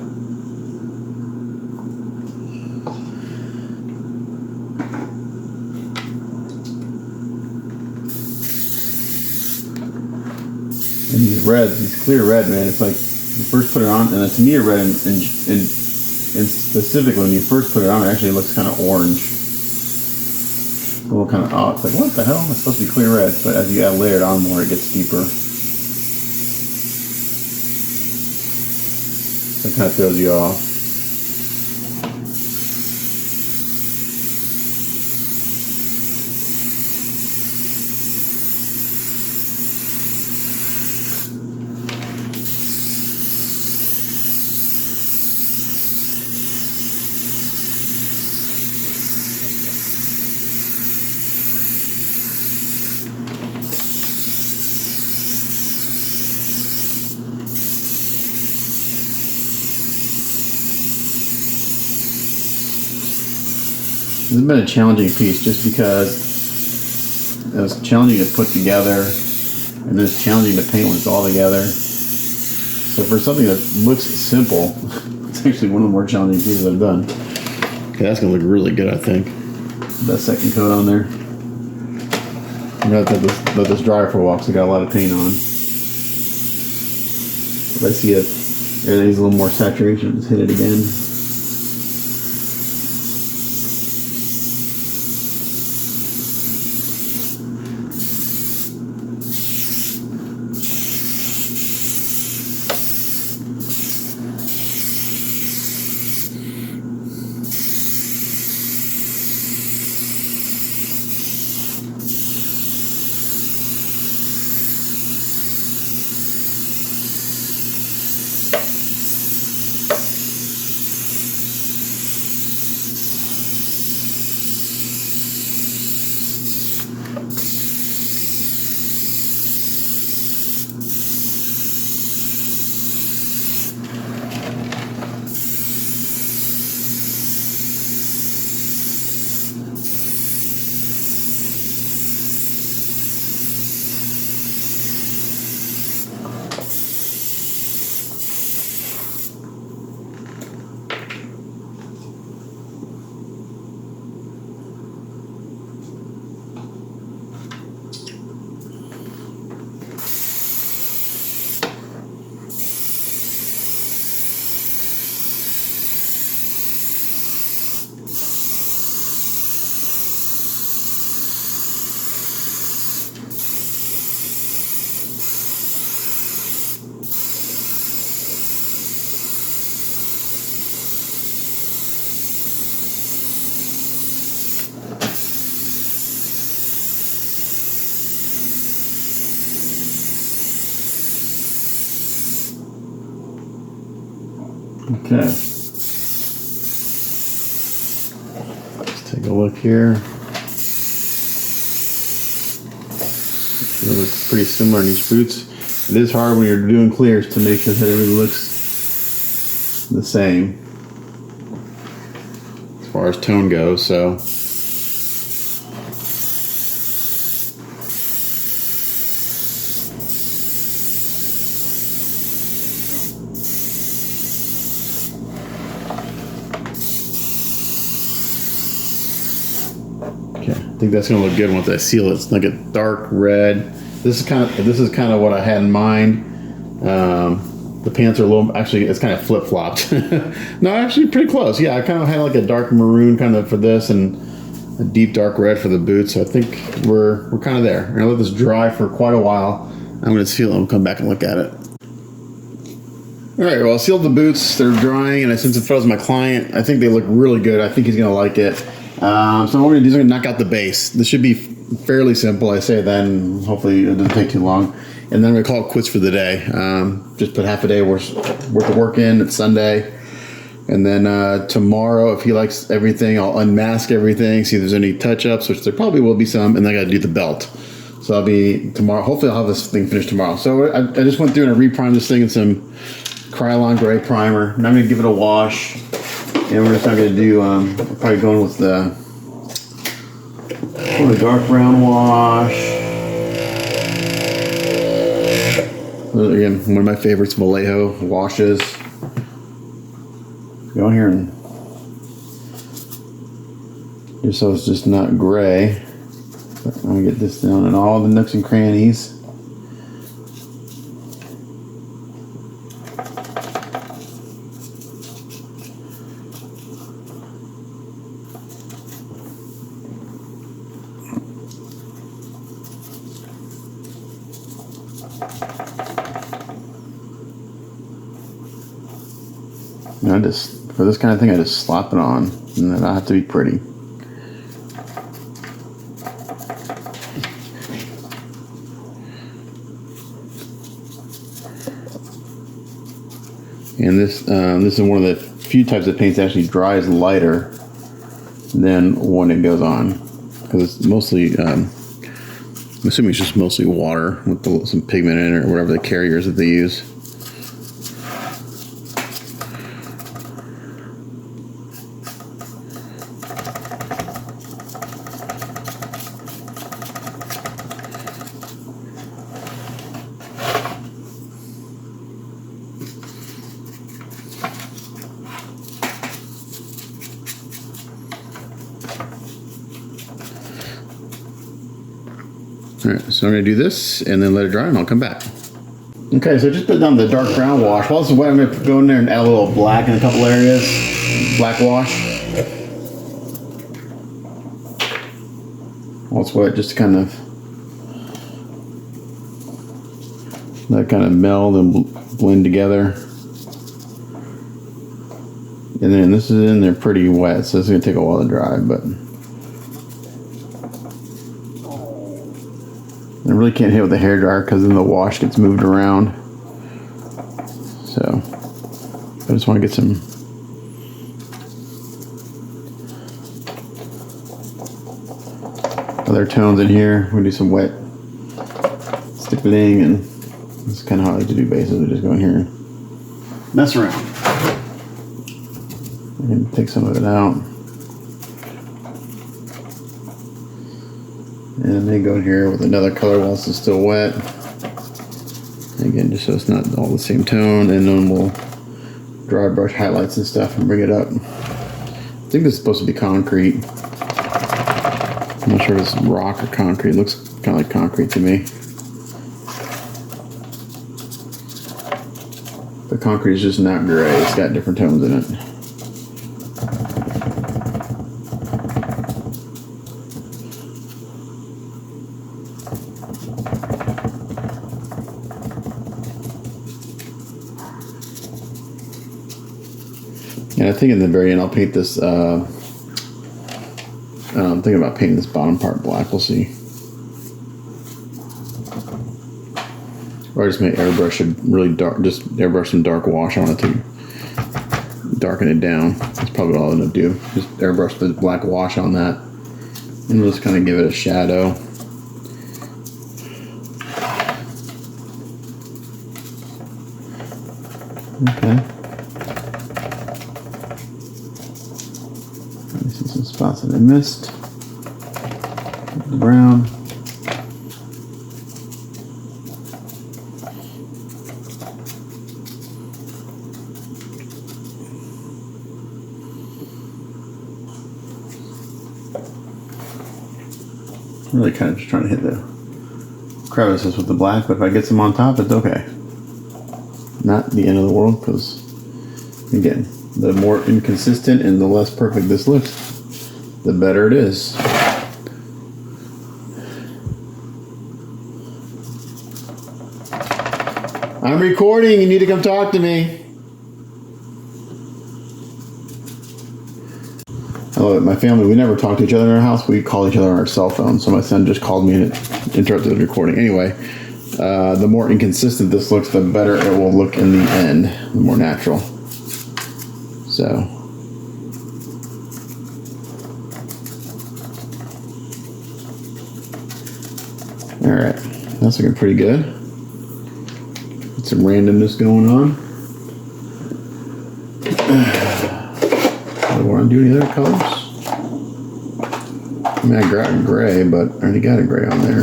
And these reds, these clear red, man, it's like you first put it on, and to me a red, and specifically when you first put it on, it actually looks kind of orange. A little kind of odd. It's like, what the hell? It's supposed to be clear red, but as you add layer it on more, it gets deeper. So it kind of throws you off. This has been a challenging piece just because it was challenging to put together and then it's challenging to paint when it's all together. So for something that looks simple, it's actually one of the more challenging pieces I've done. Okay, that's gonna look really good, I think. That second coat on there. I'm gonna have to let this dry for a while because I got a lot of paint on. If I see it, there needs a little more saturation, just hit it again. Okay. Let's take a look here. It looks pretty similar in these boots. It is hard when you're doing clears to make sure that everything looks the same as far as tone goes, so. Okay, I think that's gonna look good once I seal it. It's like a dark red This is kind of what I had in mind. The pants are a little, actually, it's kind of flip flopped. No, actually, pretty close. Yeah, I kind of had like a dark maroon kind of for this, and a deep dark red for the boots. So I think we're kind of there. I'm gonna let this dry for quite a while. I'm gonna seal it and come back and look at it. All right, well, I sealed the boots. They're drying, and I sent some photos to my client. I think they look really good. I think he's gonna like it. So what we're gonna do is I'm gonna knock out the base. This should be fairly simple. I say then, hopefully it doesn't take too long. And then we're gonna call it quits for the day. Just put half a day worth of work in. It's Sunday. And then tomorrow, if he likes everything, I'll unmask everything, see if there's any touch-ups, which there probably will be some, and then I gotta do the belt. So I'll be tomorrow. Hopefully I'll have this thing finished tomorrow. So I just went through and I reprimed this thing in some Krylon gray primer. And I'm gonna give it a wash. And we're just not gonna do, probably going with the dark brown wash. Again, one of my favorites, Vallejo washes. Go in here and just so it's just not gray. But I'm gonna get this down in all the nooks and crannies. And I just, for this kind of thing, I just slap it on, and then I have to be pretty. And this is one of the few types of paints that actually dries lighter than when it goes on, because it's mostly, I'm assuming it's just mostly water with some pigment in it or whatever the carriers that they use. All right, so I'm gonna do this and then let it dry and I'll come back. Okay, so I just put down the dark brown wash. While this is wet, I'm gonna go in there and add a little black in a couple areas. Black wash. While it's wet, just to kind of let it kind of meld and blend together. And then this is in there pretty wet, so it's gonna take a while to dry, but I really can't hit with a hairdryer because then the wash gets moved around. So I just want to get some other tones in here. We'll do some wet stippling, and this is kind of how I like to do bases. We just go in here and mess around. I can take some of it out. And then go in here with another color while this is still wet. Again, just so it's not all the same tone. And then we'll dry brush highlights and stuff and bring it up. I think this is supposed to be concrete. I'm not sure if it's rock or concrete. It looks kind of like concrete to me. But concrete is just not gray. It's got different tones in it. And I think in the very end I'll paint this, I'm thinking about painting this bottom part black, we'll see. Or I just may airbrush it really dark, just airbrush some dark wash on it to darken it down. That's probably all I'm gonna do. Just airbrush the black wash on that. And we'll just kind of give it a shadow. Okay. See some spots that I missed. The brown. Really kind of just trying to hit the crevices with the black, but if I get some on top, it's okay. Not the end of the world, because again, the more inconsistent and the less perfect this looks, the better it is. I'm recording, you need to come talk to me. I love it. My family, we never talk to each other in our house. We call each other on our cell phone. So my son just called me and it interrupted the recording. Anyway, the more inconsistent this looks, the better it will look in the end. The more natural. So. Alright. That's looking pretty good. Get some randomness going on. Do I want to do any other colors? I mean, I got gray, but I already got a gray on there.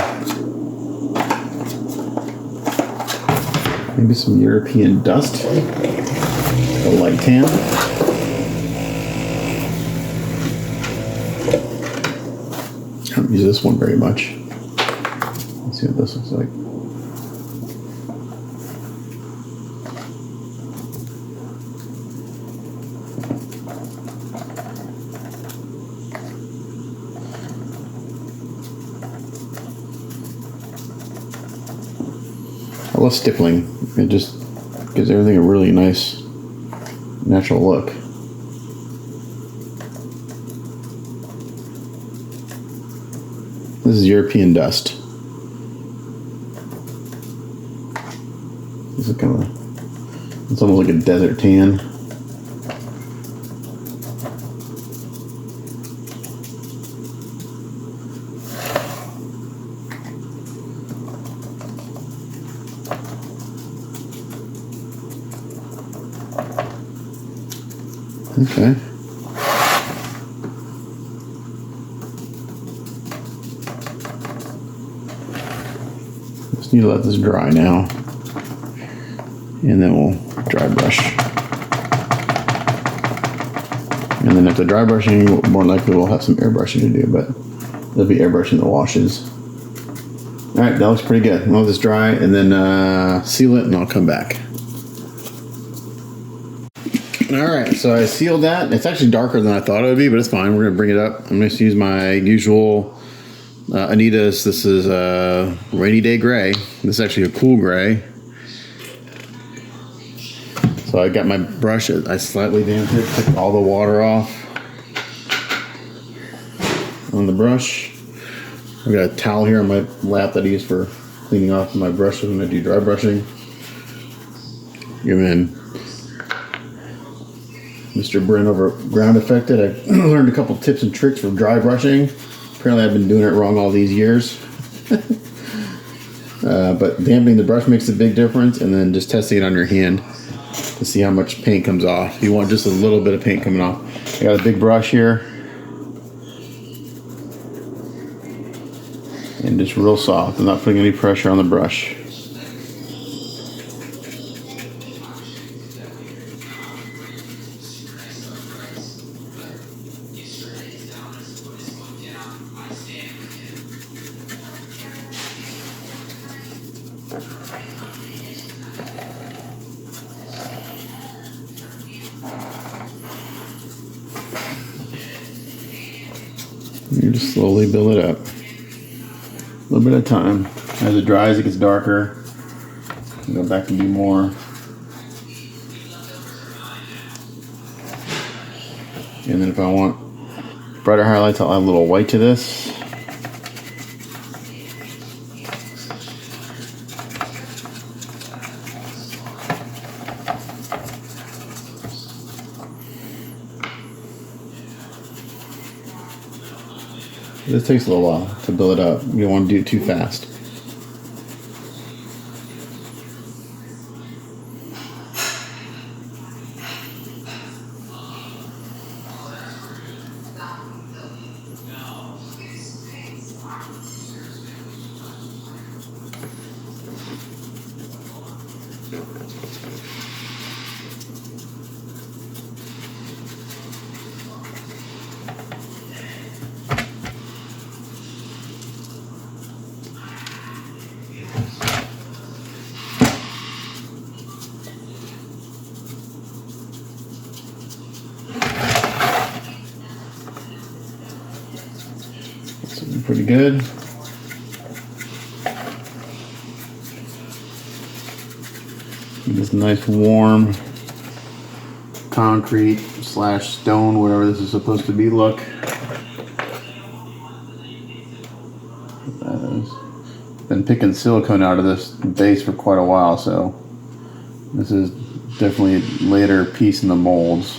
Maybe some European dust. A light tan. I don't use this one very much. Let's see what this looks like. I love stippling. It just gives everything a really nice natural look. This is European dust. This is kind of, it's almost like a desert tan. Okay. Just need to let this dry now. And then we'll dry brush. And then after dry brushing, more likely we'll have some airbrushing to do, but there'll be airbrushing the washes. Alright, that looks pretty good. I'll let this dry and then seal it and I'll come back. Alright, so I sealed that. It's actually darker than I thought it would be, but it's fine. We're going to bring it up. I'm going to use my usual Adidas. This is Rainy Day Gray. This is actually a cool gray. So I got my brush. I slightly damped it, took all the water off on the brush. I've got a towel here on my lap that I use for cleaning off my brushes when I do dry brushing. And then Mr. Brent over at Ground Affected. I learned a couple tips and tricks for dry brushing. Apparently I've been doing it wrong all these years. But damping the brush makes a big difference, and then just testing it on your hand to see how much paint comes off. You want just a little bit of paint coming off. I got a big brush here. And just real soft. I'm not putting any pressure on the brush. You just slowly build it up. A little bit at a time. As it dries, it gets darker. Go back and do more. And then if I want brighter highlights, I'll add a little white to this. This takes a little while to build it up. You don't want to do it too fast. pretty good. This nice warm concrete / stone, whatever this is supposed to be, look. That is. Been picking silicone out of this base for quite a while, so this is definitely a later piece in the molds.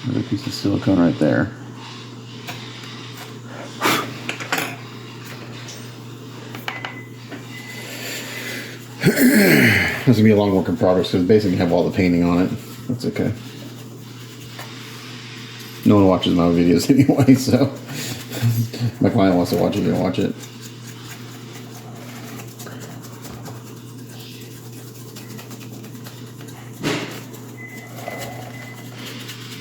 Another piece of silicone right there. This is gonna be a long work in progress because basically have all the painting on it. That's okay. No one watches my videos anyway, so my client wants to watch it, gonna watch it.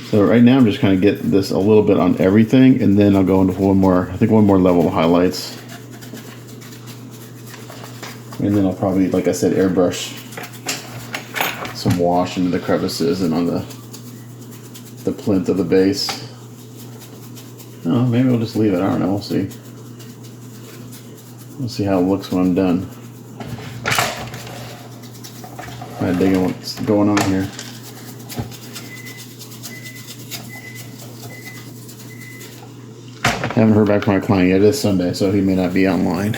So right now I'm just kind of get this a little bit on everything, and then I'll go into one more level of highlights. And then I'll probably, like I said, airbrush some wash into the crevices and on the plinth of the base. Oh, maybe we'll just leave it. I don't know. We'll see. We'll see how it looks when I'm done. I'm digging what's going on here. Haven't heard back from my client yet. It is Sunday, so he may not be online.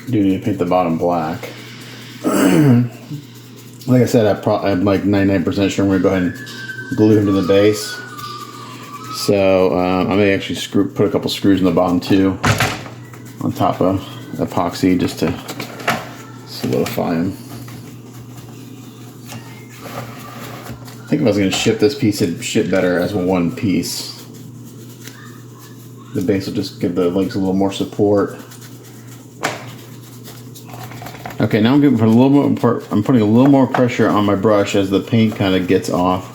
Do need to paint the bottom black. Like I said, I'm like 99% sure I'm going to go ahead and glue him to the base. So I may actually put a couple screws in the bottom too, on top of epoxy, just to solidify him. I think if I was going to ship this piece, it'd ship better as one piece. The base will just give the legs a little more support. Okay, now I'm putting a little more pressure on my brush as the paint kind of gets off.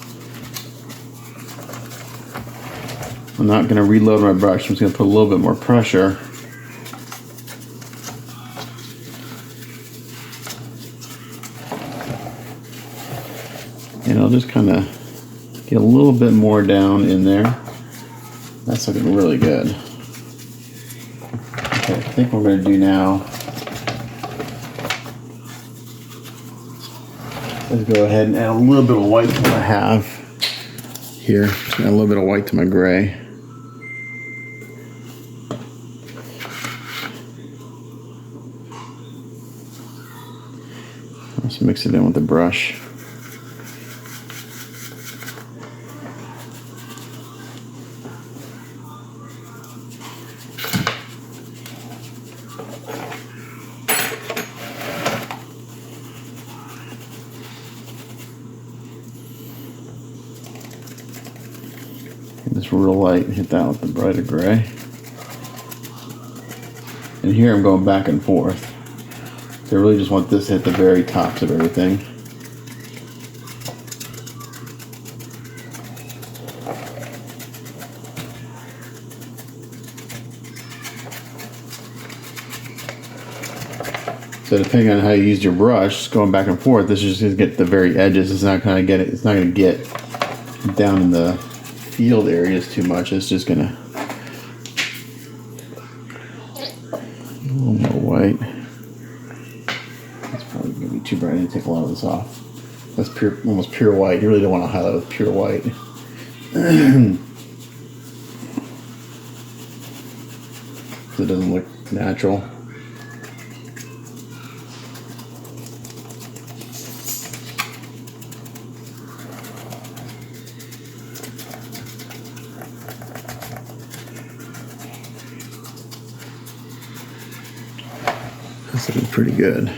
I'm not going to reload my brush. I'm just going to put a little bit more pressure. And I'll just kind of get a little bit more down in there. That's looking really good. Okay, I think what we're going to do now is go ahead and add a little bit of white to what I have here. Just add a little bit of white to my gray. Let's mix it in with the brush. This real light and hit that with the brighter gray. And here I'm going back and forth. So I really just want this to hit the very tops of everything. So depending on how you use your brush, going back and forth, this is just going to get the very edges. It's not going to get it. It's not going to get down in the field areas too much. It's just gonna a little more white. It's probably gonna be too bright. I need to take a lot of this off. That's pure, almost pure white. You really don't want to highlight with pure white. So it doesn't look natural. That's looking pretty good.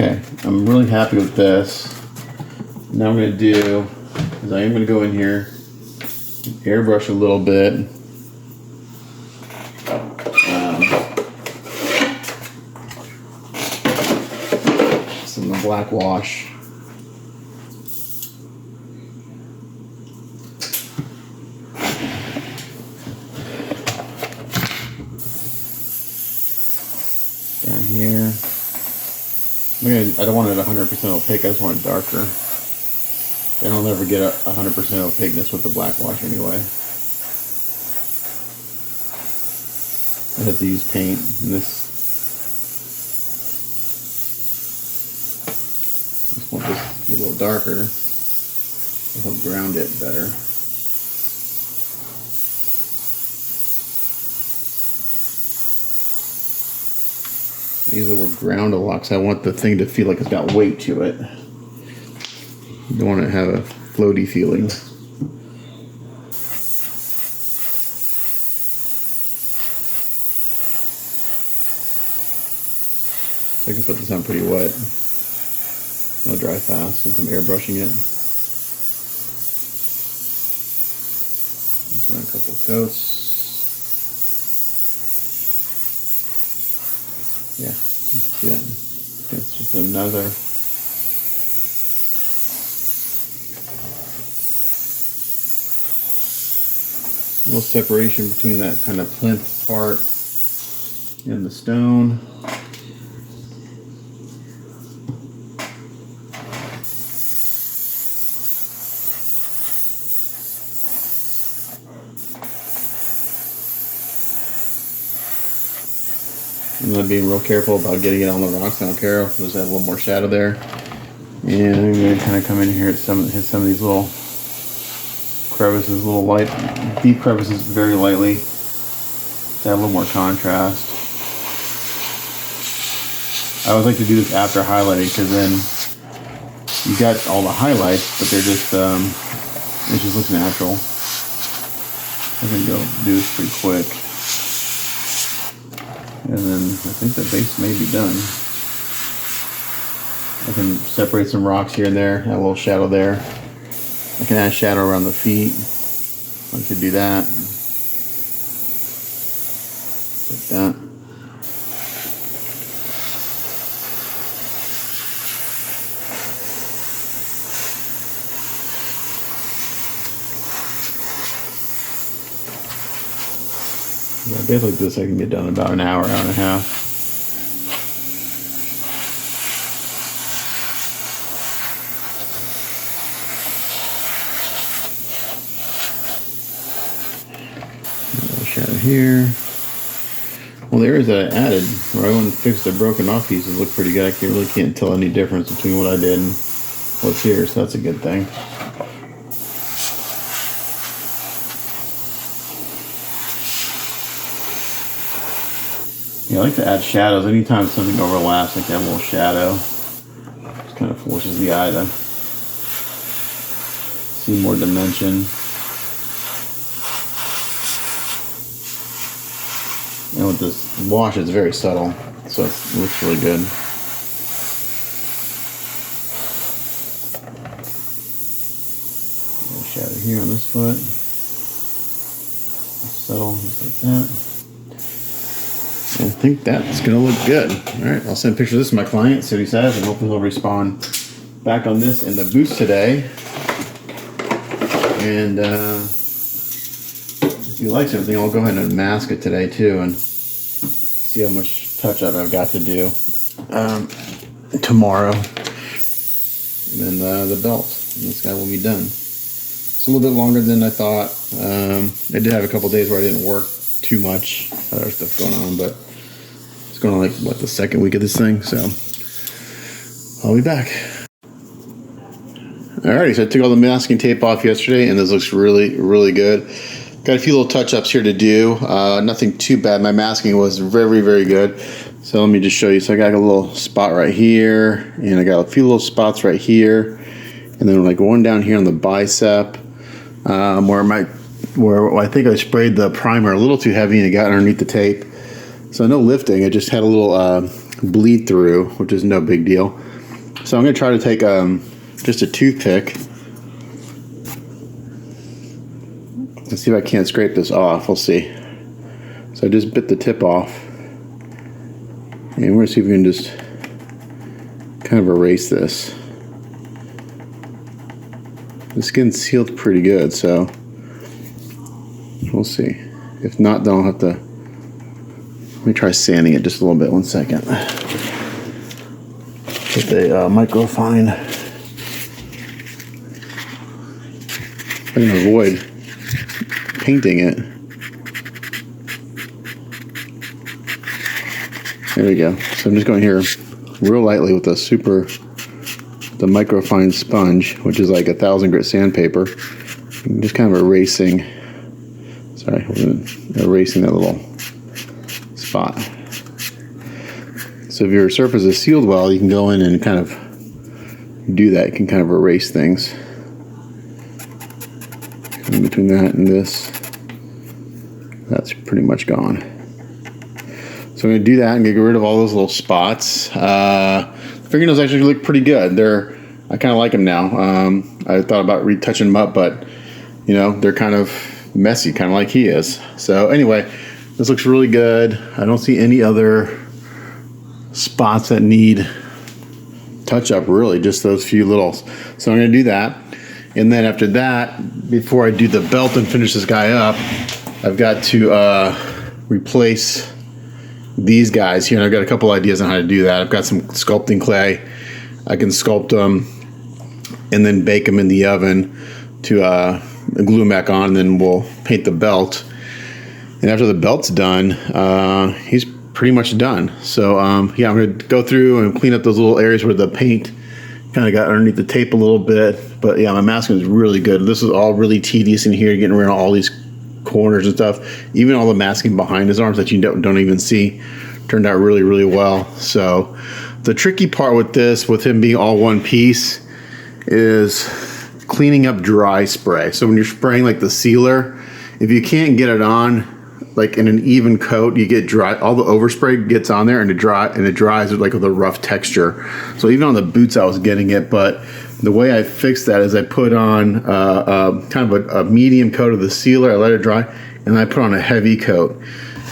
Okay, I'm really happy with this. Now I'm gonna do is I am gonna go in here, airbrush a little bit. Some of the black wash. Down here. I don't want it 100% opaque, I just want it darker. Then I'll never get 100% opaqueness with the black wash anyway. I have to use paint in this. Just want this to be a little darker. It'll ground it better. I use the word ground a lot because I want the thing to feel like it's got weight to it. You don't want to have a floaty feeling. So I can put this on pretty wet. It'll dry fast since I'm airbrushing it. Put on a couple coats. Yeah, see that? It's just another. Little separation between that kind of plinth part and the stone. I'm not being real careful about getting it on the rocks. I don't care. Just have a little more shadow there. And I'm going to kind of come in here and hit some of these little crevices, little light, deep crevices very lightly to have a little more contrast. I always like to do this after highlighting because then you got all the highlights, but they're just, it just looks natural. I can go do this pretty quick. And then I think the base may be done. I can separate some rocks here and there, add a little shadow there. I can add shadow around the feet. I could do that. Like that. Yeah, basically this I can get done in about an hour, hour and a half. Shadow here. Well, the areas that I added where I went and fixed the broken off pieces look pretty good. I really can't tell any difference between what I did and what's here, so that's a good thing. Yeah, I like to add shadows. Anytime something overlaps, I can add a little shadow. Just kind of forces the eye to see more dimension. And with this wash, it's very subtle, so it looks really good. Shadow here on this foot. Subtle, just like that. I think that's gonna look good. All right, I'll send pictures of this to my client, see what he says, and hopefully he'll respond back on this in the booth today. And if he likes everything, I'll go ahead and mask it today too, and see how much touch-up I've got to do tomorrow. And then the belt, and this guy will be done. It's a little bit longer than I thought. I did have a couple days where I didn't work too much, other stuff going on, but it's going on like what, the second week of this thing, so I'll be back. Alrighty, so I took all the masking tape off yesterday, and this looks really, really good. Got a few little touch-ups here to do. Nothing too bad. My masking was very, very good. So let me just show you. So I got a little spot right here, and I got a few little spots right here, and then like one down here on the bicep, where I think I sprayed the primer a little too heavy and it got underneath the tape. So no lifting. I just had a little bleed through, which is no big deal. So I'm going to try to take just a toothpick and see if I can't scrape this off. We'll see. So I just bit the tip off. And we're going to see if we can just kind of erase this. The skin's sealed pretty good, so we'll see. If not, then I'll have to, let me try sanding it just a little bit. 1 second. With a microfine. I can avoid painting it. There we go. So I'm just going here real lightly with the microfine sponge, which is like 1,000 grit sandpaper. I'm just kind of erasing that little spot. So if your surface is sealed well, you can go in and kind of do that. You can kind of erase things. In between that and this, that's pretty much gone. So I'm going to do that and get rid of all those little spots. The fingernails actually look pretty good. I kind of like them now. I thought about retouching them up, but you know, they're kind of messy, kind of like he is. So anyway, this looks really good. I don't see any other spots that need touch up, really, just those few littles. So I'm going to do that. And then after that, before I do the belt and finish this guy up, I've got to replace these guys here. And I've got a couple ideas on how to do that. I've got some sculpting clay. I can sculpt them and then bake them in the oven to glue them back on, and then we'll paint the belt. And after the belt's done, he's pretty much done. So yeah, I'm going to go through and clean up those little areas where the paint kind of got underneath the tape a little bit. But yeah, my masking is really good. This is all really tedious in here, getting rid of all these corners and stuff. Even all the masking behind his arms that you don't even see turned out really, really well. So the tricky part with this, with him being all one piece, is cleaning up dry spray. So when you're spraying like the sealer, if you can't get it on like in an even coat, you get dry, all the overspray gets on there and it dries like with a rough texture. So even on the boots I was getting it, but the way I fixed that is I put on kind of a medium coat of the sealer, I let it dry, and I put on a heavy coat.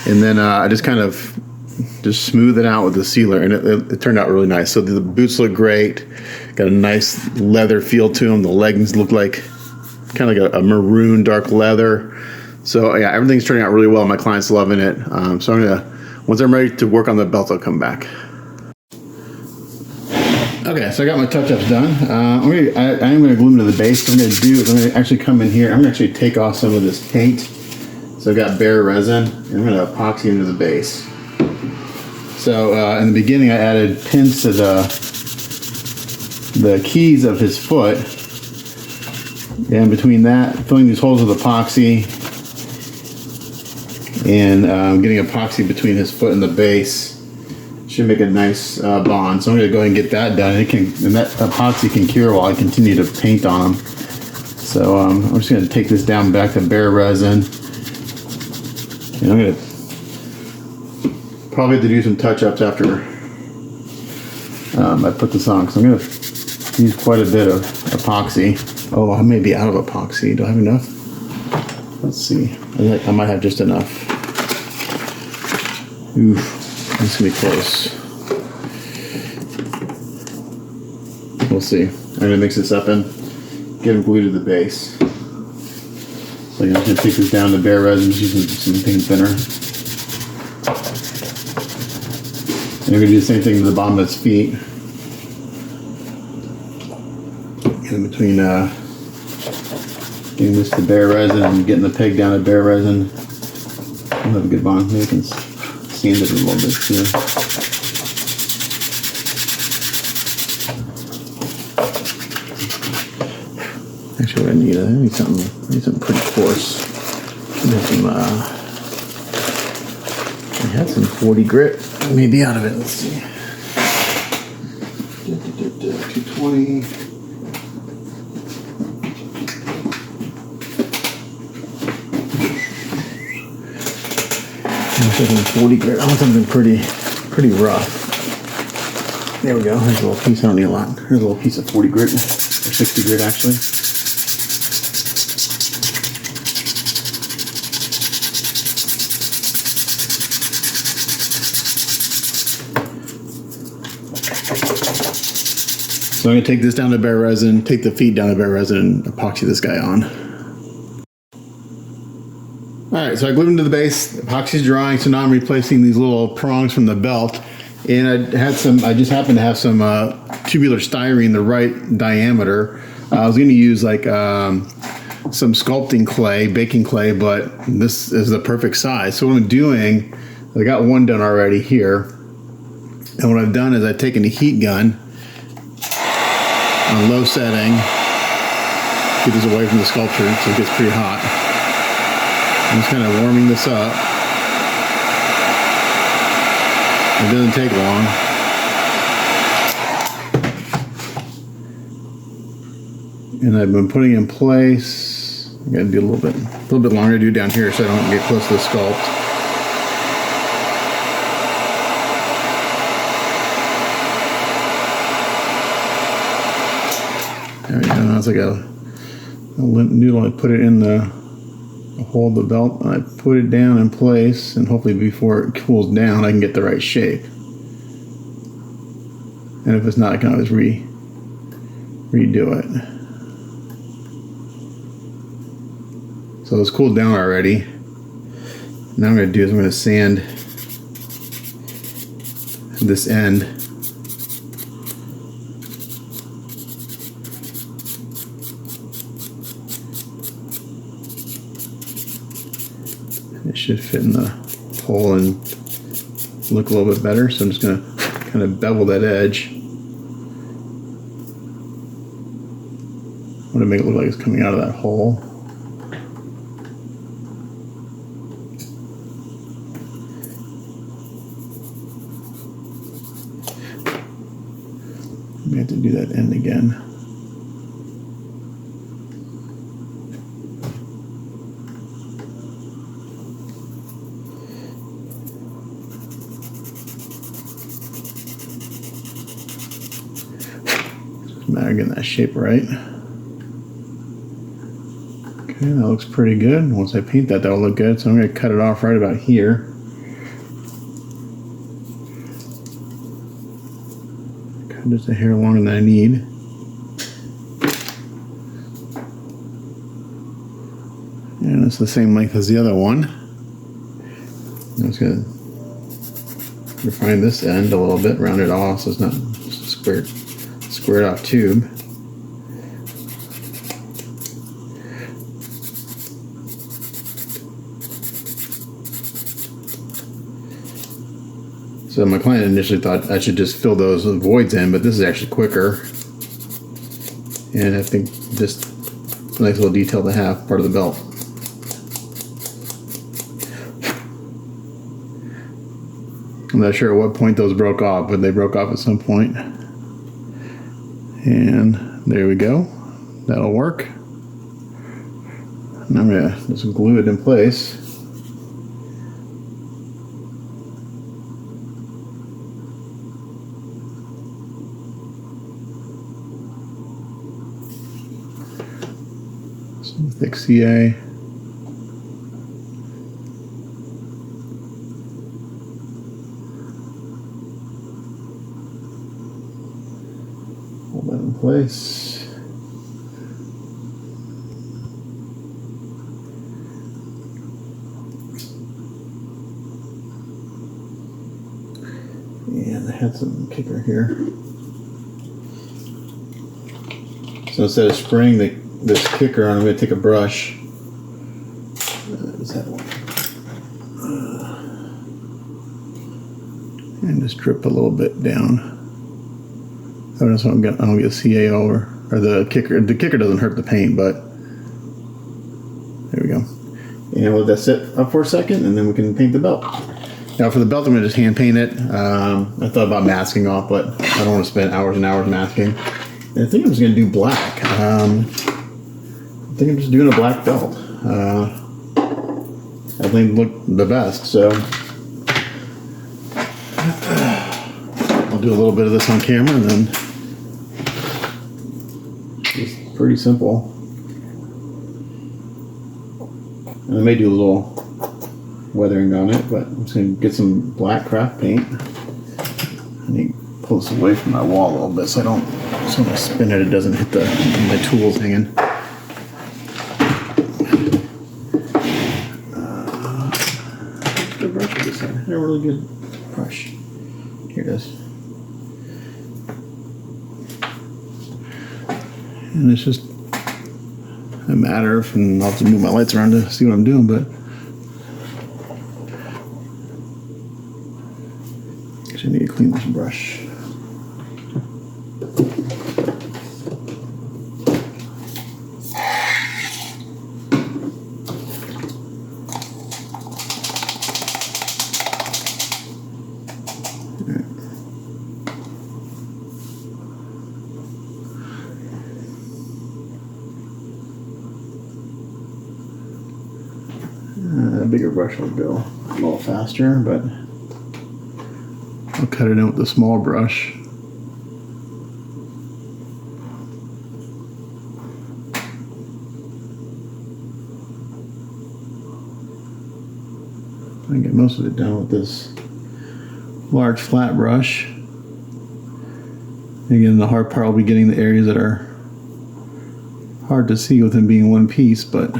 And then I just kind of smooth it out with the sealer, and it turned out really nice. So the boots look great, got a nice leather feel to them. The leggings look like kind of like a maroon dark leather. So yeah, everything's turning out really well. My client's loving it. So I'm gonna, once I'm ready to work on the belt, I'll come back. Okay, so I got my touch-ups done. I am gonna glue them to the base. What I'm gonna do is I'm gonna actually come in here. I'm gonna actually take off some of this paint. So I've got bare resin, and I'm gonna epoxy into the base. So in the beginning, I added pins to the keys of his foot. And between that, filling these holes with epoxy, and getting epoxy between his foot and the base should make a nice bond. So I'm going to go ahead and get that done. And that epoxy can cure while I continue to paint on them. So I'm just going to take this down back to bare resin. And I'm going to probably have to do some touch-ups after I put this on, because I'm going to use quite a bit of epoxy. Oh, I may be out of epoxy. Do I have enough? Let's see. I might have just enough. Oof, this is gonna be close. We'll see. I'm gonna mix this up and get them glued to the base. So I'm gonna take this down to bare resin, using some paint thinner. And I'm gonna do the same thing to the bottom of its feet. In between getting this to bare resin and getting the peg down to bare resin, we'll have a good bond. Maybe I can sand it a little bit too. Actually, what I need something pretty coarse. I had some 40 grit. Maybe out of it. Let's see. 220. I'm taking 40 grit. I want something pretty rough. There we go. Here's a little piece. I don't need a lot. Here's a little piece of 40 grit, or 60 grit actually. So I'm going to take this down to bare resin, take the feet down to bare resin, and epoxy this guy on. Alright, so I glued him to the base, epoxy's drying, so now I'm replacing these little prongs from the belt. And I just happened to have some tubular styrene the right diameter. I was going to use like some sculpting clay, baking clay, but this is the perfect size. So what I'm doing, I got one done already here. And what I've done is I've taken the heat gun on low setting, get this away from the sculpture so it gets pretty hot. I'm just kind of warming this up. It doesn't take long. And I've been putting in place. I gotta do a little bit longer to do down here so I don't get close to the sculpt. There we go. Now it's like a lint noodle. I put it in the hole of the belt, and I put it down in place, and hopefully before it cools down I can get the right shape. And if it's not, I can always redo it. So it's cooled down already. Now what I'm going to do is I'm going to sand this end. It should fit in the hole and look a little bit better. So I'm just going to kind of bevel that edge. I want to make it look like it's coming out of that hole. We have to do that end again. Matter of getting that shape right. Okay, that looks pretty good. Once I paint that, that'll look good. So I'm going to cut it off right about here. Cut just a hair longer than I need. And it's the same length as the other one. I'm just going to refine this end a little bit, round it off so it's not just squared off tube. So my client initially thought I should just fill those voids in, but this is actually quicker. And I think just a nice little detail to have, part of the belt. I'm not sure at what point those broke off, but they broke off at some point. And there we go. That'll work. Now I'm going to just glue it in place. Some thick CA. Hold that in place. And I had some kicker here. So instead of spraying this kicker on, I'm going to take a brush. Is that one? And just drip a little bit down. I don't get CA over, or the kicker. The kicker doesn't hurt the paint, but there we go. And we'll let that sit up for a second, and then we can paint the belt. Now for the belt, I'm going to just hand paint it. I thought about masking off, but I don't want to spend hours and hours masking. And I think I'm just going to do black. I think I'm just doing a black belt. I think it looked the best, so I'll I'll do a little bit of this on camera and then it's pretty simple. And I may do a little weathering on it, but I'm just gonna get some black craft paint. I need to pull this away from my wall a little bit so when I spin it, it doesn't hit my tools hanging. Good brush for this one. A really good brush. Here it is. And it's just a matter of, and I'll have to move my lights around to see what I'm doing, but actually I need to clean this brush. A bigger brush will go a little faster, but I'll cut it in with the small brush. I can get most of it done with this large flat brush. Again, the hard part will be getting the areas that are hard to see with them being one piece, but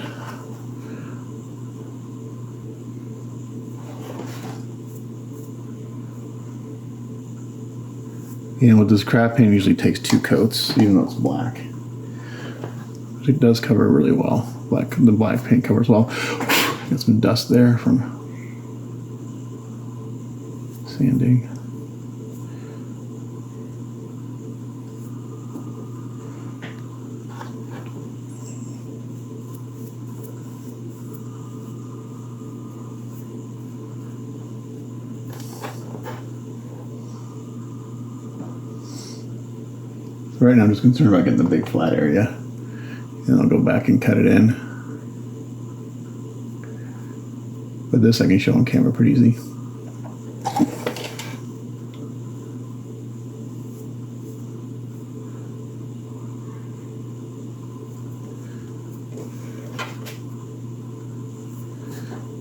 with this craft paint, it usually takes 2 coats, even though it's black. It does cover really well. The black paint covers well. Got some dust there from sanding. Right now I'm just concerned about getting the big flat area, and I'll go back and cut it in. But this I can show on camera pretty easy.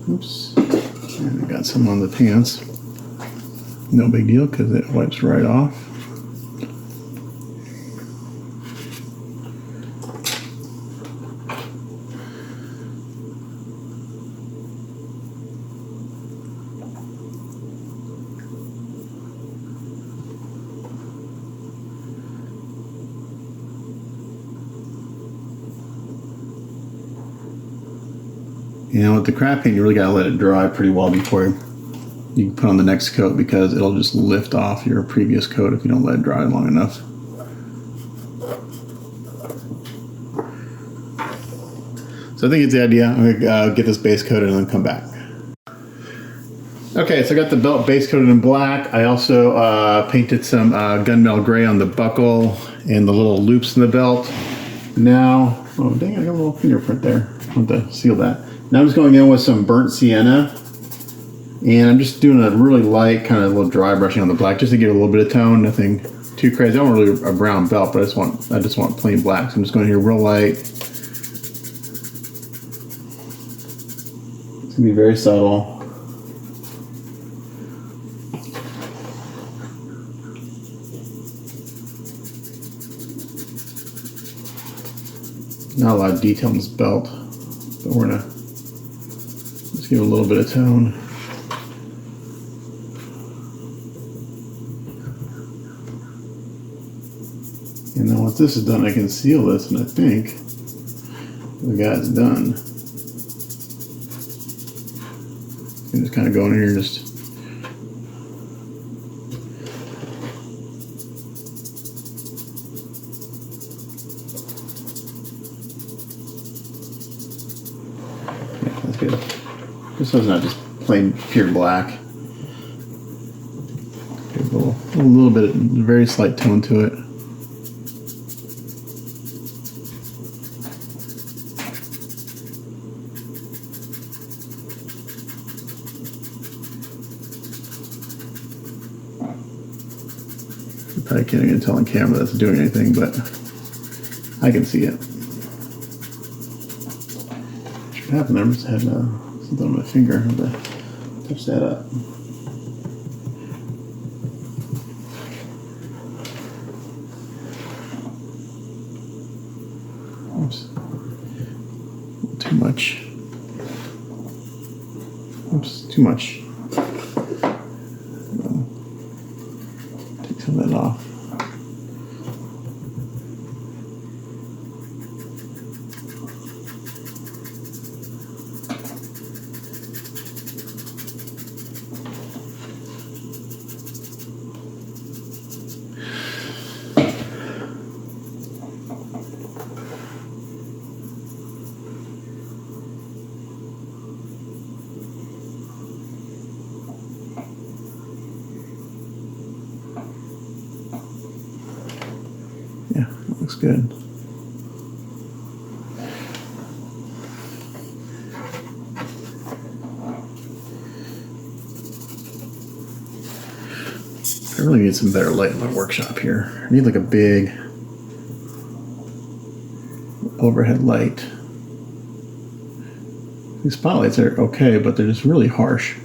Oops, and I got some on the pants. No big deal because it wipes right off. With the craft paint, you really gotta let it dry pretty well before you can put on the next coat, because it'll just lift off your previous coat if you don't let it dry long enough. So I think it's the idea. I'm gonna get this base coated and then come back. Okay, so I got the belt base coated in black. I also painted some gunmetal gray on the buckle and the little loops in the belt. Now, oh dang, I got a little fingerprint there. I want to seal that. Now I'm just going in with some burnt sienna, and I'm just doing a really light kind of little dry brushing on the black just to give it a little bit of tone. Nothing too crazy. I don't want really a brown belt, but I just want plain black. So I'm just going here real light. It's gonna be very subtle. Not a lot of detail in this belt, but we're gonna just give it a little bit of tone. And then once this is done, I can seal this, and I think the guy's done. You can just kind of go in here and just that's good. This one's not just plain pure black. Give a little bit, very slight tone to it. I can't even tell on camera that's doing anything, but I can see it. What happened there? I must have had something on my finger. I have to touch that up. Oops. Too much. Oops, too much. Take some of that off. Yeah, that looks good. I really need some better light in my workshop here. I need like a big overhead light. These spotlights are okay, but they're just really harsh.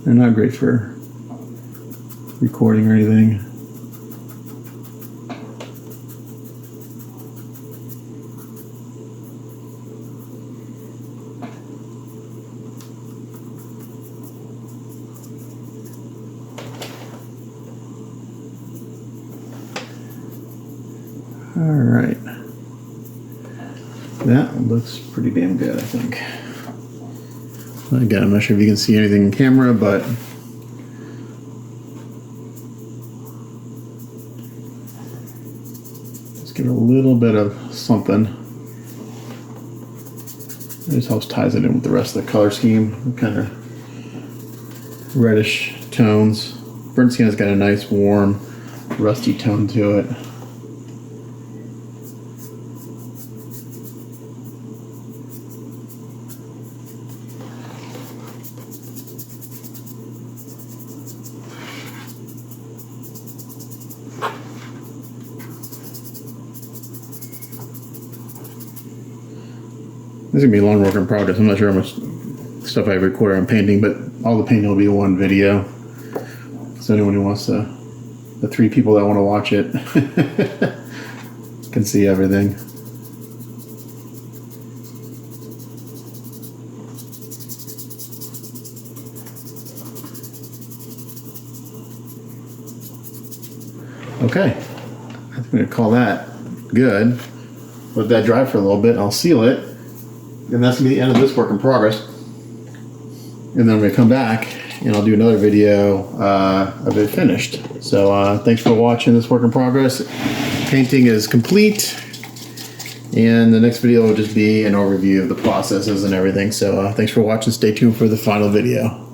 They're not great for recording or anything. All right, that looks pretty damn good, I think. Again, I'm not sure if you can see anything in camera, but just give it a little bit of something. It just helps ties it in with the rest of the color scheme, kind of reddish tones. Burnt sienna's got a nice warm rusty tone to it. This is gonna be a long work in progress. I'm not sure how much stuff I recorded on painting, but all the painting will be one video. So anyone who wants to, the 3 people that want to watch it, can see everything. Okay, I think I'm gonna call that good. Let that dry for a little bit. I'll seal it. And that's gonna be the end of this work in progress. And then I'm gonna come back and I'll do another video of it finished. So thanks for watching this work in progress. Painting is complete. And the next video will just be an overview of the processes and everything. So thanks for watching. Stay tuned for the final video.